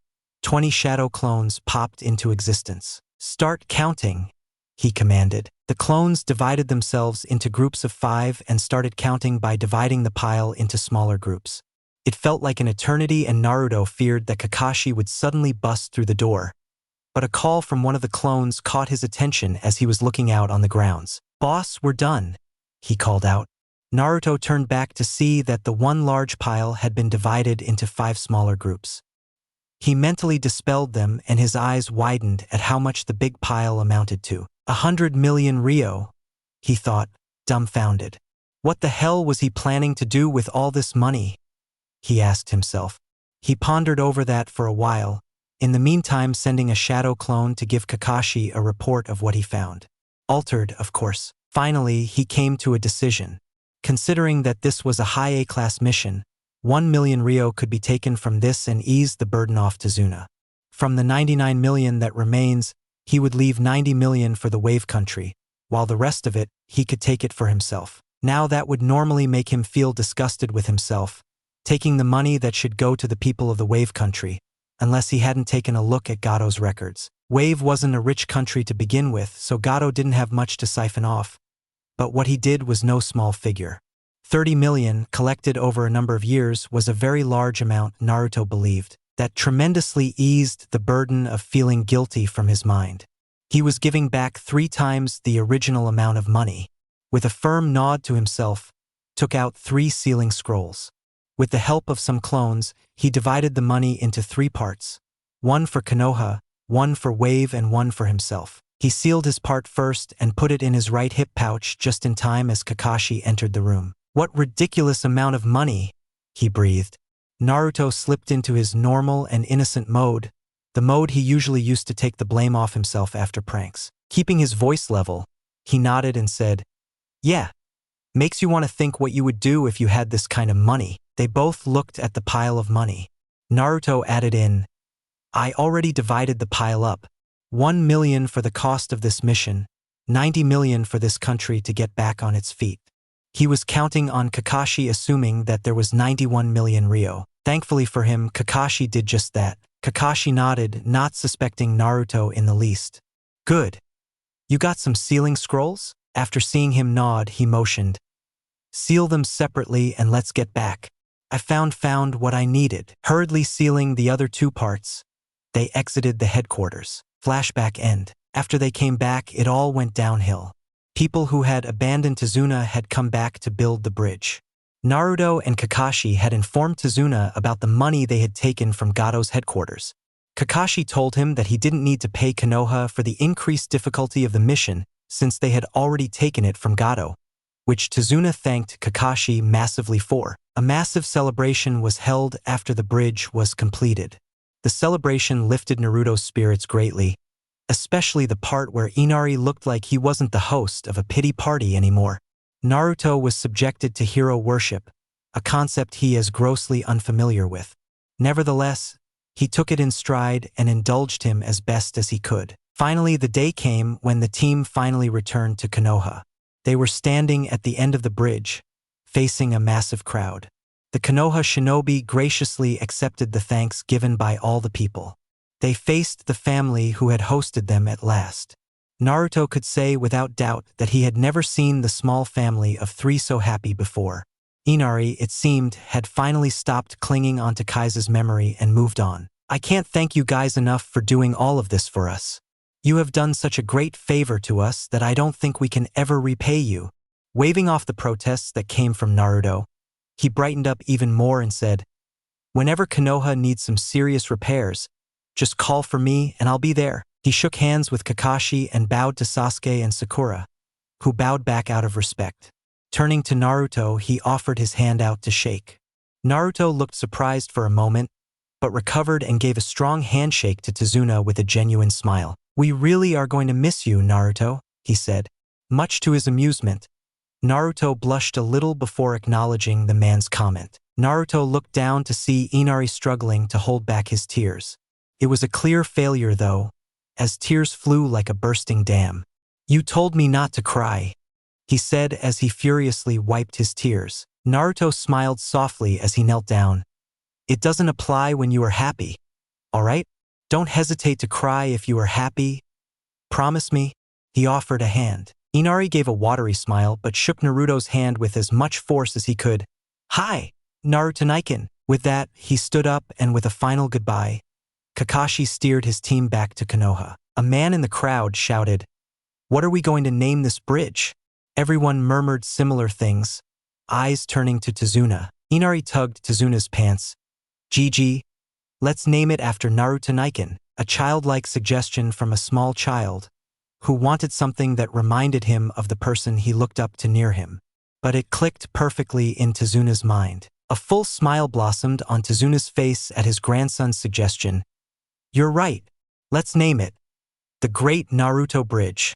20 shadow clones popped into existence. "Start counting," he commanded. The clones divided themselves into groups of 5 and started counting by dividing the pile into smaller groups. It felt like an eternity, and Naruto feared that Kakashi would suddenly bust through the door. But a call from one of the clones caught his attention as he was looking out on the grounds. "Boss, we're done," he called out. Naruto turned back to see that the one large pile had been divided into 5 smaller groups. He mentally dispelled them, and his eyes widened at how much the big pile amounted to. 100 million ryo, he thought, dumbfounded. What the hell was he planning to do with all this money? He asked himself. He pondered over that for a while, in the meantime sending a shadow clone to give Kakashi a report of what he found. Altered, of course. Finally, he came to a decision. Considering that this was a high A-class mission, 1 million ryo could be taken from this and ease the burden off Tazuna. From the 99 million that remains, he would leave 90 million for the wave country, while the rest of it, he could take it for himself. Now that would normally make him feel disgusted with himself, taking the money that should go to the people of the wave country, unless he hadn't taken a look at Gato's records. Wave wasn't a rich country to begin with, so Gato didn't have much to siphon off. But what he did was no small figure. 30 million, collected over a number of years, was a very large amount, Naruto believed, that tremendously eased the burden of feeling guilty from his mind. He was giving back 3 times the original amount of money. With a firm nod to himself, took out 3 sealing scrolls. With the help of some clones, he divided the money into 3 parts. 1 for Konoha, 1 for Wave, and 1 for himself. He sealed his part first and put it in his right hip pouch just in time as Kakashi entered the room. "What ridiculous amount of money," he breathed. Naruto slipped into his normal and innocent mode, the mode he usually used to take the blame off himself after pranks. Keeping his voice level, he nodded and said, "Yeah, makes you want to think what you would do if you had this kind of money." They both looked at the pile of money. Naruto added in, "I already divided the pile up. 1 million for the cost of this mission, 90 million for this country to get back on its feet." He was counting on Kakashi assuming that there was 91 million ryo. Thankfully for him, Kakashi did just that. Kakashi nodded, not suspecting Naruto in the least. "Good. You got some sealing scrolls?" After seeing him nod, he motioned, "Seal them separately and let's get back. I found what I needed." Hurriedly sealing the other 2 parts, they exited the headquarters. Flashback end. After they came back, it all went downhill. People who had abandoned Tazuna had come back to build the bridge. Naruto and Kakashi had informed Tazuna about the money they had taken from Gato's headquarters. Kakashi told him that he didn't need to pay Konoha for the increased difficulty of the mission since they had already taken it from Gato, which Tazuna thanked Kakashi massively for. A massive celebration was held after the bridge was completed. The celebration lifted Naruto's spirits greatly, especially the part where Inari looked like he wasn't the host of a pity party anymore. Naruto was subjected to hero worship, a concept he is grossly unfamiliar with. Nevertheless, he took it in stride and indulged him as best as he could. Finally, the day came when the team finally returned to Konoha. They were standing at the end of the bridge, facing a massive crowd. The Konoha shinobi graciously accepted the thanks given by all the people. They faced the family who had hosted them at last. Naruto could say without doubt that he had never seen the small family of 3 so happy before. Inari, it seemed, had finally stopped clinging onto Kaisa's memory and moved on. "I can't thank you guys enough for doing all of this for us. You have done such a great favor to us that I don't think we can ever repay you." Waving off the protests that came from Naruto, he brightened up even more and said, "Whenever Konoha needs some serious repairs, just call for me and I'll be there." He shook hands with Kakashi and bowed to Sasuke and Sakura, who bowed back out of respect. Turning to Naruto, he offered his hand out to shake. Naruto looked surprised for a moment, but recovered and gave a strong handshake to Tazuna with a genuine smile. "We really are going to miss you, Naruto," he said. Much to his amusement, Naruto blushed a little before acknowledging the man's comment. Naruto looked down to see Inari struggling to hold back his tears. It was a clear failure, though, as tears flew like a bursting dam. "You told me not to cry," he said as he furiously wiped his tears. Naruto smiled softly as he knelt down. "It doesn't apply when you are happy, all right?" Don't hesitate to cry if you are happy. Promise me? He offered a hand. Inari gave a watery smile but shook Naruto's hand with as much force as he could. Hi, Naruto-niken. With that, he stood up and with a final goodbye, Kakashi steered his team back to Konoha. A man in the crowd shouted, "What are we going to name this bridge?" Everyone murmured similar things, eyes turning to Tazuna. Inari tugged Tazuna's pants. "Gigi, let's name it after Naruto-niken," a childlike suggestion from a small child who wanted something that reminded him of the person he looked up to near him. But it clicked perfectly in Tazuna's mind. A full smile blossomed on Tazuna's face at his grandson's suggestion. "You're right. Let's name it the Great Naruto Bridge."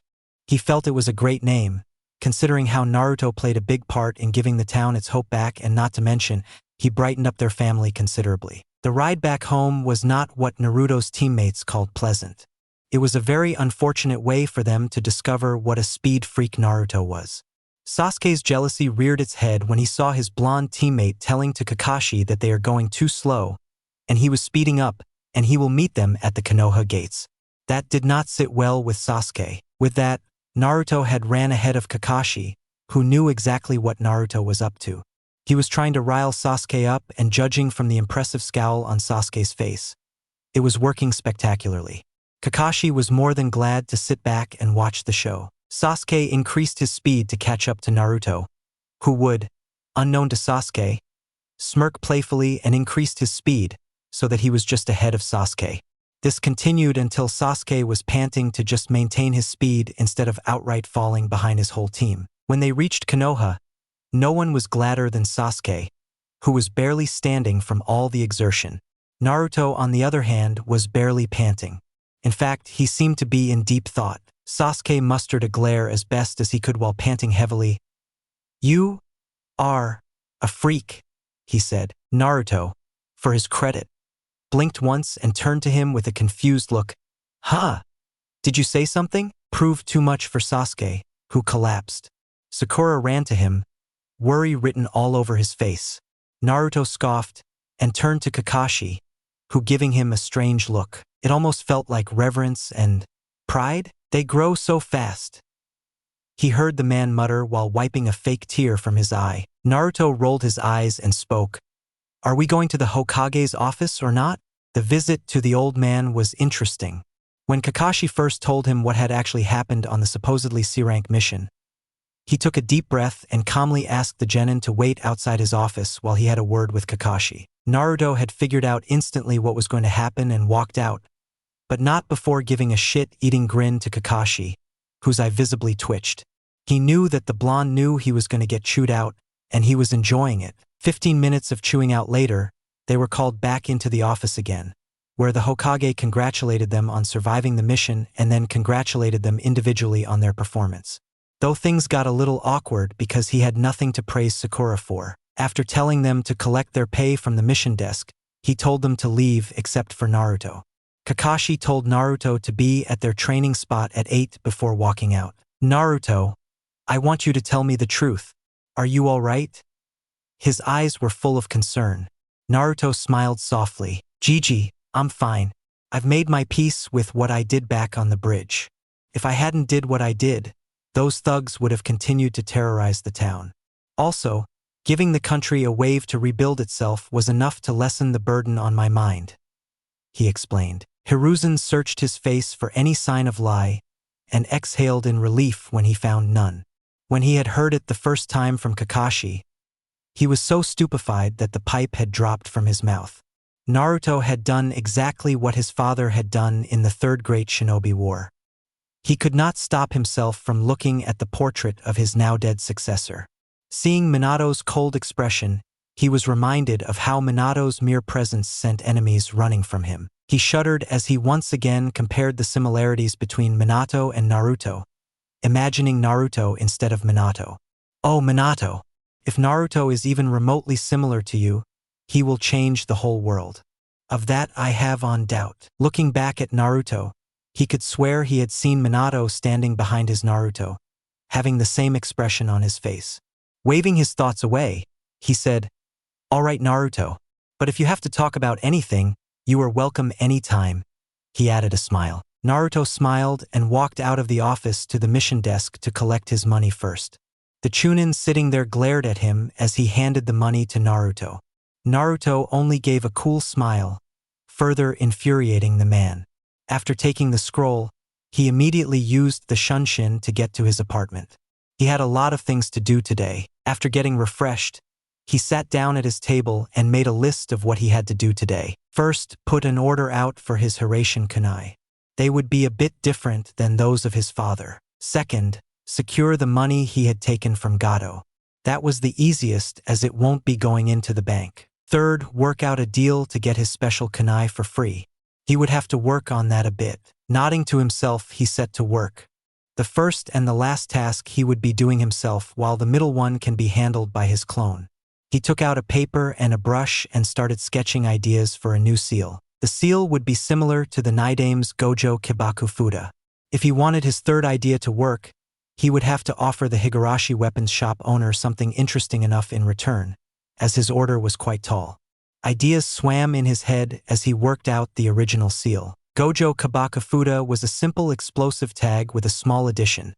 He felt it was a great name, considering how Naruto played a big part in giving the town its hope back, and not to mention, he brightened up their family considerably. The ride back home was not what Naruto's teammates called pleasant. It was a very unfortunate way for them to discover what a speed freak Naruto was. Sasuke's jealousy reared its head when he saw his blonde teammate telling to Kakashi that they are going too slow, and he was speeding up, and he will meet them at the Konoha gates. That did not sit well with Sasuke. With that, Naruto had ran ahead of Kakashi, who knew exactly what Naruto was up to. He was trying to rile Sasuke up, and judging from the impressive scowl on Sasuke's face, it was working spectacularly. Kakashi was more than glad to sit back and watch the show. Sasuke increased his speed to catch up to Naruto, who would, unknown to Sasuke, smirk playfully and increased his speed so that he was just ahead of Sasuke. This continued until Sasuke was panting to just maintain his speed instead of outright falling behind his whole team. When they reached Konoha, no one was gladder than Sasuke, who was barely standing from all the exertion. Naruto, on the other hand, was barely panting. In fact, he seemed to be in deep thought. Sasuke mustered a glare as best as he could while panting heavily. "You are a freak," he said. Naruto, for his credit, blinked once and turned to him with a confused look. "Huh? Did you say something?" Proved too much for Sasuke, who collapsed. Sakura ran to him, worry written all over his face. Naruto scoffed and turned to Kakashi, who giving him a strange look. It almost felt like reverence and pride. "They grow so fast," he heard the man mutter while wiping a fake tear from his eye. Naruto rolled his eyes and spoke. "Are we going to the Hokage's office or not?" The visit to the old man was interesting. When Kakashi first told him what had actually happened on the supposedly C-rank mission, he took a deep breath and calmly asked the genin to wait outside his office while he had a word with Kakashi. Naruto had figured out instantly what was going to happen and walked out, but not before giving a shit-eating grin to Kakashi, whose eye visibly twitched. He knew that the blonde knew he was going to get chewed out, and he was enjoying it. 15 minutes of chewing out later, they were called back into the office again, where the Hokage congratulated them on surviving the mission and then congratulated them individually on their performance. Though things got a little awkward because he had nothing to praise Sakura for. After telling them to collect their pay from the mission desk, he told them to leave except for Naruto. Kakashi told Naruto to be at their training spot at 8 before walking out. "Naruto, I want you to tell me the truth. Are you all right?" His eyes were full of concern. Naruto smiled softly. "Gigi, I'm fine. I've made my peace with what I did back on the bridge. If I hadn't did what I did, those thugs would have continued to terrorize the town. Also, giving the country a wave to rebuild itself was enough to lessen the burden on my mind," he explained. Hiruzen searched his face for any sign of lie and exhaled in relief when he found none. When he had heard it the first time from Kakashi, he was so stupefied that the pipe had dropped from his mouth. Naruto had done exactly what his father had done in the Third Great Shinobi War. He could not stop himself from looking at the portrait of his now-dead successor. Seeing Minato's cold expression, he was reminded of how Minato's mere presence sent enemies running from him. He shuddered as he once again compared the similarities between Minato and Naruto, imagining Naruto instead of Minato. "Oh, Minato, if Naruto is even remotely similar to you, he will change the whole world. Of that I have on doubt." Looking back at Naruto, he could swear he had seen Minato standing behind his Naruto, having the same expression on his face. Waving his thoughts away, he said, "All right, Naruto, but if you have to talk about anything, you are welcome anytime. He added a smile. Naruto smiled and walked out of the office to the mission desk to collect his money first. The Chunin sitting there glared at him as he handed the money to Naruto. Naruto only gave a cool smile, further infuriating the man. After taking the scroll, he immediately used the shunshin to get to his apartment. He had a lot of things to do today. After getting refreshed, he sat down at his table and made a list of what he had to do today. First, put an order out for his HIRAISHIN kunai. They would be a bit different than those of his father. Second, secure the money he had taken from Gato. That was the easiest as it won't be going into the bank. Third, work out a deal to get his special kunai for free. He would have to work on that a bit. Nodding to himself, he set to work. The first and the last task he would be doing himself, while the middle one can be handled by his clone. He took out a paper and a brush and started sketching ideas for a new seal. The seal would be similar to the Nidame's Gojo Kibaku Fuda. If he wanted his third idea to work, he would have to offer the Higurashi weapons shop owner something interesting enough in return, as his order was quite tall. Ideas swam in his head as he worked out the original seal. Gojo Kibaku Fuda was a simple explosive tag with a small addition,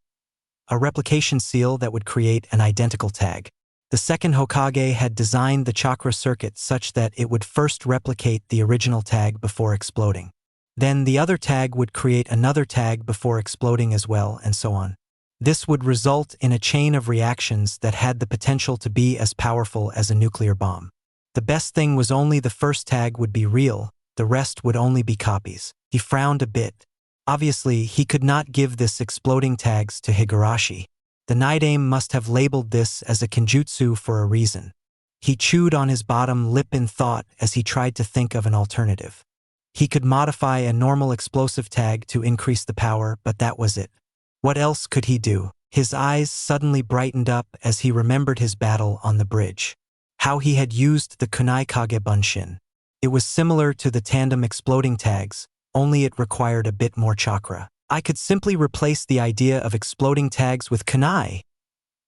a replication seal that would create an identical tag. The second Hokage had designed the chakra circuit such that it would first replicate the original tag before exploding. Then the other tag would create another tag before exploding as well, and so on. This would result in a chain of reactions that had the potential to be as powerful as a nuclear bomb. The best thing was only the first tag would be real, the rest would only be copies. He frowned a bit. Obviously, he could not give this exploding tags to Higurashi. The Nidame must have labeled this as a kenjutsu for a reason. He chewed on his bottom lip in thought as he tried to think of an alternative. He could modify a normal explosive tag to increase the power, but that was it. What else could he do? His eyes suddenly brightened up as he remembered his battle on the bridge. How he had used the kunai kage bunshin. It was similar to the tandem exploding tags, only it required a bit more chakra. I could simply replace the idea of exploding tags with kunai,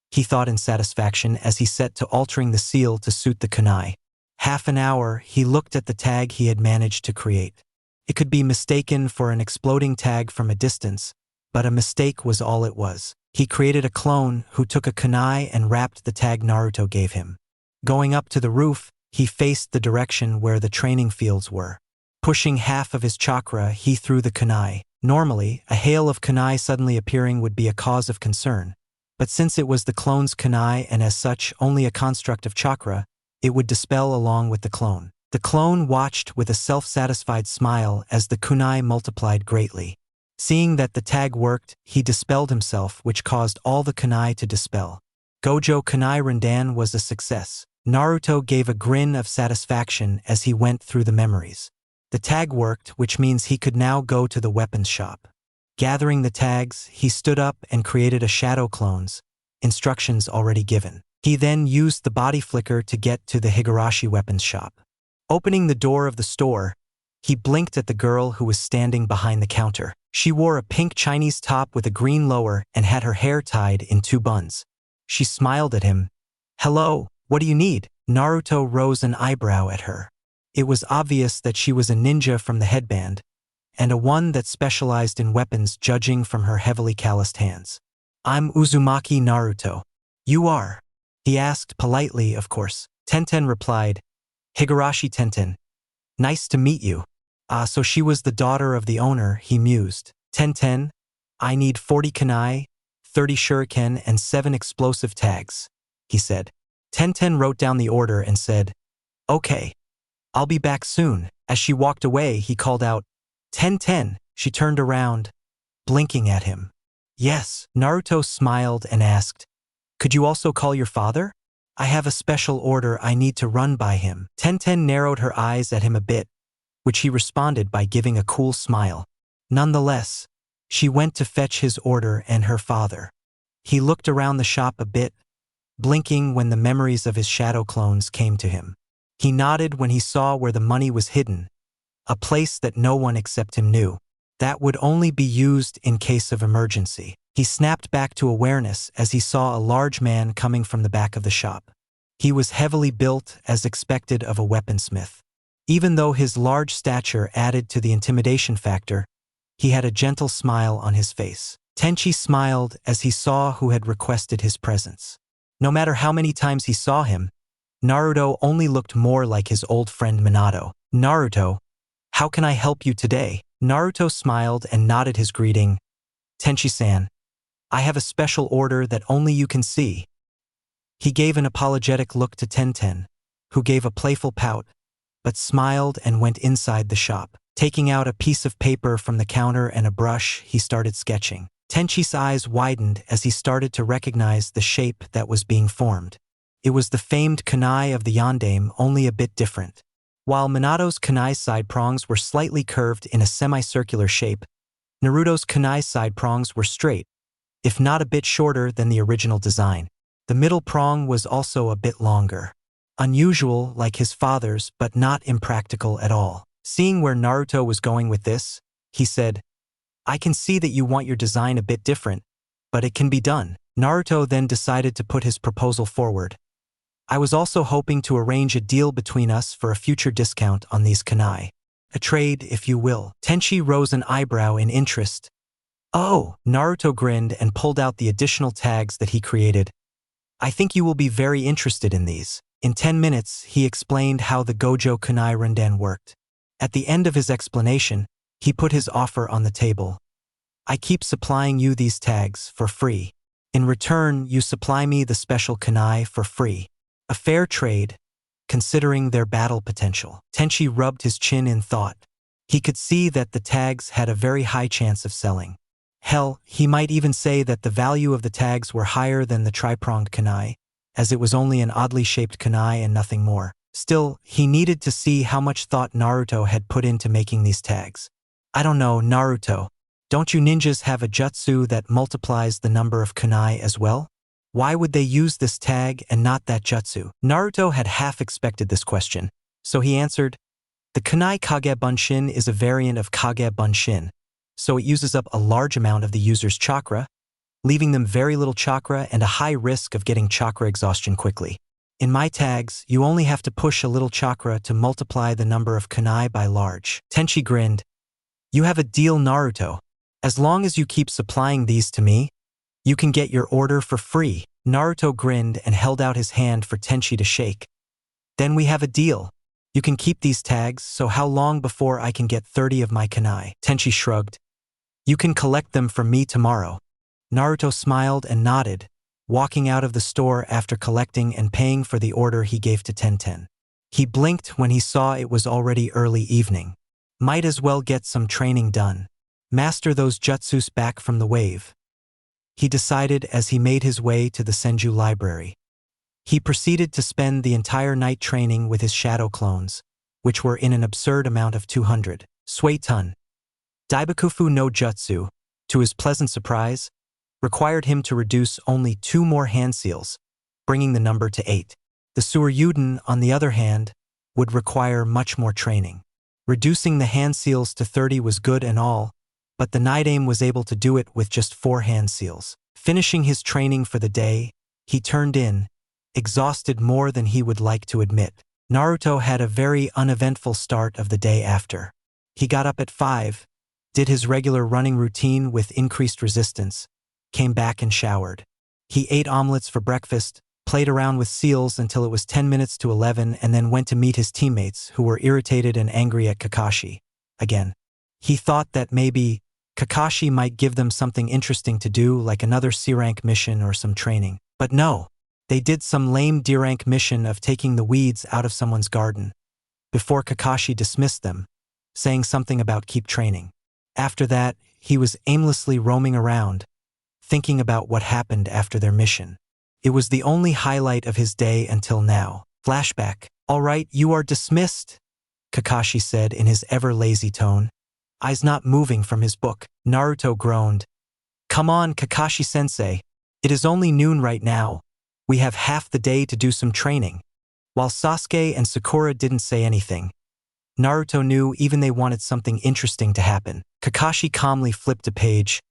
he thought in satisfaction as he set to altering the seal to suit the kunai. Half an hour, he looked at the tag he had managed to create. It could be mistaken for an exploding tag from a distance, but a mistake was all it was. He created a clone who took a kunai and wrapped the tag Naruto gave him. Going up to the roof, he faced the direction where the training fields were. Pushing half of his chakra, he threw the kunai. Normally, a hail of kunai suddenly appearing would be a cause of concern, but since it was the clone's kunai and as such only a construct of chakra, it would dispel along with the clone. The clone watched with a self-satisfied smile as the kunai multiplied greatly. Seeing that the tag worked, he dispelled himself, which caused all the kunai to dispel. Gojo kunai Rendan was a success. Naruto gave a grin of satisfaction as he went through the memories. The tag worked, which means he could now go to the weapons shop. Gathering the tags, he stood up and created a shadow clones, instructions already given. He then used the body flicker to get to the Higurashi weapons shop. Opening the door of the store, he blinked at the girl who was standing behind the counter. She wore a pink Chinese top with a green lower and had her hair tied in 2 buns. She smiled at him. "Hello, what do you need?" Naruto rose an eyebrow at her. It was obvious that she was a ninja from the headband, and a one that specialized in weapons judging from her heavily calloused hands. "I'm Uzumaki Naruto." "You are?" he asked politely, of course. Tenten replied, "Higurashi Tenten. Nice to meet you." So she was the daughter of the owner, he mused. "Tenten, I need 40 kunai, 30 shuriken, and 7 explosive tags," he said. Tenten wrote down the order and said, "Okay. I'll be back soon." As she walked away, he called out, "Tenten." She turned around, blinking at him. "Yes." Naruto smiled and asked, "Could you also call your father? I have a special order I need to run by him." Tenten narrowed her eyes at him a bit, which he responded by giving a cool smile. Nonetheless, she went to fetch his order and her father. He looked around the shop a bit, blinking when the memories of his shadow clones came to him. He nodded when he saw where the money was hidden, a place that no one except him knew. That would only be used in case of emergency. He snapped back to awareness as he saw a large man coming from the back of the shop. He was heavily built as expected of a weaponsmith. Even though his large stature added to the intimidation factor, he had a gentle smile on his face. Tenchi smiled as he saw who had requested his presence. No matter how many times he saw him, Naruto only looked more like his old friend Minato. "Naruto, how can I help you today?" Naruto smiled and nodded his greeting. "Tenchi-san, I have a special order that only you can see." He gave an apologetic look to Tenten, who gave a playful pout, but smiled and went inside the shop. Taking out a piece of paper from the counter and a brush, he started sketching. Tenchi's eyes widened as he started to recognize the shape that was being formed. It was the famed kunai of the yondaime, only a bit different. While Minato's kunai's side prongs were slightly curved in a semicircular shape, Naruto's kunai's side prongs were straight, if not a bit shorter than the original design. The middle prong was also a bit longer. Unusual like his father's, but not impractical at all. Seeing where Naruto was going with this, he said, "I can see that you want your design a bit different, but it can be done." Naruto then decided to put his proposal forward. "I was also hoping to arrange a deal between us for a future discount on these kunai. A trade, if you will." Tenchi rose an eyebrow in interest. "Oh!" Naruto grinned and pulled out the additional tags that he created. "I think you will be very interested in these." In 10 minutes, he explained how the Gojo kunai rundan worked. At the end of his explanation, he put his offer on the table. "I keep supplying you these tags for free. In return, you supply me the special kunai for free. A fair trade, considering their battle potential." Tenchi rubbed his chin in thought. He could see that the tags had a very high chance of selling. Hell, he might even say that the value of the tags were higher than the tri-pronged kunai, as it was only an oddly shaped kunai and nothing more. Still, he needed to see how much thought Naruto had put into making these tags. "I don't know, Naruto. Don't you ninjas have a jutsu that multiplies the number of kunai as well? Why would they use this tag and not that jutsu?" Naruto had half expected this question, so he answered, "The kunai Kage Bunshin is a variant of Kage Bunshin, so it uses up a large amount of the user's chakra, leaving them very little chakra and a high risk of getting chakra exhaustion quickly. In my tags, you only have to push a little chakra to multiply the number of kunai by large." Tenchi grinned. "You have a deal, Naruto. As long as you keep supplying these to me, you can get your order for free." Naruto grinned and held out his hand for Tenchi to shake. "Then we have a deal. You can keep these tags, so how long before I can get 30 of my kunai?" Tenchi shrugged. "You can collect them from me tomorrow." Naruto smiled and nodded, walking out of the store after collecting and paying for the order he gave to Tenten. He blinked when he saw it was already early evening. Might as well get some training done. Master those jutsus back from the wave, he decided as he made his way to the Senju library. He proceeded to spend the entire night training with his shadow clones, which were in an absurd amount of 200. Suiton. Daibakufu no Jutsu, to his pleasant surprise, required him to reduce only 2 more hand seals, bringing the number to 8. The Suryuden, on the other hand, would require much more training. Reducing the hand seals to 30 was good and all, but the Nidaime was able to do it with just 4 hand seals. Finishing his training for the day, he turned in, exhausted more than he would like to admit. Naruto had a very uneventful start of the day after. He got up at 5, did his regular running routine with increased resistance, came back and showered. He ate omelets for breakfast, played around with seals until it was 10 minutes to 11, and then went to meet his teammates who were irritated and angry at Kakashi. Again, he thought that maybe Kakashi might give them something interesting to do, like another C-rank mission or some training. But no, they did some lame D-rank mission of taking the weeds out of someone's garden, before Kakashi dismissed them, saying something about keep training. After that, he was aimlessly roaming around, thinking about what happened after their mission. It was the only highlight of his day until now. Flashback. "All right, you are dismissed," Kakashi said in his ever-lazy tone, eyes not moving from his book. Naruto groaned. "Come on, Kakashi-sensei. It is only noon right now. We have half the day to do some training." While Sasuke and Sakura didn't say anything, Naruto knew even they wanted something interesting to happen. Kakashi calmly flipped a page.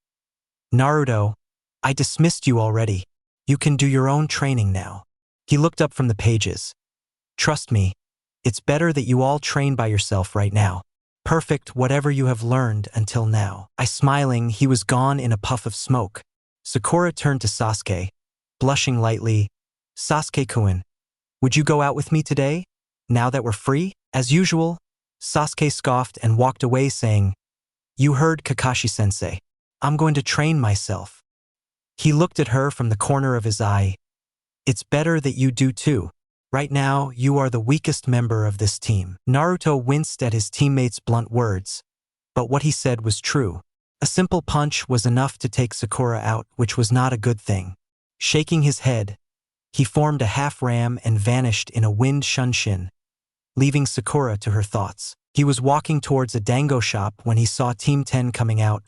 "Naruto, I dismissed you already. You can do your own training now." He looked up from the pages. "Trust me, It's better that you all train by yourself right now. Perfect whatever you have learned until now. Smiling, he was gone in a puff of smoke. Sakura turned to Sasuke, blushing lightly. Sasuke-kun, would you go out with me today, now that we're free? As usual, Sasuke scoffed and walked away saying, You heard Kakashi-sensei. I'm going to train myself. He looked at her from the corner of his eye. It's better that you do too. Right now, you are the weakest member of this team. Naruto winced at his teammate's blunt words, but what he said was true. A simple punch was enough to take Sakura out, which was not a good thing. Shaking his head, he formed a half-ram and vanished in a wind shunshin, leaving Sakura to her thoughts. He was walking towards a dango shop when he saw Team 10 coming out,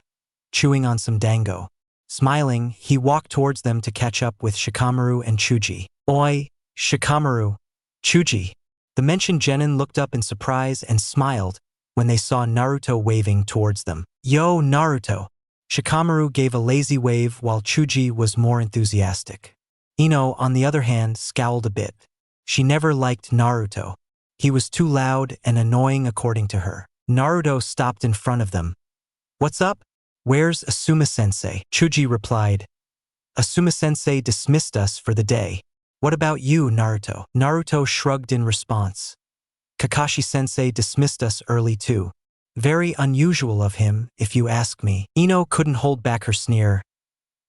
chewing on some dango. Smiling, he walked towards them to catch up with Shikamaru and Chuji. Oi, Shikamaru, Chuji. The mentioned genin looked up in surprise and smiled when they saw Naruto waving towards them. Yo, Naruto. Shikamaru gave a lazy wave while Chuji was more enthusiastic. Ino, on the other hand, scowled a bit. She never liked Naruto. He was too loud and annoying according to her. Naruto stopped in front of them. What's up? Where's Asuma-sensei? Chuji replied. Asuma-sensei dismissed us for the day. What about you, Naruto? Naruto shrugged in response. Kakashi-sensei dismissed us early too. Very unusual of him, if you ask me. Ino couldn't hold back her sneer.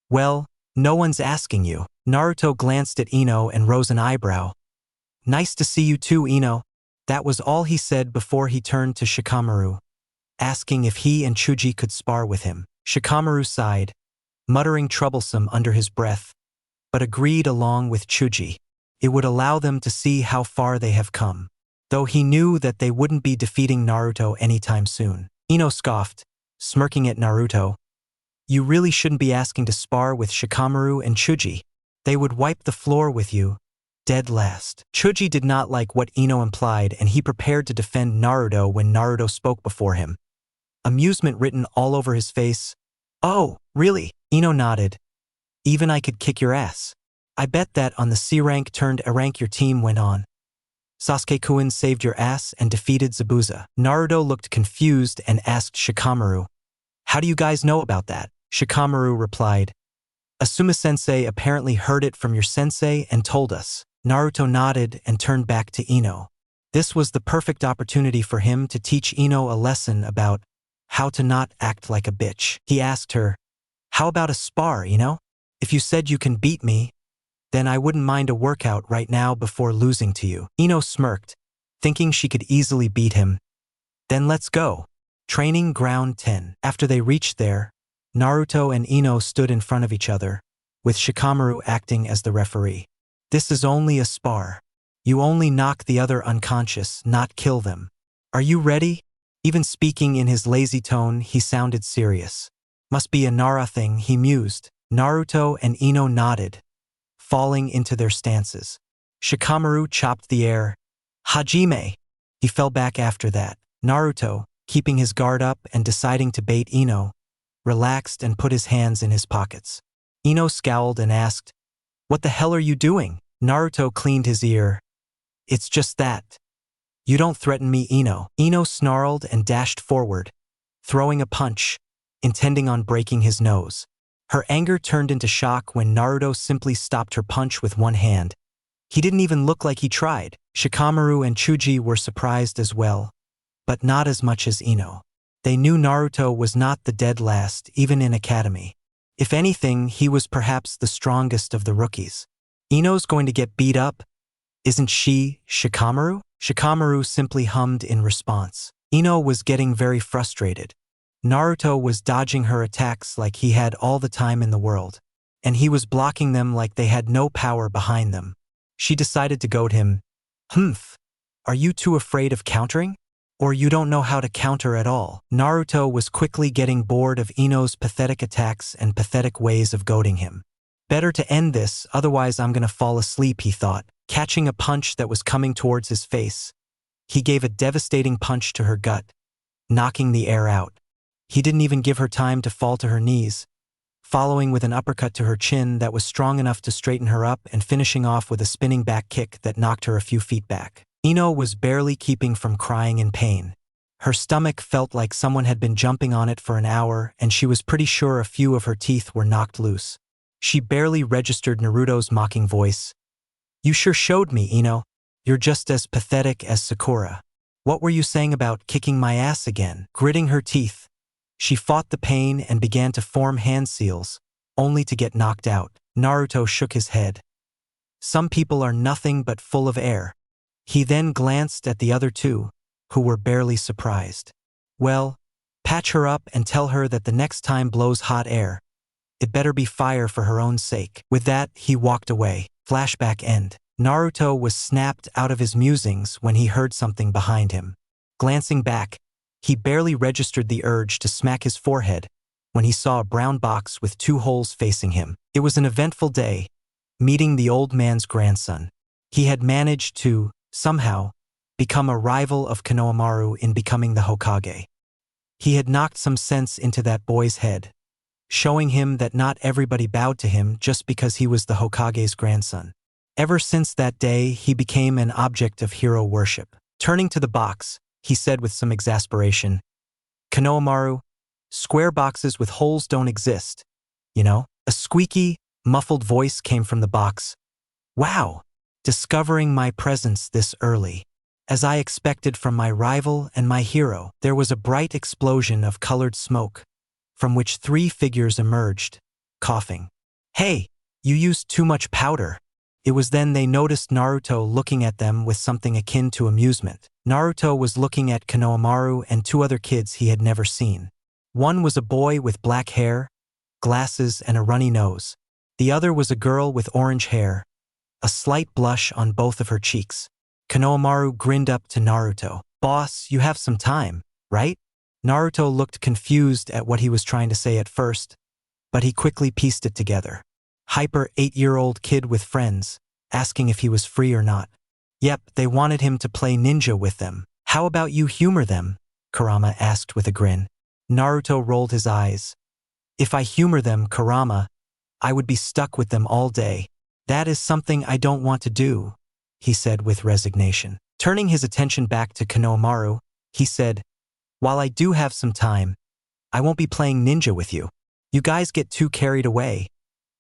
Well, no one's asking you. Naruto glanced at Ino and rose an eyebrow. Nice to see you too, Ino. That was all he said before he turned to Shikamaru, asking if he and Chuji could spar with him. Shikamaru sighed, muttering troublesome under his breath, but agreed along with Chuji. It would allow them to see how far they have come, though he knew that they wouldn't be defeating Naruto anytime soon. Ino scoffed, smirking at Naruto. You really shouldn't be asking to spar with Shikamaru and Chuji. They would wipe the floor with you, dead last. Chuji did not like what Ino implied, and he prepared to defend Naruto when Naruto spoke before him. Amusement written all over his face. Oh, really? Ino nodded. Even I could kick your ass. I bet that on the C rank turned A rank your team went on. Sasuke-kun saved your ass and defeated Zabuza. Naruto looked confused and asked Shikamaru, How do you guys know about that? Shikamaru replied, Asuma-sensei apparently heard it from your sensei and told us. Naruto nodded and turned back to Ino. This was the perfect opportunity for him to teach Ino a lesson about how to not act like a bitch. He asked her, How about a spar, Ino? If you said you can beat me, then I wouldn't mind a workout right now before losing to you. Ino smirked, thinking she could easily beat him. Then let's go. Training ground 10. After they reached there, Naruto and Ino stood in front of each other, with Shikamaru acting as the referee. This is only a spar. You only knock the other unconscious, not kill them. Are you ready? Even speaking in his lazy tone, he sounded serious. Must be a Nara thing, he mused. Naruto and Ino nodded, falling into their stances. Shikamaru chopped the air. Hajime! He fell back after that. Naruto, keeping his guard up and deciding to bait Ino, relaxed and put his hands in his pockets. Ino scowled and asked, What the hell are you doing? Naruto cleaned his ear. It's just that. You don't threaten me, Ino. Ino snarled and dashed forward, throwing a punch, intending on breaking his nose. Her anger turned into shock when Naruto simply stopped her punch with one hand. He didn't even look like he tried. Shikamaru and Chuji were surprised as well, but not as much as Ino. They knew Naruto was not the dead last, even in academy. If anything, he was perhaps the strongest of the rookies. Ino's going to get beat up, isn't she, Shikamaru? Shikamaru simply hummed in response. Ino was getting very frustrated. Naruto was dodging her attacks like he had all the time in the world, and he was blocking them like they had no power behind them. She decided to goad him. Are you too afraid of countering? Or you don't know how to counter at all? Naruto was quickly getting bored of Ino's pathetic attacks and pathetic ways of goading him. Better to end this, otherwise I'm gonna fall asleep, he thought. Catching a punch that was coming towards his face, he gave a devastating punch to her gut, knocking the air out. He didn't even give her time to fall to her knees, following with an uppercut to her chin that was strong enough to straighten her up and finishing off with a spinning back kick that knocked her a few feet back. Ino was barely keeping from crying in pain. Her stomach felt like someone had been jumping on it for an hour, and she was pretty sure a few of her teeth were knocked loose. She barely registered Naruto's mocking voice. "You sure showed me, Ino. You're just as pathetic as Sakura. What were you saying about kicking my ass again?" Gritting her teeth, she fought the pain and began to form hand seals, only to get knocked out. Naruto shook his head. "Some people are nothing but full of air." He then glanced at the other two, who were barely surprised. "Well, patch her up and tell her that the next time blows hot air, it better be fire for her own sake." With that, he walked away. Flashback end. Naruto was snapped out of his musings when he heard something behind him. Glancing back, he barely registered the urge to smack his forehead when he saw a brown box with 2 holes facing him. It was an eventful day, meeting the old man's grandson. He had managed to, somehow, become a rival of Konohamaru in becoming the Hokage. He had knocked some sense into that boy's head, showing him that not everybody bowed to him just because he was the Hokage's grandson. Ever since that day, he became an object of hero worship. Turning to the box, he said with some exasperation, "Konohamaru, square boxes with holes don't exist, you know?" A squeaky, muffled voice came from the box. "Wow, discovering my presence this early. As I expected from my rival and my hero." There was a bright explosion of colored smoke, from which 3 figures emerged, coughing. "Hey, you used too much powder." It was then they noticed Naruto looking at them with something akin to amusement. Naruto was looking at Konohamaru and 2 other kids he had never seen. One was a boy with black hair, glasses, and a runny nose. The other was a girl with orange hair, a slight blush on both of her cheeks. Konohamaru grinned up to Naruto. "Boss, you have some time, right?" Naruto looked confused at what he was trying to say at first, but he quickly pieced it together. Hyper 8-year-old kid with friends, asking if he was free or not. Yep, they wanted him to play ninja with them. "How about you humor them?" Kurama asked with a grin. Naruto rolled his eyes. "If I humor them, Kurama, I would be stuck with them all day. That is something I don't want to do," he said with resignation. Turning his attention back to Konohamaru, he said, "While I do have some time, I won't be playing ninja with you. You guys get too carried away."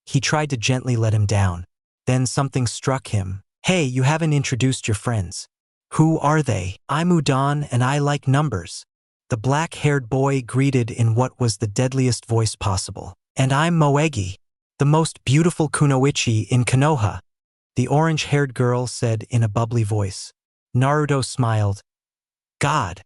He tried to gently let him down. Then something struck him. "Hey, you haven't introduced your friends." "Who are they?" "I'm Udon and I like numbers." The black-haired boy greeted in what was the deadliest voice possible. "And I'm Moegi, the most beautiful kunoichi in Konoha," the orange-haired girl said in a bubbly voice. Naruto smiled. "God,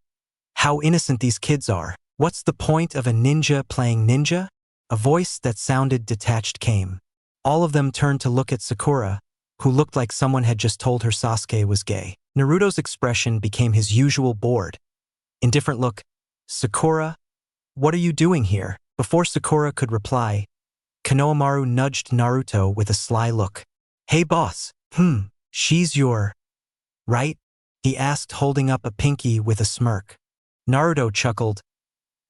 how innocent these kids are. What's the point of a ninja playing ninja?" A voice that sounded detached came. All of them turned to look at Sakura, who looked like someone had just told her Sasuke was gay. Naruto's expression became his usual bored, indifferent look. "Sakura, what are you doing here?" Before Sakura could reply, Konohamaru nudged Naruto with a sly look. "Hey boss, she's your... right?" he asked, holding up a pinky with a smirk. Naruto chuckled.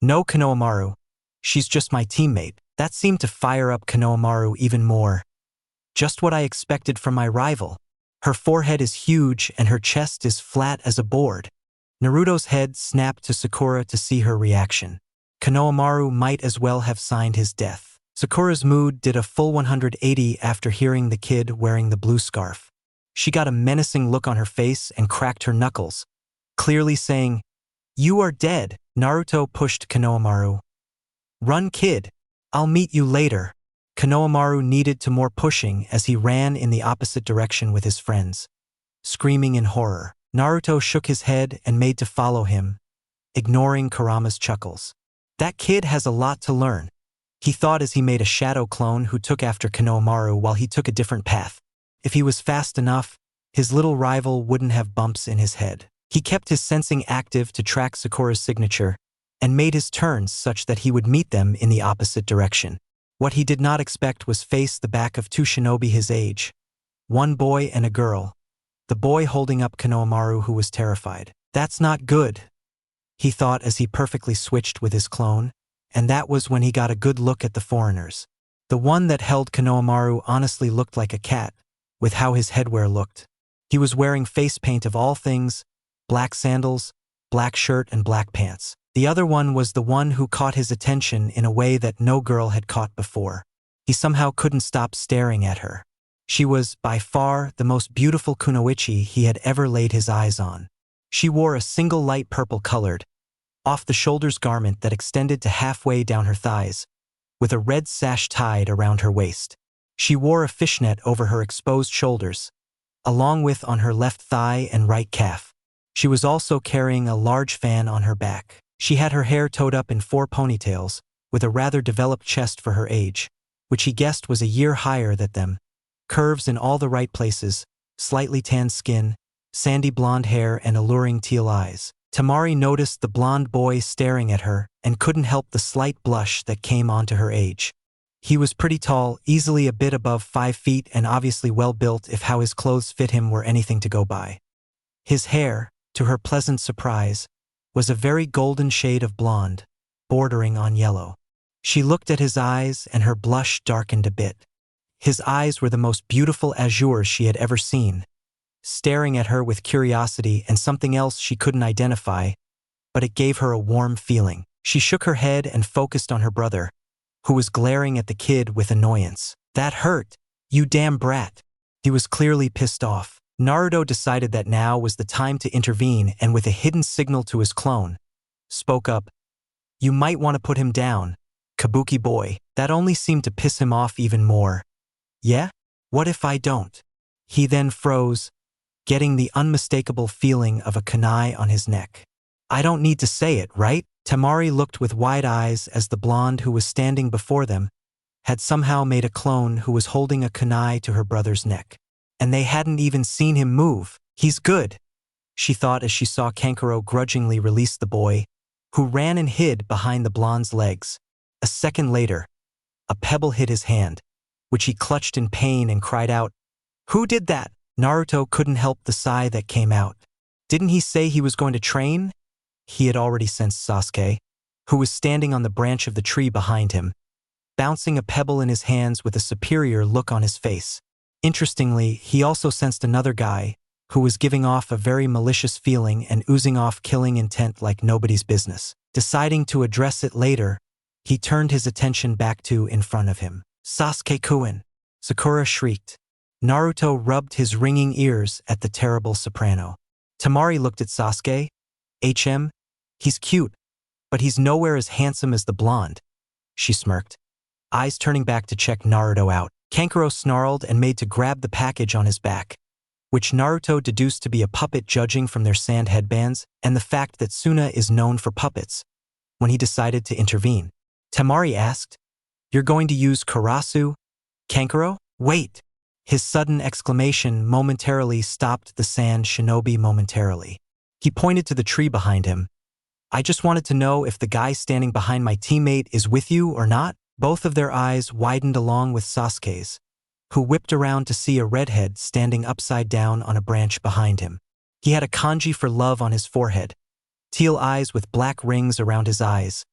"No, Konohamaru, she's just my teammate." That seemed to fire up Konohamaru even more. Just what I expected from my rival. Her forehead is huge and her chest is flat as a board. Naruto's head snapped to Sakura to see her reaction. Konohamaru might as well have signed his death. Sakura's mood did a full 180 after hearing the kid wearing the blue scarf. She got a menacing look on her face and cracked her knuckles, clearly saying, "You are dead." Naruto pushed Konohamaru. "Run, kid. I'll meet you later." Konohamaru needed to more pushing as he ran in the opposite direction with his friends, screaming in horror. Naruto shook his head and made to follow him, ignoring Kurama's chuckles. That kid has a lot to learn, he thought as he made a shadow clone who took after Konohamaru while he took a different path. If he was fast enough, his little rival wouldn't have bumps in his head. He kept his sensing active to track Sakura's signature and made his turns such that he would meet them in the opposite direction. What he did not expect was face the back of 2 shinobi his age, one boy and a girl, the boy holding up Konohamaru who was terrified. That's not good, he thought as he perfectly switched with his clone, and that was when he got a good look at the foreigners. The one that held Konohamaru honestly looked like a cat, with how his headwear looked. He was wearing face paint of all things, black sandals, black shirt and black pants. The other one was the one who caught his attention in a way that no girl had caught before. He somehow couldn't stop staring at her. She was, by far, the most beautiful kunoichi he had ever laid his eyes on. She wore a single light purple-colored, off-the-shoulders garment that extended to halfway down her thighs, with a red sash tied around her waist. She wore a fishnet over her exposed shoulders, along with on her left thigh and right calf. She was also carrying a large fan on her back. She had her hair towed up in 4 ponytails, with a rather developed chest for her age, which he guessed was a year higher than them, curves in all the right places, slightly tanned skin, sandy blonde hair and alluring teal eyes. Temari noticed the blonde boy staring at her and couldn't help the slight blush that came onto her age. He was pretty tall, easily a bit above 5 feet and obviously well-built if how his clothes fit him were anything to go by. His hair, to her pleasant surprise, was a very golden shade of blonde, bordering on yellow. She looked at his eyes and her blush darkened a bit. His eyes were the most beautiful azures she had ever seen, staring at her with curiosity and something else she couldn't identify, but it gave her a warm feeling. She shook her head and focused on her brother, who was glaring at the kid with annoyance. "That hurt, you damn brat." He was clearly pissed off. Naruto decided that now was the time to intervene and with a hidden signal to his clone, spoke up, "You might want to put him down, Kabuki boy." That only seemed to piss him off even more. "Yeah? What if I don't?" He then froze, getting the unmistakable feeling of a kunai on his neck. "I don't need to say it, right?" Temari looked with wide eyes as the blonde who was standing before them had somehow made a clone who was holding a kunai to her brother's neck. And they hadn't even seen him move. "He's good," she thought as she saw Kankuro grudgingly release the boy, who ran and hid behind the blonde's legs. A second later, a pebble hit his hand, which he clutched in pain and cried out, "Who did that?" Naruto couldn't help the sigh that came out. Didn't he say he was going to train? He had already sensed Sasuke, who was standing on the branch of the tree behind him, bouncing a pebble in his hands with a superior look on his face. Interestingly, he also sensed another guy, who was giving off a very malicious feeling and oozing off killing intent like nobody's business. Deciding to address it later, he turned his attention back to in front of him. "Sasuke-kun!" Sakura shrieked. Naruto rubbed his ringing ears at the terrible soprano. Temari looked at Sasuke. He's cute, but he's nowhere as handsome as the blonde," she smirked, eyes turning back to check Naruto out. Kankuro snarled and made to grab the package on his back, which Naruto deduced to be a puppet judging from their sand headbands and the fact that Suna is known for puppets, when he decided to intervene. Temari asked, "You're going to use Karasu, Kankuro?" "Wait!" His sudden exclamation momentarily stopped the sand shinobi momentarily. He pointed to the tree behind him. "I just wanted to know if the guy standing behind my teammate is with you or not." Both of their eyes widened along with Sasuke's, who whipped around to see a redhead standing upside down on a branch behind him. He had a kanji for love on his forehead, teal eyes with black rings around his eyes,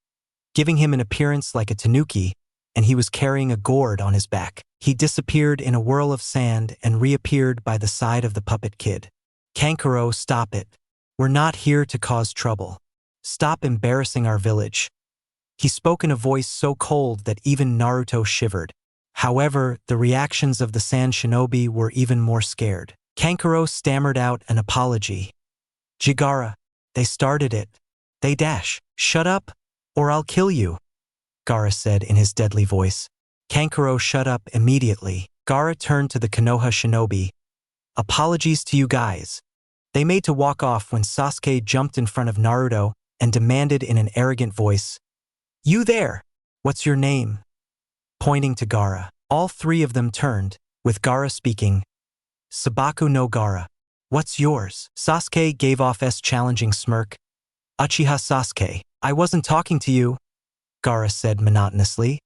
giving him an appearance like a tanuki, and he was carrying a gourd on his back. He disappeared in a whirl of sand and reappeared by the side of the puppet kid. "Kankuro, stop it. We're not here to cause trouble. Stop embarrassing our village." He spoke in a voice so cold that even Naruto shivered. However, the reactions of the sand shinobi were even more scared. Kankuro stammered out an apology. "Jigara, they started it. They dash. Shut up, or I'll kill you," Gaara said in his deadly voice. Kankuro shut up immediately. Gaara turned to the Konoha shinobi. "Apologies to you guys." They made to walk off when Sasuke jumped in front of Naruto and demanded in an arrogant voice, "You there! What's your name?" Pointing to Gaara. All three of them turned, with Gaara speaking. "Sabaku no Gaara. What's yours?" Sasuke gave off a challenging smirk. "Uchiha Sasuke. I wasn't talking to you," Gaara said monotonously,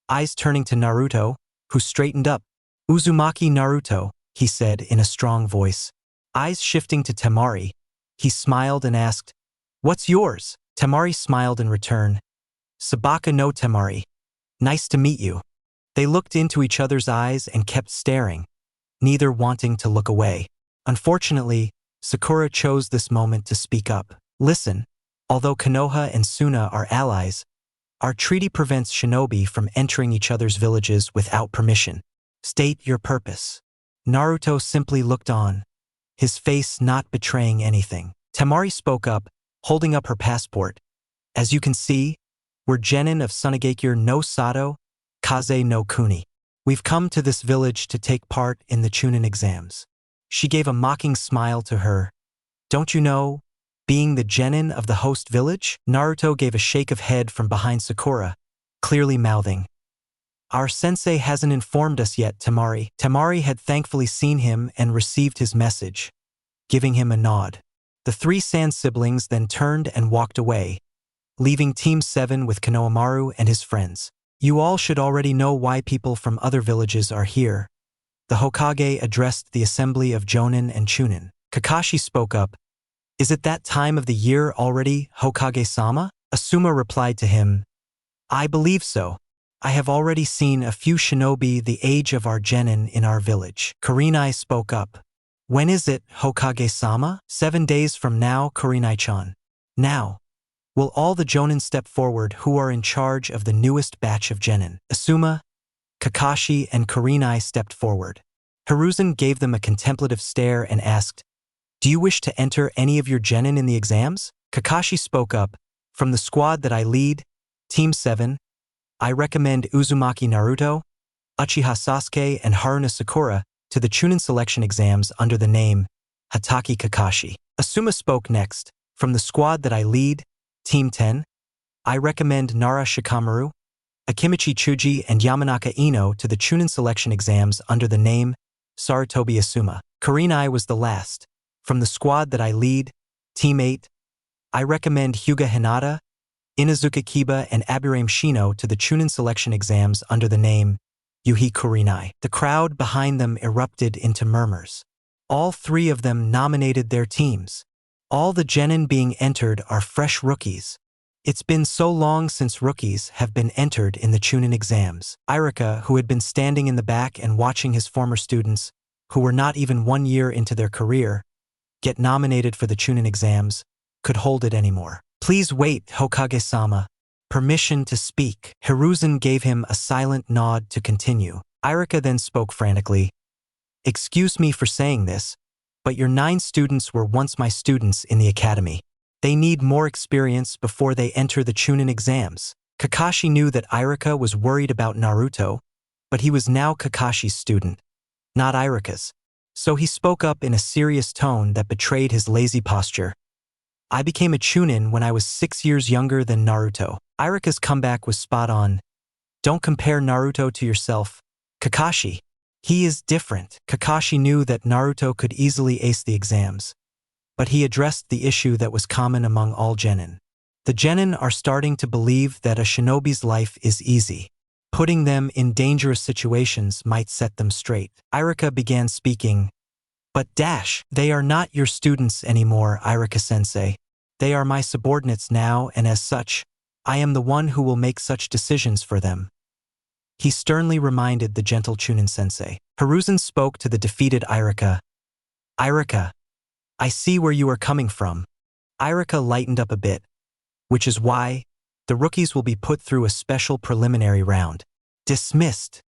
eyes turning to Naruto, who straightened up. "Uzumaki Naruto," he said in a strong voice. Eyes shifting to Temari, he smiled and asked, "What's yours?" Temari smiled in return. "Sabaka no Temari. Nice to meet you." They looked into each other's eyes and kept staring, neither wanting to look away. Unfortunately, Sakura chose this moment to speak up. Listen, although Konoha and Suna are allies, our treaty prevents shinobi from entering each other's villages without permission. State your purpose. Naruto simply looked on, his face not betraying anything. Temari spoke up, holding up her passport. As you can see, we're genin of Tsunade no Sato, Kaze no Kuni. We've come to this village to take part in the Chunin exams. She gave a mocking smile to her. Don't you know, being the genin of the host village? Naruto gave a shake of head from behind Sakura, clearly mouthing. Our sensei hasn't informed us yet, Temari. Temari had thankfully seen him and received his message, giving him a nod. The three Sand siblings then turned and walked away, leaving Team 7 with Konohamaru and his friends. You all should already know why people from other villages are here. The Hokage addressed the assembly of Jonin and Chunin. Kakashi spoke up. Is it that time of the year already, Hokage-sama? Asuma replied to him. I believe so. I have already seen a few shinobi the age of our genin in our village. Kurenai spoke up. When is it, Hokage-sama? 7 days from now, Kurenai-chan. Now, will all the Jonin step forward who are in charge of the newest batch of genin? Asuma, Kakashi, and Kurenai stepped forward. Hiruzen gave them a contemplative stare and asked, Do you wish to enter any of your genin in the exams? Kakashi spoke up. From the squad that I lead, Team 7, I recommend Uzumaki Naruto, Uchiha Sasuke, and Haruna Sakura to the Chunin selection exams under the name Hatake Kakashi. Asuma spoke next. From the squad that I lead, Team 10, I recommend Nara Shikamaru, Akimichi Chuji, and Yamanaka Ino to the Chunin selection exams under the name Sarutobi Asuma. Kurenai was the last. From the squad that I lead, Team 8, I recommend Hyuga Hinata, Inazuka Kiba, and Aburame Shino to the Chunin selection exams under the name Yuhi Kurenai. The crowd behind them erupted into murmurs. All three of them nominated their teams. All the genin being entered are fresh rookies. It's been so long since rookies have been entered in the Chunin exams. Irika, who had been standing in the back and watching his former students, who were not even 1 year into their career, get nominated for the Chunin exams, could hold it anymore. Please wait, Hokage-sama. Permission to speak. Hiruzen gave him a silent nod to continue. Irika then spoke frantically. Excuse me for saying this, but your 9 students were once my students in the academy. They need more experience before they enter the Chunin exams. Kakashi knew that Irika was worried about Naruto, but he was now Kakashi's student, not Irika's. So he spoke up in a serious tone that betrayed his lazy posture. I became a Chunin when I was 6 years younger than Naruto. Irika's comeback was spot on. Don't compare Naruto to yourself, Kakashi. He is different. Kakashi knew that Naruto could easily ace the exams, but he addressed the issue that was common among all genin. The genin are starting to believe that a shinobi's life is easy. Putting them in dangerous situations might set them straight. Irika began speaking. But they are not your students anymore, Irika-sensei. They are my subordinates now, and as such, I am the one who will make such decisions for them. He sternly reminded the gentle Chunin-sensei. Hiruzen spoke to the defeated Irika. Irika, I see where you are coming from. Irika lightened up a bit, which is why the rookies will be put through a special preliminary round. Dismissed.